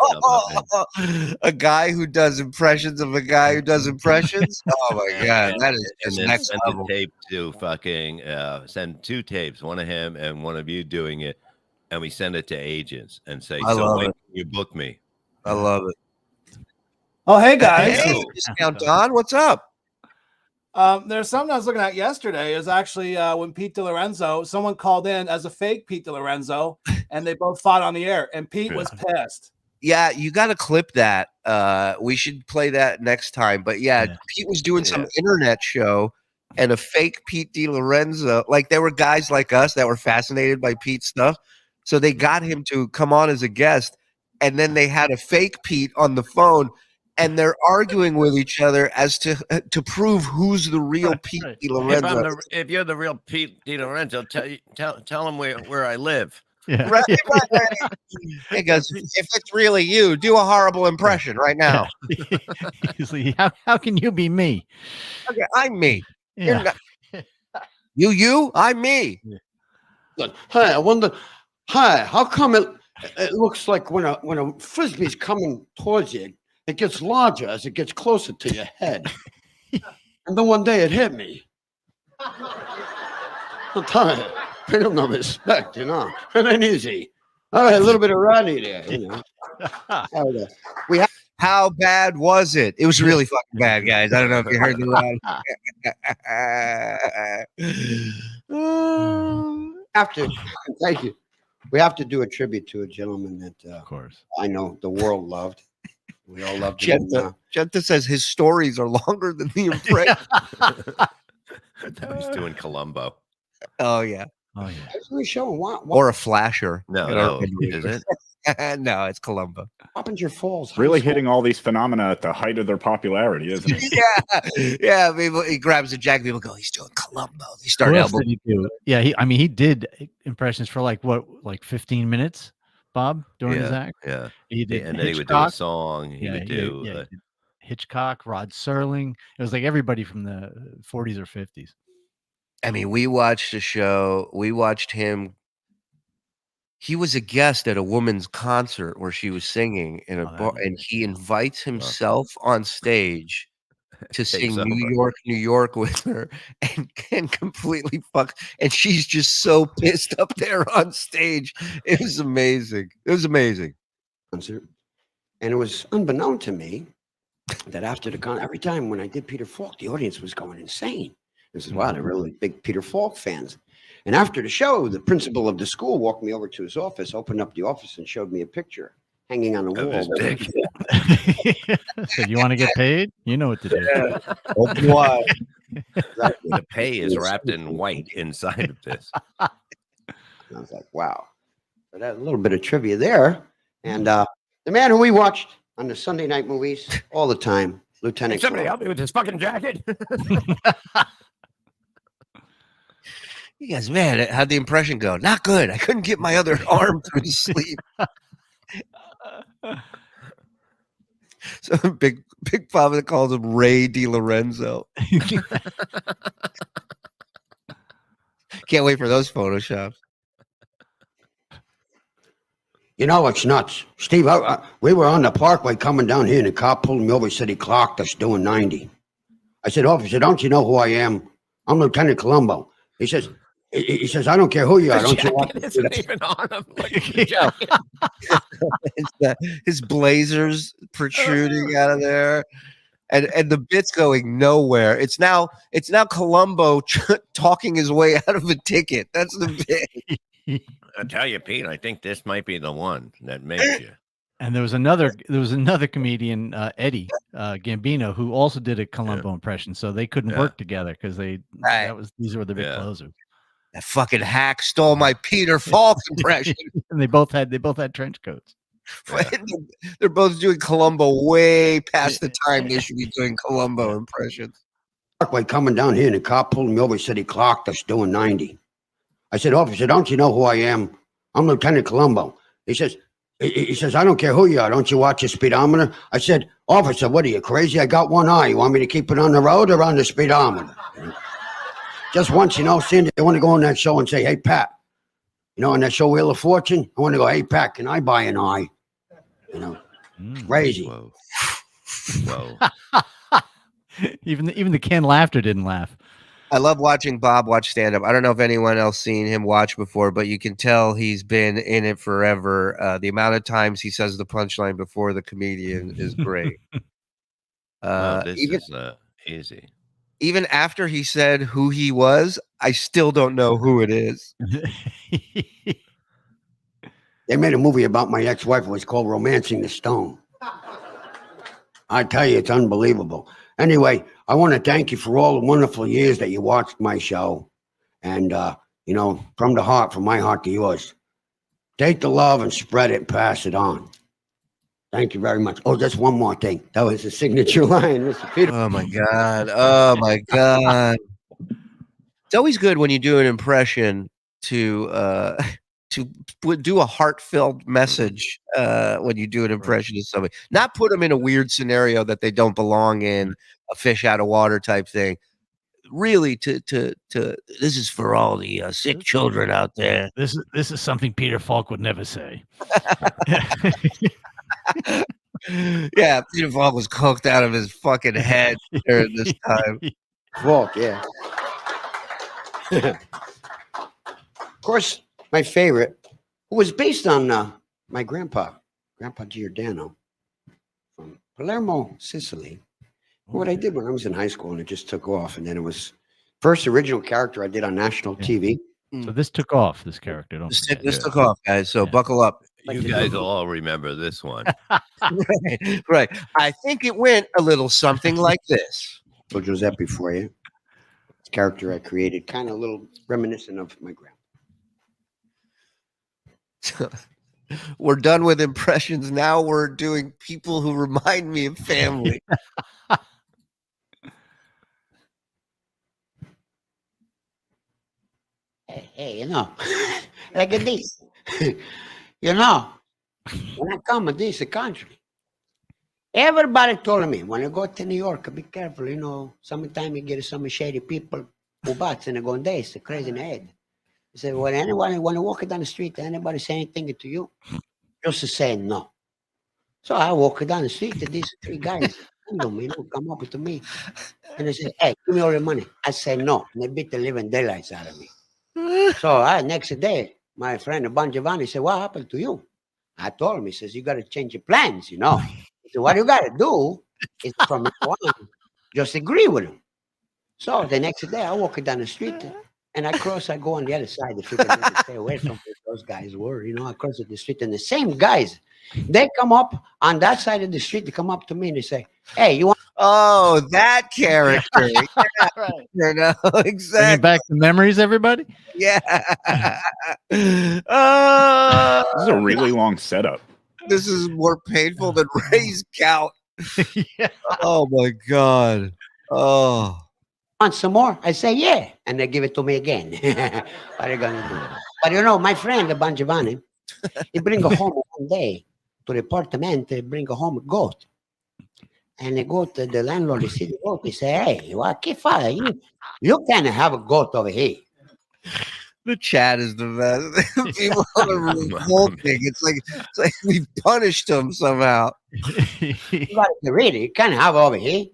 a guy who does impressions of a guy who does impressions. Oh my god, that is just next send level. a tape to fucking send 2 tapes, one of him and one of you doing it, and we send it to agents and say, "So when can you book me?" I love it. Oh, hey guys, hey, Discount Don, what's up? There's something I was looking at yesterday. It was actually when Pete DiLorenzo, someone called in as a fake Pete DiLorenzo, and they both fought on the air, and Pete was pissed. Yeah, you got to clip that. We should play that next time. But yeah. Pete was doing some internet show, and a fake Pete DiLorenzo. Like, there were guys like us that were fascinated by Pete's stuff, so they got him to come on as a guest, and then they had a fake Pete on the phone. And they're arguing with each other as to prove who's the real Pete DiLorenzo. If you're the real Pete DiLorenzo, tell him where I live. Yeah. Right. He goes, if it's really you, do a horrible impression right now. He's like, how can you be me? Okay, I'm me. Yeah. You, I'm me. Hey, I wonder. Hi, how come it looks like when a frisbee's coming towards you, it gets larger as it gets closer to your head. And then one day it hit me. I'll tell you, I don't know respect, And then easy. All right, a little bit of Rodney there, We have. How bad was it? It was really fucking bad, guys. I don't know if you heard the After, thank you. We have to do a tribute to a gentleman that, of course, I know the world loved. We all loved him. Jetta says his stories are longer than the impression. I thought he's doing Columbo. Oh yeah. Oh yeah. Actually showing what? Or a flasher. No, is it? No, it's Columbo. Oppinger Falls. Really hitting all these phenomena at the height of their popularity, isn't it? Yeah. People, he grabs a jacket. People go, he's doing Columbo. They start What else elbow. did he do? Yeah, he did impressions for like 15 minutes, Bob, during his act. Yeah. He did, and then he would do a song. He would do. he did Hitchcock, Rod Serling. It was like everybody from the 40s or 50s. I mean, we watched a show. We watched him. He was a guest at a woman's concert where she was singing in a bar, and he invites himself on stage to sing New York, New York with her, and completely fuck. And she's just so pissed up there on stage. It was amazing. It was amazing. Concert. And it was unbeknown to me that after the concert, every time when I did Peter Falk, the audience was going insane. This is wow, they're really big Peter Falk fans. And after the show, the principal of the school walked me over to his office, opened up the office, and showed me a picture hanging on the wall. Said, "You want to get paid? You know what to do." Yeah. Open wide. The pay is wrapped in white inside of this. And I was like, wow. So that a little bit of trivia there. And the man who we watched on the Sunday night movies all the time, Lieutenant. Hey, somebody help me with this fucking jacket. You guys, man, how'd the impression go? Not good. I couldn't get my other arm through the sleeve. So Big Papa calls him Ray DiLorenzo. Can't wait for those photoshops. You know, it's nuts. Steve, we were on the parkway coming down here, and the cop pulled me over. He said he clocked us doing 90. I said, officer, don't you know who I am? I'm Lieutenant Columbo. He says, I don't care who you are. Don't you want isn't even on him. His blazers protruding out of there. And the bit's going nowhere. It's now Columbo talking his way out of a ticket. That's the bit. I tell you, Pete, I think this might be the one that makes you. And there was another comedian, Eddie Gambino, who also did a Columbo impression. So they couldn't work together because these were the big closers. That fucking hack stole my Peter Falk impression. And they both had trench coats. They're both doing Columbo way past the time they should be doing Columbo impressions. Parkway coming down here, and the cop pulled me over. He said he clocked us doing 90. I said, officer, don't you know who I am? I'm Lieutenant Columbo. He says, I don't care who you are. Don't you watch your speedometer? I said, officer, what are you, crazy? I got one eye. You want me to keep it on the road or on the speedometer? Just once, Cindy, I want to go on that show and say, hey, Pat, on that show, Wheel of Fortune, I want to go, hey, Pat, can I buy an eye? Crazy. Whoa. Even the canned laughter didn't laugh. I love watching Bob watch stand-up. I don't know if anyone else seen him watch before, but you can tell he's been in it forever. The amount of times he says the punchline before the comedian is great. This is easy. Even after he said who he was, I still don't know who it is. They made a movie about my ex-wife. It was called Romancing the Stone. I tell you, it's unbelievable. Anyway, I want to thank you for all the wonderful years that you watched my show. And, from the heart, from my heart to yours, take the love and spread it and pass it on. Thank you very much. Oh, just one more thing. That was a signature line. Mr. Peter. Oh, my God. Oh, my God. It's always good when you do an impression to do a heartfelt message when you do an impression of somebody. Not put them in a weird scenario that they don't belong in, a fish out of water type thing. Really, to this is for all the sick children out there. This is something Peter Falk would never say. Yeah, Peter Falk was coked out of his fucking head during this time. Falk, yeah. course, my favorite, who was based on my Grandpa Giordano from Palermo, Sicily. What I did when I was in high school, and it just took off. And then it was first original character I did on national TV. So this took off, this character. Don't forget. This took off, guys. So buckle up. You guys will all remember this one. Right. I think it went a little something like this. So Giuseppe for you. This character I created, kind of a little reminiscent of my grandpa. We're done with impressions. Now we're doing people who remind me of family. Hey, you know, like this. You know, when I come to this country, everybody told me when I go to New York, be careful, you know, sometimes you get some shady people who bats and they go, this crazy in the head. I said, when anyone, when I walk down the street, anybody say anything to you, just to say no. So I walk down the street, and these three guys, come up to me, and they say, hey, give me all your money. I say no, and they beat the living daylights out of me. So next day, my friend Bon Giovanni said, what happened to you? I told him, he says, you got to change your plans, you know. He said, what you got to do is from now on, just agree with him. So the next day, I walk down the street, and I go on the other side. If you can stay away from where those guys were, you know, I cross the street, and the same guys, they come up on that side of the street, they come up to me, and they say, hey, you want... Oh, that character. Yeah, right. You know, exactly. Bringing back the memories, everybody. Yeah. This is a really long setup. This is more painful than Ray's gout. Yeah. Oh my God. Oh. Want some more? I say, yeah. And they give it to me again. What are you going to do? But you know, my friend, Bon Giovanni, he bring home one day to the apartment, he bring home a goat. And the goat, the landlord, he see the goat, he say, hey, what keep fire? You can't have a goat over here. The chat is the best. People are revolting. It's like we punished them somehow. You got to read it. You can't have it over here.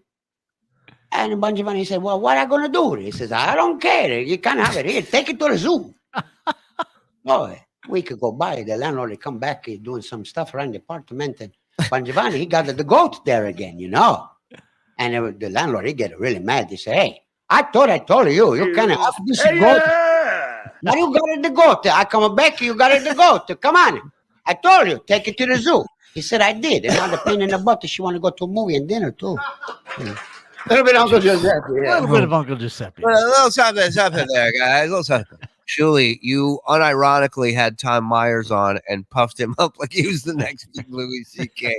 And Bon Giovanni said, well, what are you going to do? He says, I don't care. You can't have it here. Take it to the zoo. Oh, a week go by. The landlord come back, he's doing some stuff around the apartment. And Bon Giovanni, he got the goat there again, you know. And the landlord, he get really mad. He said, hey, I told you, you can't have this goat. Yeah. Now you got it the goat. I come back, you got it the goat. Come on. I told you, take it to the zoo. He said, I did. And now the pain in the butt, she want to go to a movie and dinner too. You know. A little bit of Uncle Giuseppe. Yeah. A little bit of Uncle Giuseppe. Well, a little something there, guys. A little something. Shuli, you unironically had Tom Myers on and puffed him up like he was the next big Louis C.K.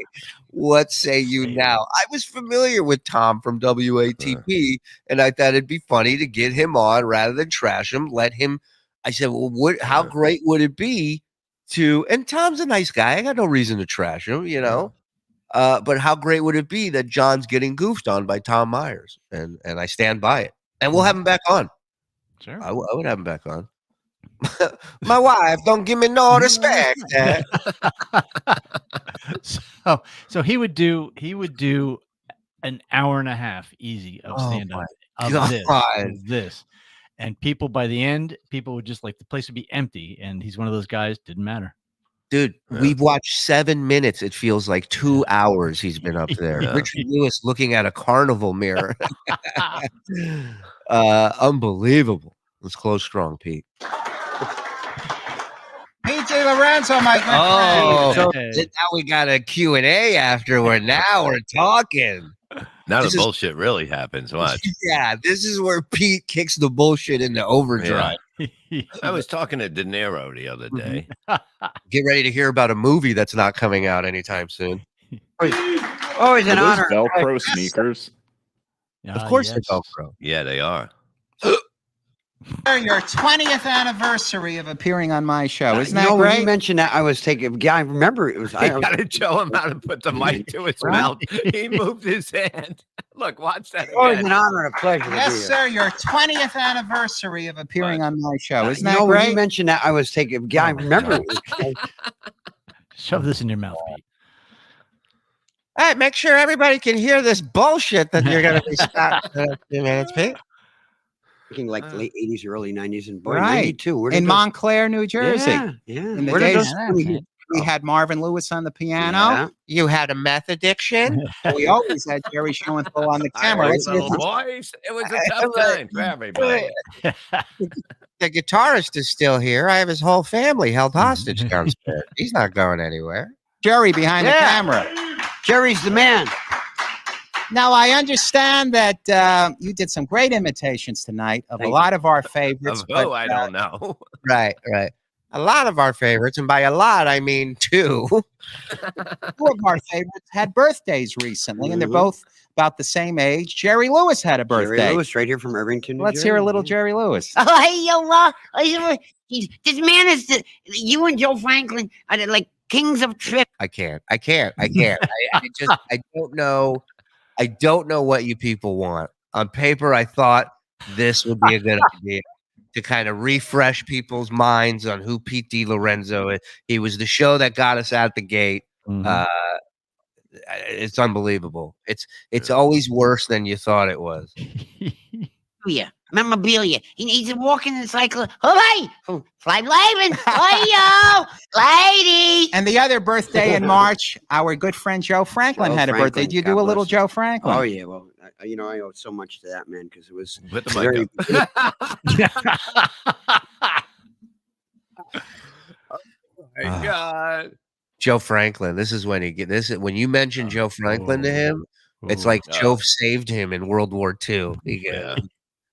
What say you now? I was familiar with Tom from WATP, and I thought it'd be funny to get him on rather than trash him. Let him. I said, well, how great would it be to? And Tom's a nice guy. I got no reason to trash him, you know. But how great would it be that John's getting goofed on by Tom Myers? And I stand by it. And we'll have him back on. Sure. I would have him back on. My wife don't give me no respect. So he would do an hour and a half easy of stand-up of this. And people by the end, people would just like the place would be empty. And he's one of those guys, didn't matter. Dude, we've watched 7 minutes. It feels like 2 hours he's been up there. Yeah. Richard Lewis looking at a carnival mirror. Unbelievable. Let's close strong, Pete. PJ Lorenzo, my good friend. So now we got a Q&A afterward. Now we're talking. Now the bullshit really happens. Watch. Yeah, this is where Pete kicks the bullshit into overdrive. Yeah. I was talking to De Niro the other day. Get ready to hear about a movie that's not coming out anytime soon. Always an honor. Velcro sneakers. Of course they're Velcro. Yeah, they are. Your 20th anniversary of appearing on my show. Isn't that great? great? When you mentioned that, I was taking. Yeah, I remember it was. I got to show him how to put the mic to his mouth. He moved his hand. Look, watch that. Always an honor and a pleasure. Yes, sir. Your 20th anniversary of appearing on my show. Isn't that great? great? When you mentioned that, I was taking. Yeah, I remember it. Shove this in your mouth, Pete. All right, make sure everybody can hear this bullshit that you're going to be stopped in a few minutes, Pete. Thinking like late 80s, early 90s, and boy, Right. 92. Where did In those- Montclair, New Jersey. Yeah. In the Where did days those- we had Marvin Lewis on the piano. Yeah. You had a meth addiction. We always had Jerry Schoenthal on the camera. All right, It's- little it's- boys. It was a tough time for everybody. The guitarist is still here. I have his whole family held hostage downstairs. He's not going anywhere. Jerry behind the camera. Jerry's the man. Now, I understand that you did some great imitations tonight of a lot of our favorites. Of who? I don't know. Right. A lot of our favorites, and by a lot, I mean two. Two of our favorites had birthdays recently, and they're both about the same age. Jerry Lewis had a birthday. Jerry Lewis, right here from Irvington, New Let's Jersey. hear a little Jerry Lewis. Oh, hey, yo, this man is you and Joe Franklin are like kings of trip. I can't. I don't know. I don't know what you people want. On paper, I thought this would be a good idea to kind of refresh people's minds on who Pete DiLorenzo is. He was the show that got us out the gate. It's unbelievable. It's always worse than you thought it was. Memorabilia. He's a walking and cycle. Hooray! Fly Laban. Hi, yo, ladies. And the other birthday in March, our good friend Joe Franklin Joe had a Franklin, birthday. Did you God do a bless little him. Joe Franklin? Oh, yeah. Well, I owe so much to that man because it was Put the very. mic up. Oh my God. Joe Franklin. This is when he get this. When you mention Joe Franklin to him, it's like Joe saved him in World War II.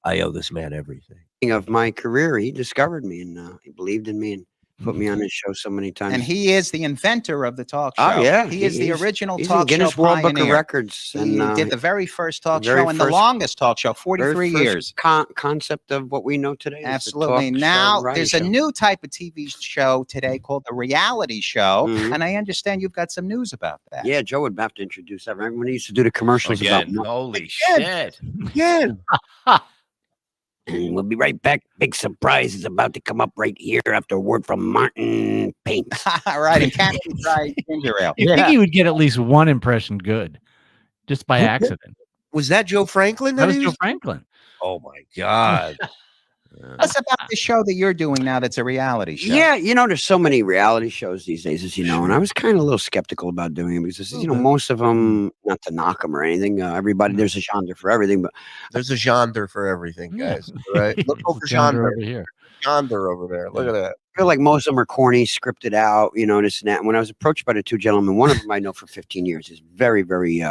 I owe this man everything. Of my career, he discovered me and he believed in me and put me on his show so many times. And he is the inventor of the talk show. Oh, yeah. He is the original he's talk in Guinness show World Book of pioneer. Records. He And did the very first talk very show and the first- longest talk show, very 43 first years. Concept of what we know today. is the Absolutely. talk show, Now variety there's show. a new type of TV show today called the reality show, Mhm. and I understand you've got some news about that. Yeah, Joe would have to introduce that. Remember when he used to do the commercials Again. about Holy shit. Again. And we'll be right back. Big surprise is about to come up right here after a word from Martin Paint. All right, and Canada Dry Ginger Ale. You think he would get at least one impression good, just by accident? Was that Joe Franklin? That was Joe Franklin. Oh my God. What's about the show that you're doing now that's a reality show? Yeah, there's so many reality shows these days, as you know, and I was kind of a little skeptical about doing it because, most of them, not to knock them or anything, there's a genre for everything, but There's a genre for everything, guys. Right? Look over Genre genre over here. Genre over there. Look at that. I feel like most of them are corny, scripted out, this and that. And when I was approached by the two gentlemen, one of them I know for 15 years, is very, very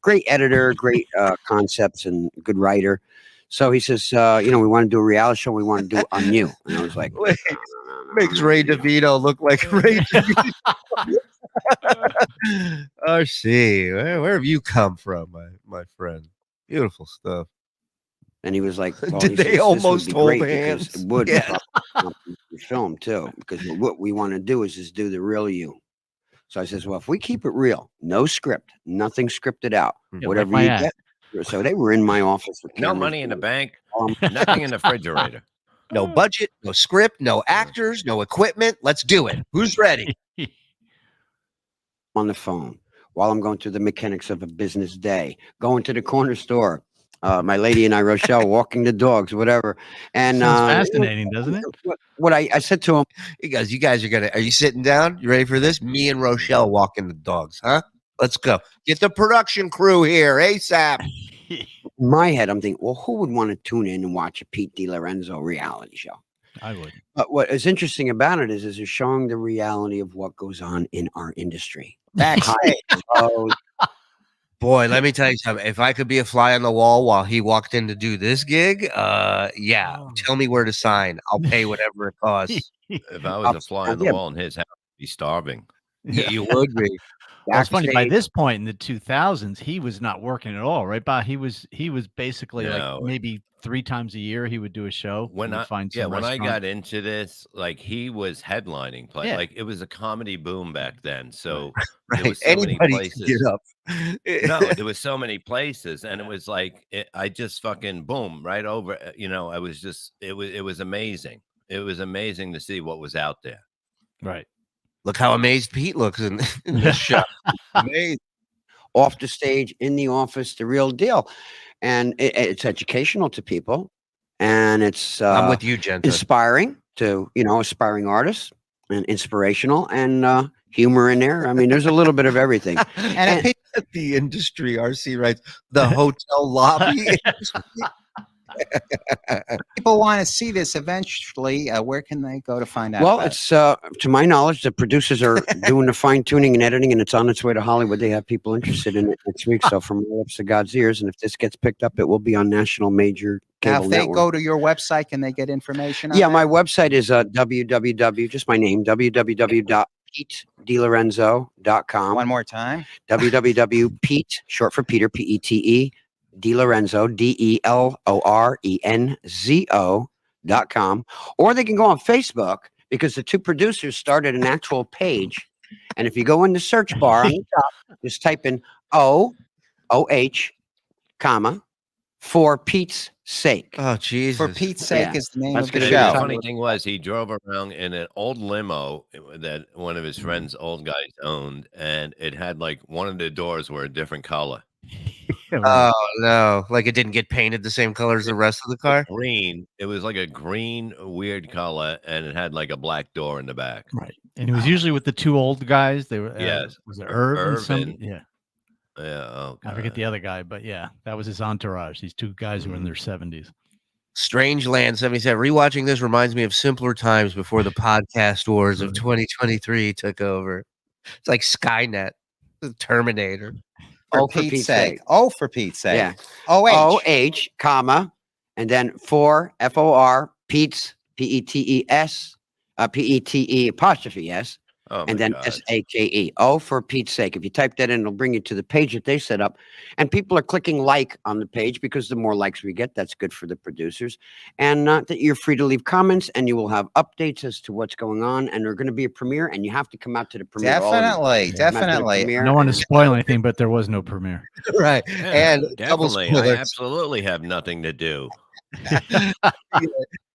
great editor, great concepts, and good writer. So he says, we want to do a reality show. We want to do it on you. And I was like, Makes Ray DeVito look like Ray DeVito. Oh, see. Where have you come from, my friend? Beautiful stuff. and he was like, well, Did he they says, "This would almost be hold great because hands?" It would Yeah. film too, because what we want to do is just do the real you. So I says, well, if we keep it real, no script, nothing scripted out, Yeah, whatever like you my get. So they were in my office. With No cameras money in the going, bank, nothing in the refrigerator. No budget, no script, no actors, no equipment. Let's do it. Who's ready? on the phone while I'm going through the mechanics of a business day, going to the corner store. My lady and I, Rochelle, walking the dogs, whatever. And Sounds fascinating, doesn't it? What I said to him, he goes, "You guys are you sitting down? You ready for this? Me and Rochelle walking the dogs, huh? Let's go. Get the production crew here ASAP." in my head, I'm thinking, well, who would want to tune in and watch a Pete DiLorenzo reality show? I would. But what is interesting about it is it's showing the reality of what goes on in our industry. Backstage. Boy, let me tell you something. If I could be a fly on the wall while he walked in to do this gig, tell me where to sign. I'll pay whatever it costs. If I was a fly on the wall in his house, I'd be starving. You would be. Well, it's funny. By Backstage. this point in the 2000s, he was not working at all, right? Bob? He was basically No. like maybe 3 times a year he would do a show. When He would I find some when I restaurant. got into this, like he was headlining play, Yeah. like it was a comedy boom back then. So there Right. was so many Anybody can places. get up. No, there was so many places, and it was like I just fucking boom right over. I was just it was amazing. It was amazing to see what was out there. Right. Look how amazed Pete looks in this shot. Amazing. Off the stage, in the office, the real deal. And it's educational to people. and it's I'm with you, Genta. inspiring to aspiring artists and inspirational and humor in there. I mean, there's a little bit of everything. And the industry, RC writes, the hotel lobby. People want to see this eventually. Where can they go to find out? Well, about it's to my knowledge, the producers are doing the fine tuning and editing, and it's on its way to Hollywood. They have people interested in it next week. So from my lips to God's ears, and if this gets picked up, it will be on national major Now, cable if they network. go to your website, can they get information on Yeah, that? my website is www, just my name, www.PeteDiLorenzo.com. One more time. www.Pete, short for Peter, P-E-T-E, DiLorenzo, DeLorenzo.com. Or they can go on Facebook because the two producers started an actual page. And if you go in the search bar on the top, just type in O-H, comma, for Pete's sake. Oh, Jesus. For Pete's sake Yeah. is the name That's of the gonna The show. funny thing was he drove around in an old limo that one of his friends, old guys, owned, and it had like one of the doors were a different color. Oh, no. Like it didn't get painted the same color as the rest of the car? Green. It was like a green, weird color, and it had like a black door in the back. Right. And it was usually with the two old guys. They were, Yes. was it Irv and somebody? Irvin. Yeah. Yeah. Oh, I forget the other guy, but yeah, that was his entourage. These two guys who were in their 70s. Strange Land 77. Rewatching this reminds me of simpler times before the podcast wars of 2023 took over. It's like Skynet, the Terminator. For Pete's sake. Oh, for Pete's sake. Yeah. O-H. O-H, comma, and then for F-O-R, Pete's, P-E-T-E-S, P-E-T-E apostrophe S, Oh, and my then God. S-H-A-E. Oh, for Pete's sake. If you type that in, it'll bring you to the page that they set up. And people are clicking like on the page because the more likes we get, that's good for the producers. And that you're free to leave comments, and you will have updates as to what's going on. And there's going to be a premiere, and you have to come out to the premiere. all of you. Definitely, Come out to the definitely. premiere. I don't want to spoil anything, but there was no premiere. Right. Yeah, And double definitely. I spoilers. absolutely have nothing to do.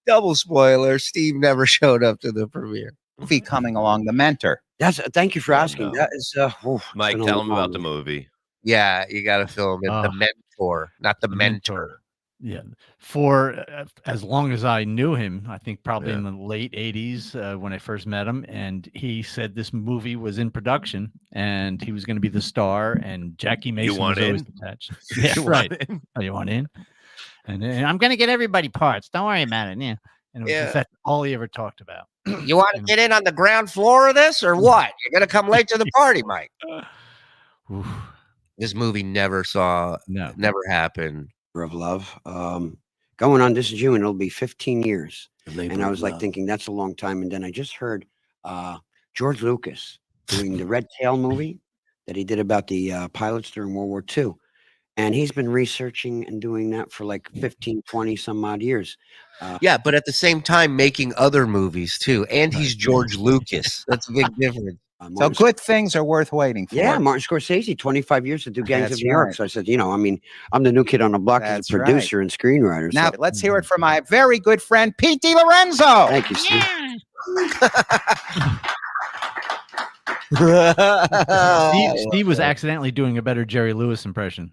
Double spoiler. Steve never showed up to the premiere. Movie coming along, The Mentor. Thank you for asking. no. That is, it's Mike, been a tell him long about the movie. Yeah, you got to film it. The Mentor, not the Mentor. Yeah. For as long as I knew him, I think probably in the late 80s when I first met him. And he said this movie was in production and he was going to be the star. And Jackie Mason want was always in? attached. Yeah, You right. want in? Oh, you want in? And I'm going to get everybody parts. Don't worry about it. Yeah. And it was just that's all he ever talked about. You want to get in on the ground floor of this or what? You're going to come late to the party, Mike. This movie never happened. Of Love. Going on this June, it'll be 15 years. And I was like Love. thinking that's a long time. And then I just heard George Lucas doing the Red Tail movie that he did about the pilots during World War II. And he's been researching and doing that for like 15, 20 some odd years. Yeah, but at the same time making other movies too. And he's George Lucas. That's a big difference. So good things are worth waiting for. Yeah, Martin Scorsese, 25 years to do Gangs That's of New York. right. So I said, I'm the new kid on the block as That's a producer and screenwriter. Now, so. let's hear it from my very good friend, Pete DiLorenzo. Thank you, Steve. Steve was accidentally doing a better Jerry Lewis impression.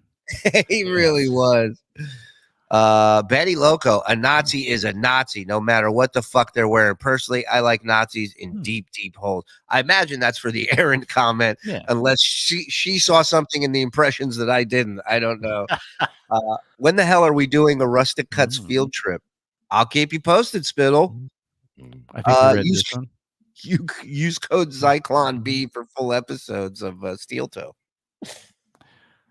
He really was. Betty Loco, a Nazi is a Nazi, no matter what the fuck they're wearing. Personally, I like Nazis in deep, deep holes. I imagine that's for the errant comment, unless she saw something in the impressions that I didn't. I don't know. When the hell are we doing a Rustic Cuts field trip? I'll keep you posted, Spittle. I think I read this one. You use code Zyklon B for full episodes of Steel Toe.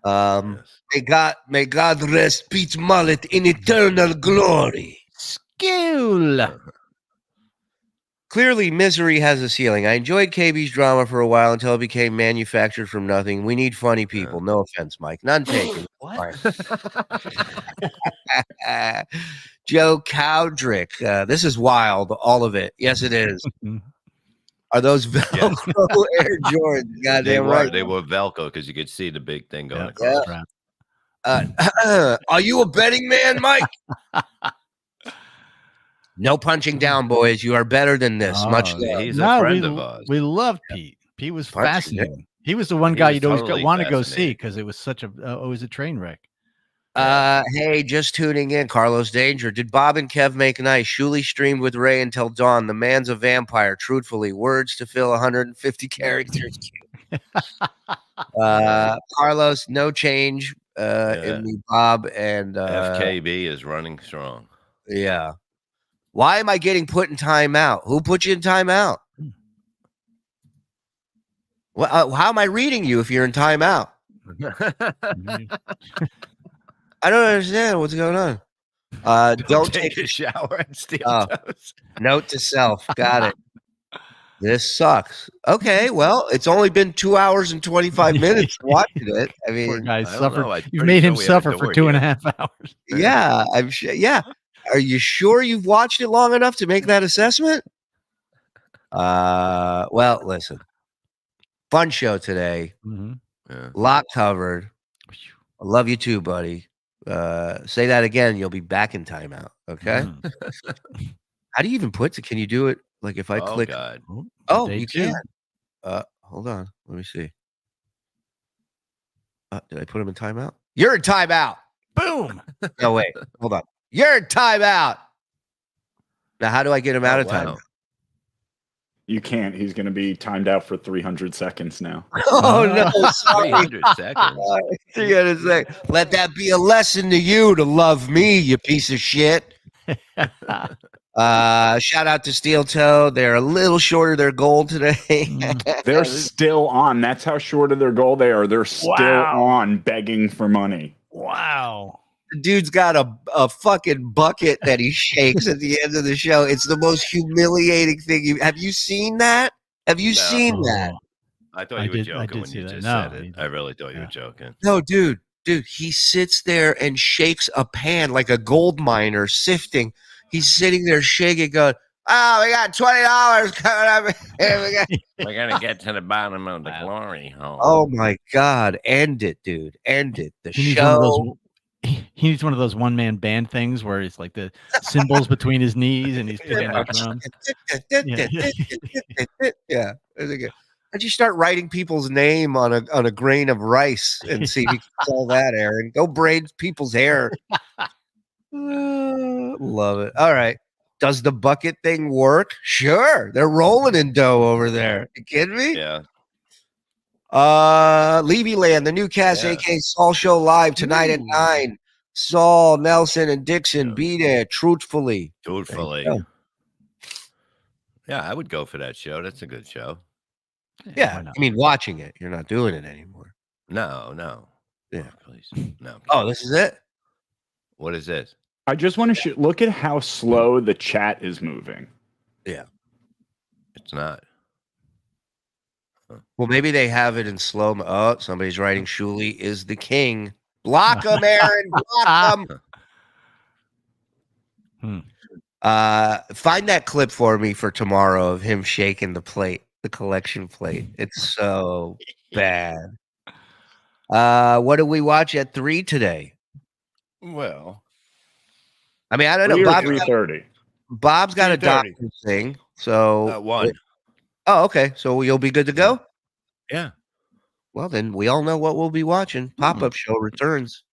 May God rest Pete's mullet in eternal glory. School. Clearly, misery has a ceiling. I enjoyed KB's drama for a while until it became manufactured from nothing. We need funny people. No offense, Mike. None taken. Joe Cowdrick. This is wild. All of it. Yes, it is. Are those Velcro Air Jordans? Goddamn right. They were Velcro because you could see the big thing going across. Are you a betting man, Mike? No punching down, boys. You are better than this. Much love. He's a friend of ours. We love Pete. Pete was Punching fascinating. He was the one guy you'd always totally want to go see fascinating. because it was such always a train wreck. Hey, just tuning in. Carlos Danger. Did Bob and Kev make nice? Shuli streamed with Ray until dawn. The man's a vampire. Truthfully, words to fill 150 characters. Carlos, no change in the Bob and FKB is running strong. Yeah. Why am I getting put in timeout? Who put you in timeout? Well, how am I reading you if you're in timeout? I don't understand what's going on. Don't take a shower and steal toes. Note to self. Got it. This sucks. Okay, well, it's only been 2 hours and 25 minutes watching it. I mean, Poor guy I don't suffered. know. I'm You've pretty made sure him we have suffer a for door 2.5 hours. Yeah, I'm sure. Yeah. Are you sure you've watched it long enough to make that assessment? Well, listen. Fun show today. Lot covered. I love you too, buddy. Say that again, you'll be back in timeout. Okay. How do you even put it? Can you do it? Like if I click. God. Oh, Day you two. can. Hold on. Let me see. Did I put him in timeout? You're in timeout. Boom. No, wait. Hold on. You're in timeout. Now, how do I get him out of timeout? You can't. He's going to be timed out for 300 seconds now. Oh, no. Sorry. 300 seconds. 300 seconds. Let that be a lesson to you to love me, you piece of shit. Shout out to Steel Toe. They're a little short of their goal today. They're still on. That's how short of their goal they are. They're still on begging for money. Wow. The dude's got a fucking bucket that he shakes at the end of the show. It's the most humiliating thing. Have you seen that? Have you seen that? I thought you were joking when you just said it. I really thought you were joking. No, dude, he sits there and shakes a pan like a gold miner sifting. He's sitting there shaking, going, "Oh, we got $20 coming up here. We're gonna get to the bottom of the glory hole." Oh my God! End it, dude. End it. The He show. needs one of those one-man band things where it's like the cymbals between his knees and he's picking the drums. Yeah. Why don't you start writing people's name on a grain of rice and see if you can sell that, Aaron? Go braid people's hair. Love it. All right. Does the bucket thing work? Sure. They're rolling in dough over there. You kidding me? Yeah. Levy Land, the new cast, aka Saul Show live tonight at 9. Saul, Nelson, and Dixon, be there. Truthfully. Yeah, I would go for that show. That's a good show. Yeah, I mean, watching it. You're not doing it anymore. No. Yeah, please. No. Oh, this is it? What is this? I just want to look at how slow the chat is moving. Yeah. It's not. Well, maybe they have it in slow. Oh, somebody's writing Shuli is the king. Block him, Aaron. Block him. Find that clip for me for tomorrow of him shaking the plate, the collection plate. It's so bad. What did we watch at 3 today? Well, I mean, I don't know. 3:30. Bob's got a 3:30. doctor thing. So 1. Oh, okay. So you'll be good to go? Yeah. Well, then we all know what we'll be watching. Pop-up show returns.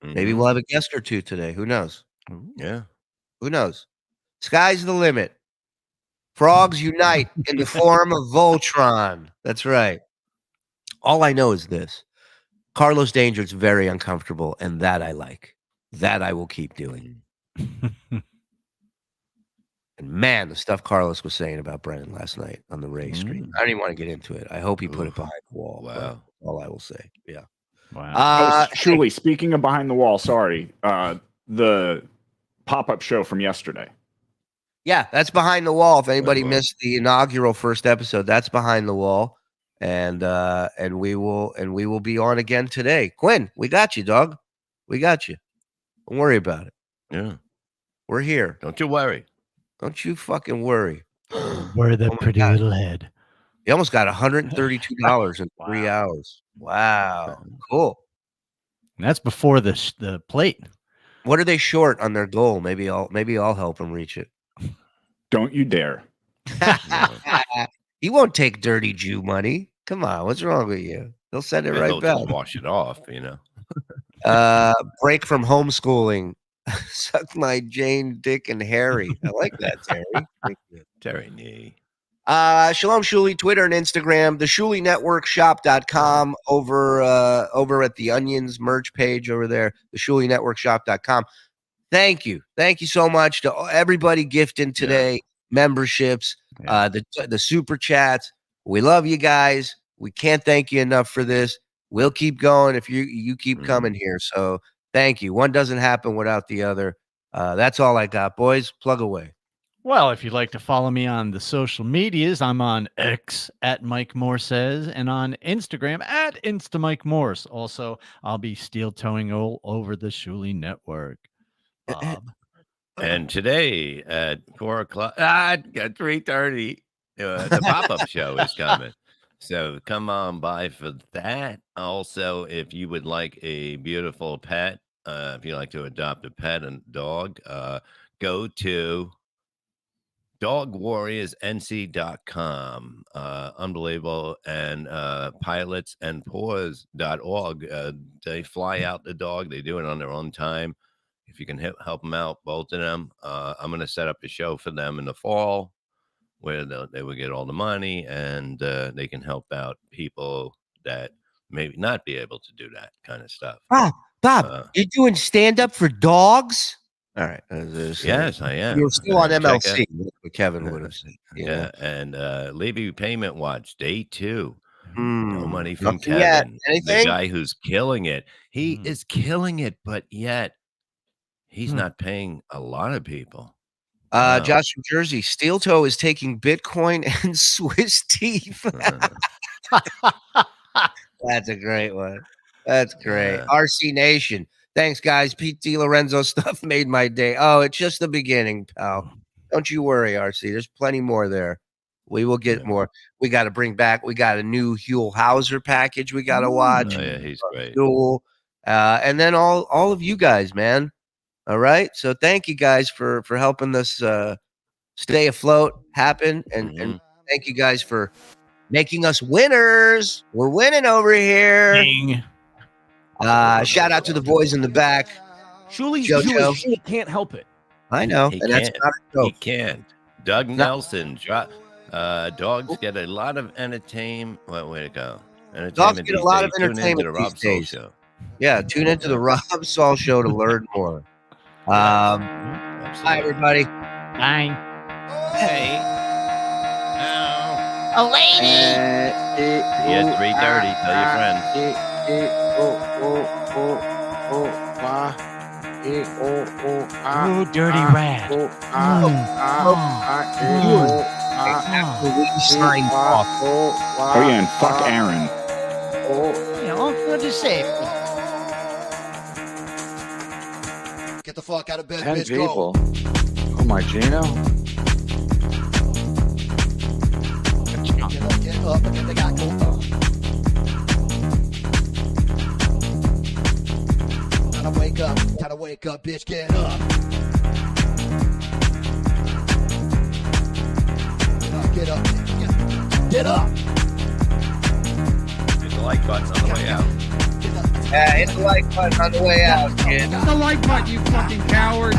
Maybe we'll have a guest or two today. Who knows? Yeah. Who knows? Sky's the limit. Frogs unite in the form of Voltron. That's right. All I know is this. Carlos Danger's very uncomfortable, and that I like. That I will keep doing. And man, the stuff Carlos was saying about Brennan last night on the Ray stream. I don't even want to get into it. I hope he put it behind the wall. Wow. That's all I will say. Yeah. Wow. Shuli, speaking of behind the wall, sorry. The pop-up show from yesterday. Yeah, that's behind the wall. If anybody missed the inaugural first episode, that's behind the wall. And we will be on again today. Quinn, we got you, dog. We got you. Don't worry about it. Yeah. We're here. Don't you worry. Don't you fucking worry. We're the pretty little head. You almost got $132 in 3 hours. Wow. Cool. And that's before the plate. What are they short on their goal? Maybe I'll help them reach it. Don't you dare. He won't take dirty Jew money. Come on, what's wrong with you? They'll send it right They'll back. just wash it off, you know. Break from homeschooling. Suck my Jane, Dick, and Harry. I like that, Terry. Thank you. Terry Nee. Shalom Shuli, Twitter and Instagram, the Shuli Network shop.com over at the Onions merch page over there, the Shuli Network shop.com. Thank you so much to everybody gifting today, memberships, the super chats. We love you guys. We can't thank you enough for this. We'll keep going if you keep coming here. So thank you. One doesn't happen without the other. That's all I got, boys. Plug away. Well, if you'd like to follow me on the social medias, I'm on X at Mike Moore Says and on Instagram at InstaMikeMorse. Also, I'll be steel toeing all over the Shuli Network. Bob. And today at 4:00, at 3:30, the pop-up show is coming. So come on by for that. Also, if you would like a beautiful pet, if you like to adopt a pet and dog, go to dogwarriorsnc.com. Unbelievable. And pilotsandpaws.org. They fly out the dog. They do it on their own time. If you can help them out, both of them, I'm going to set up a show for them in the fall where they will get all the money and they can help out people that maybe not be able to do that kind of stuff. Bob, you're doing stand-up for dogs? All right. Yes, I am. You're still on MLC, what Kevin would have said. Yeah, and Levy Payment Watch, day 2. No money from Nothing yet. Kevin, Anything? the guy who's killing it. He is killing it, but yet he's not paying a lot of people. Josh from Jersey, Steel Toe is taking Bitcoin and Swiss teeth. That's a great one. That's great. RC Nation. Thanks, guys. Pete DiLorenzo stuff made my day. Oh, it's just the beginning, pal. Don't you worry, RC. There's plenty more there. We will get more. We got to bring back. We got a new Huell Hauser package we got to watch. Oh, yeah, he's great. And then all of you guys, man. All right. So thank you guys for helping us stay afloat, happen. And thank you guys for making us winners. We're winning over here. Ding. Shout out to the boys in the back. Shuli can't help it. I know. He And that's can't. not a joke. He can't. Doug Nelson. Dogs get a lot of entertainment. Well, way to go. Dogs get a lot of Tune into entertainment the Rob these Soul days. Show. Yeah, tune into the Rob Saul Show to learn more. Hi, everybody. Bye. Hey. A lady. Yeah, 3:30. Tell your friends. Oh, dirty rat. Absolutely signed off. Oh, yeah, and fuck Aaron. You know, for the safety. Get the fuck out of bed, 10 bitch. people. Oh my Gino. Get up and get the guy go up. Gotta wake up, bitch, get up. Get up. Get up. Hit the like button on the way out. Yeah, hit the like button on the way out, kid. Hit the like button, you fucking coward.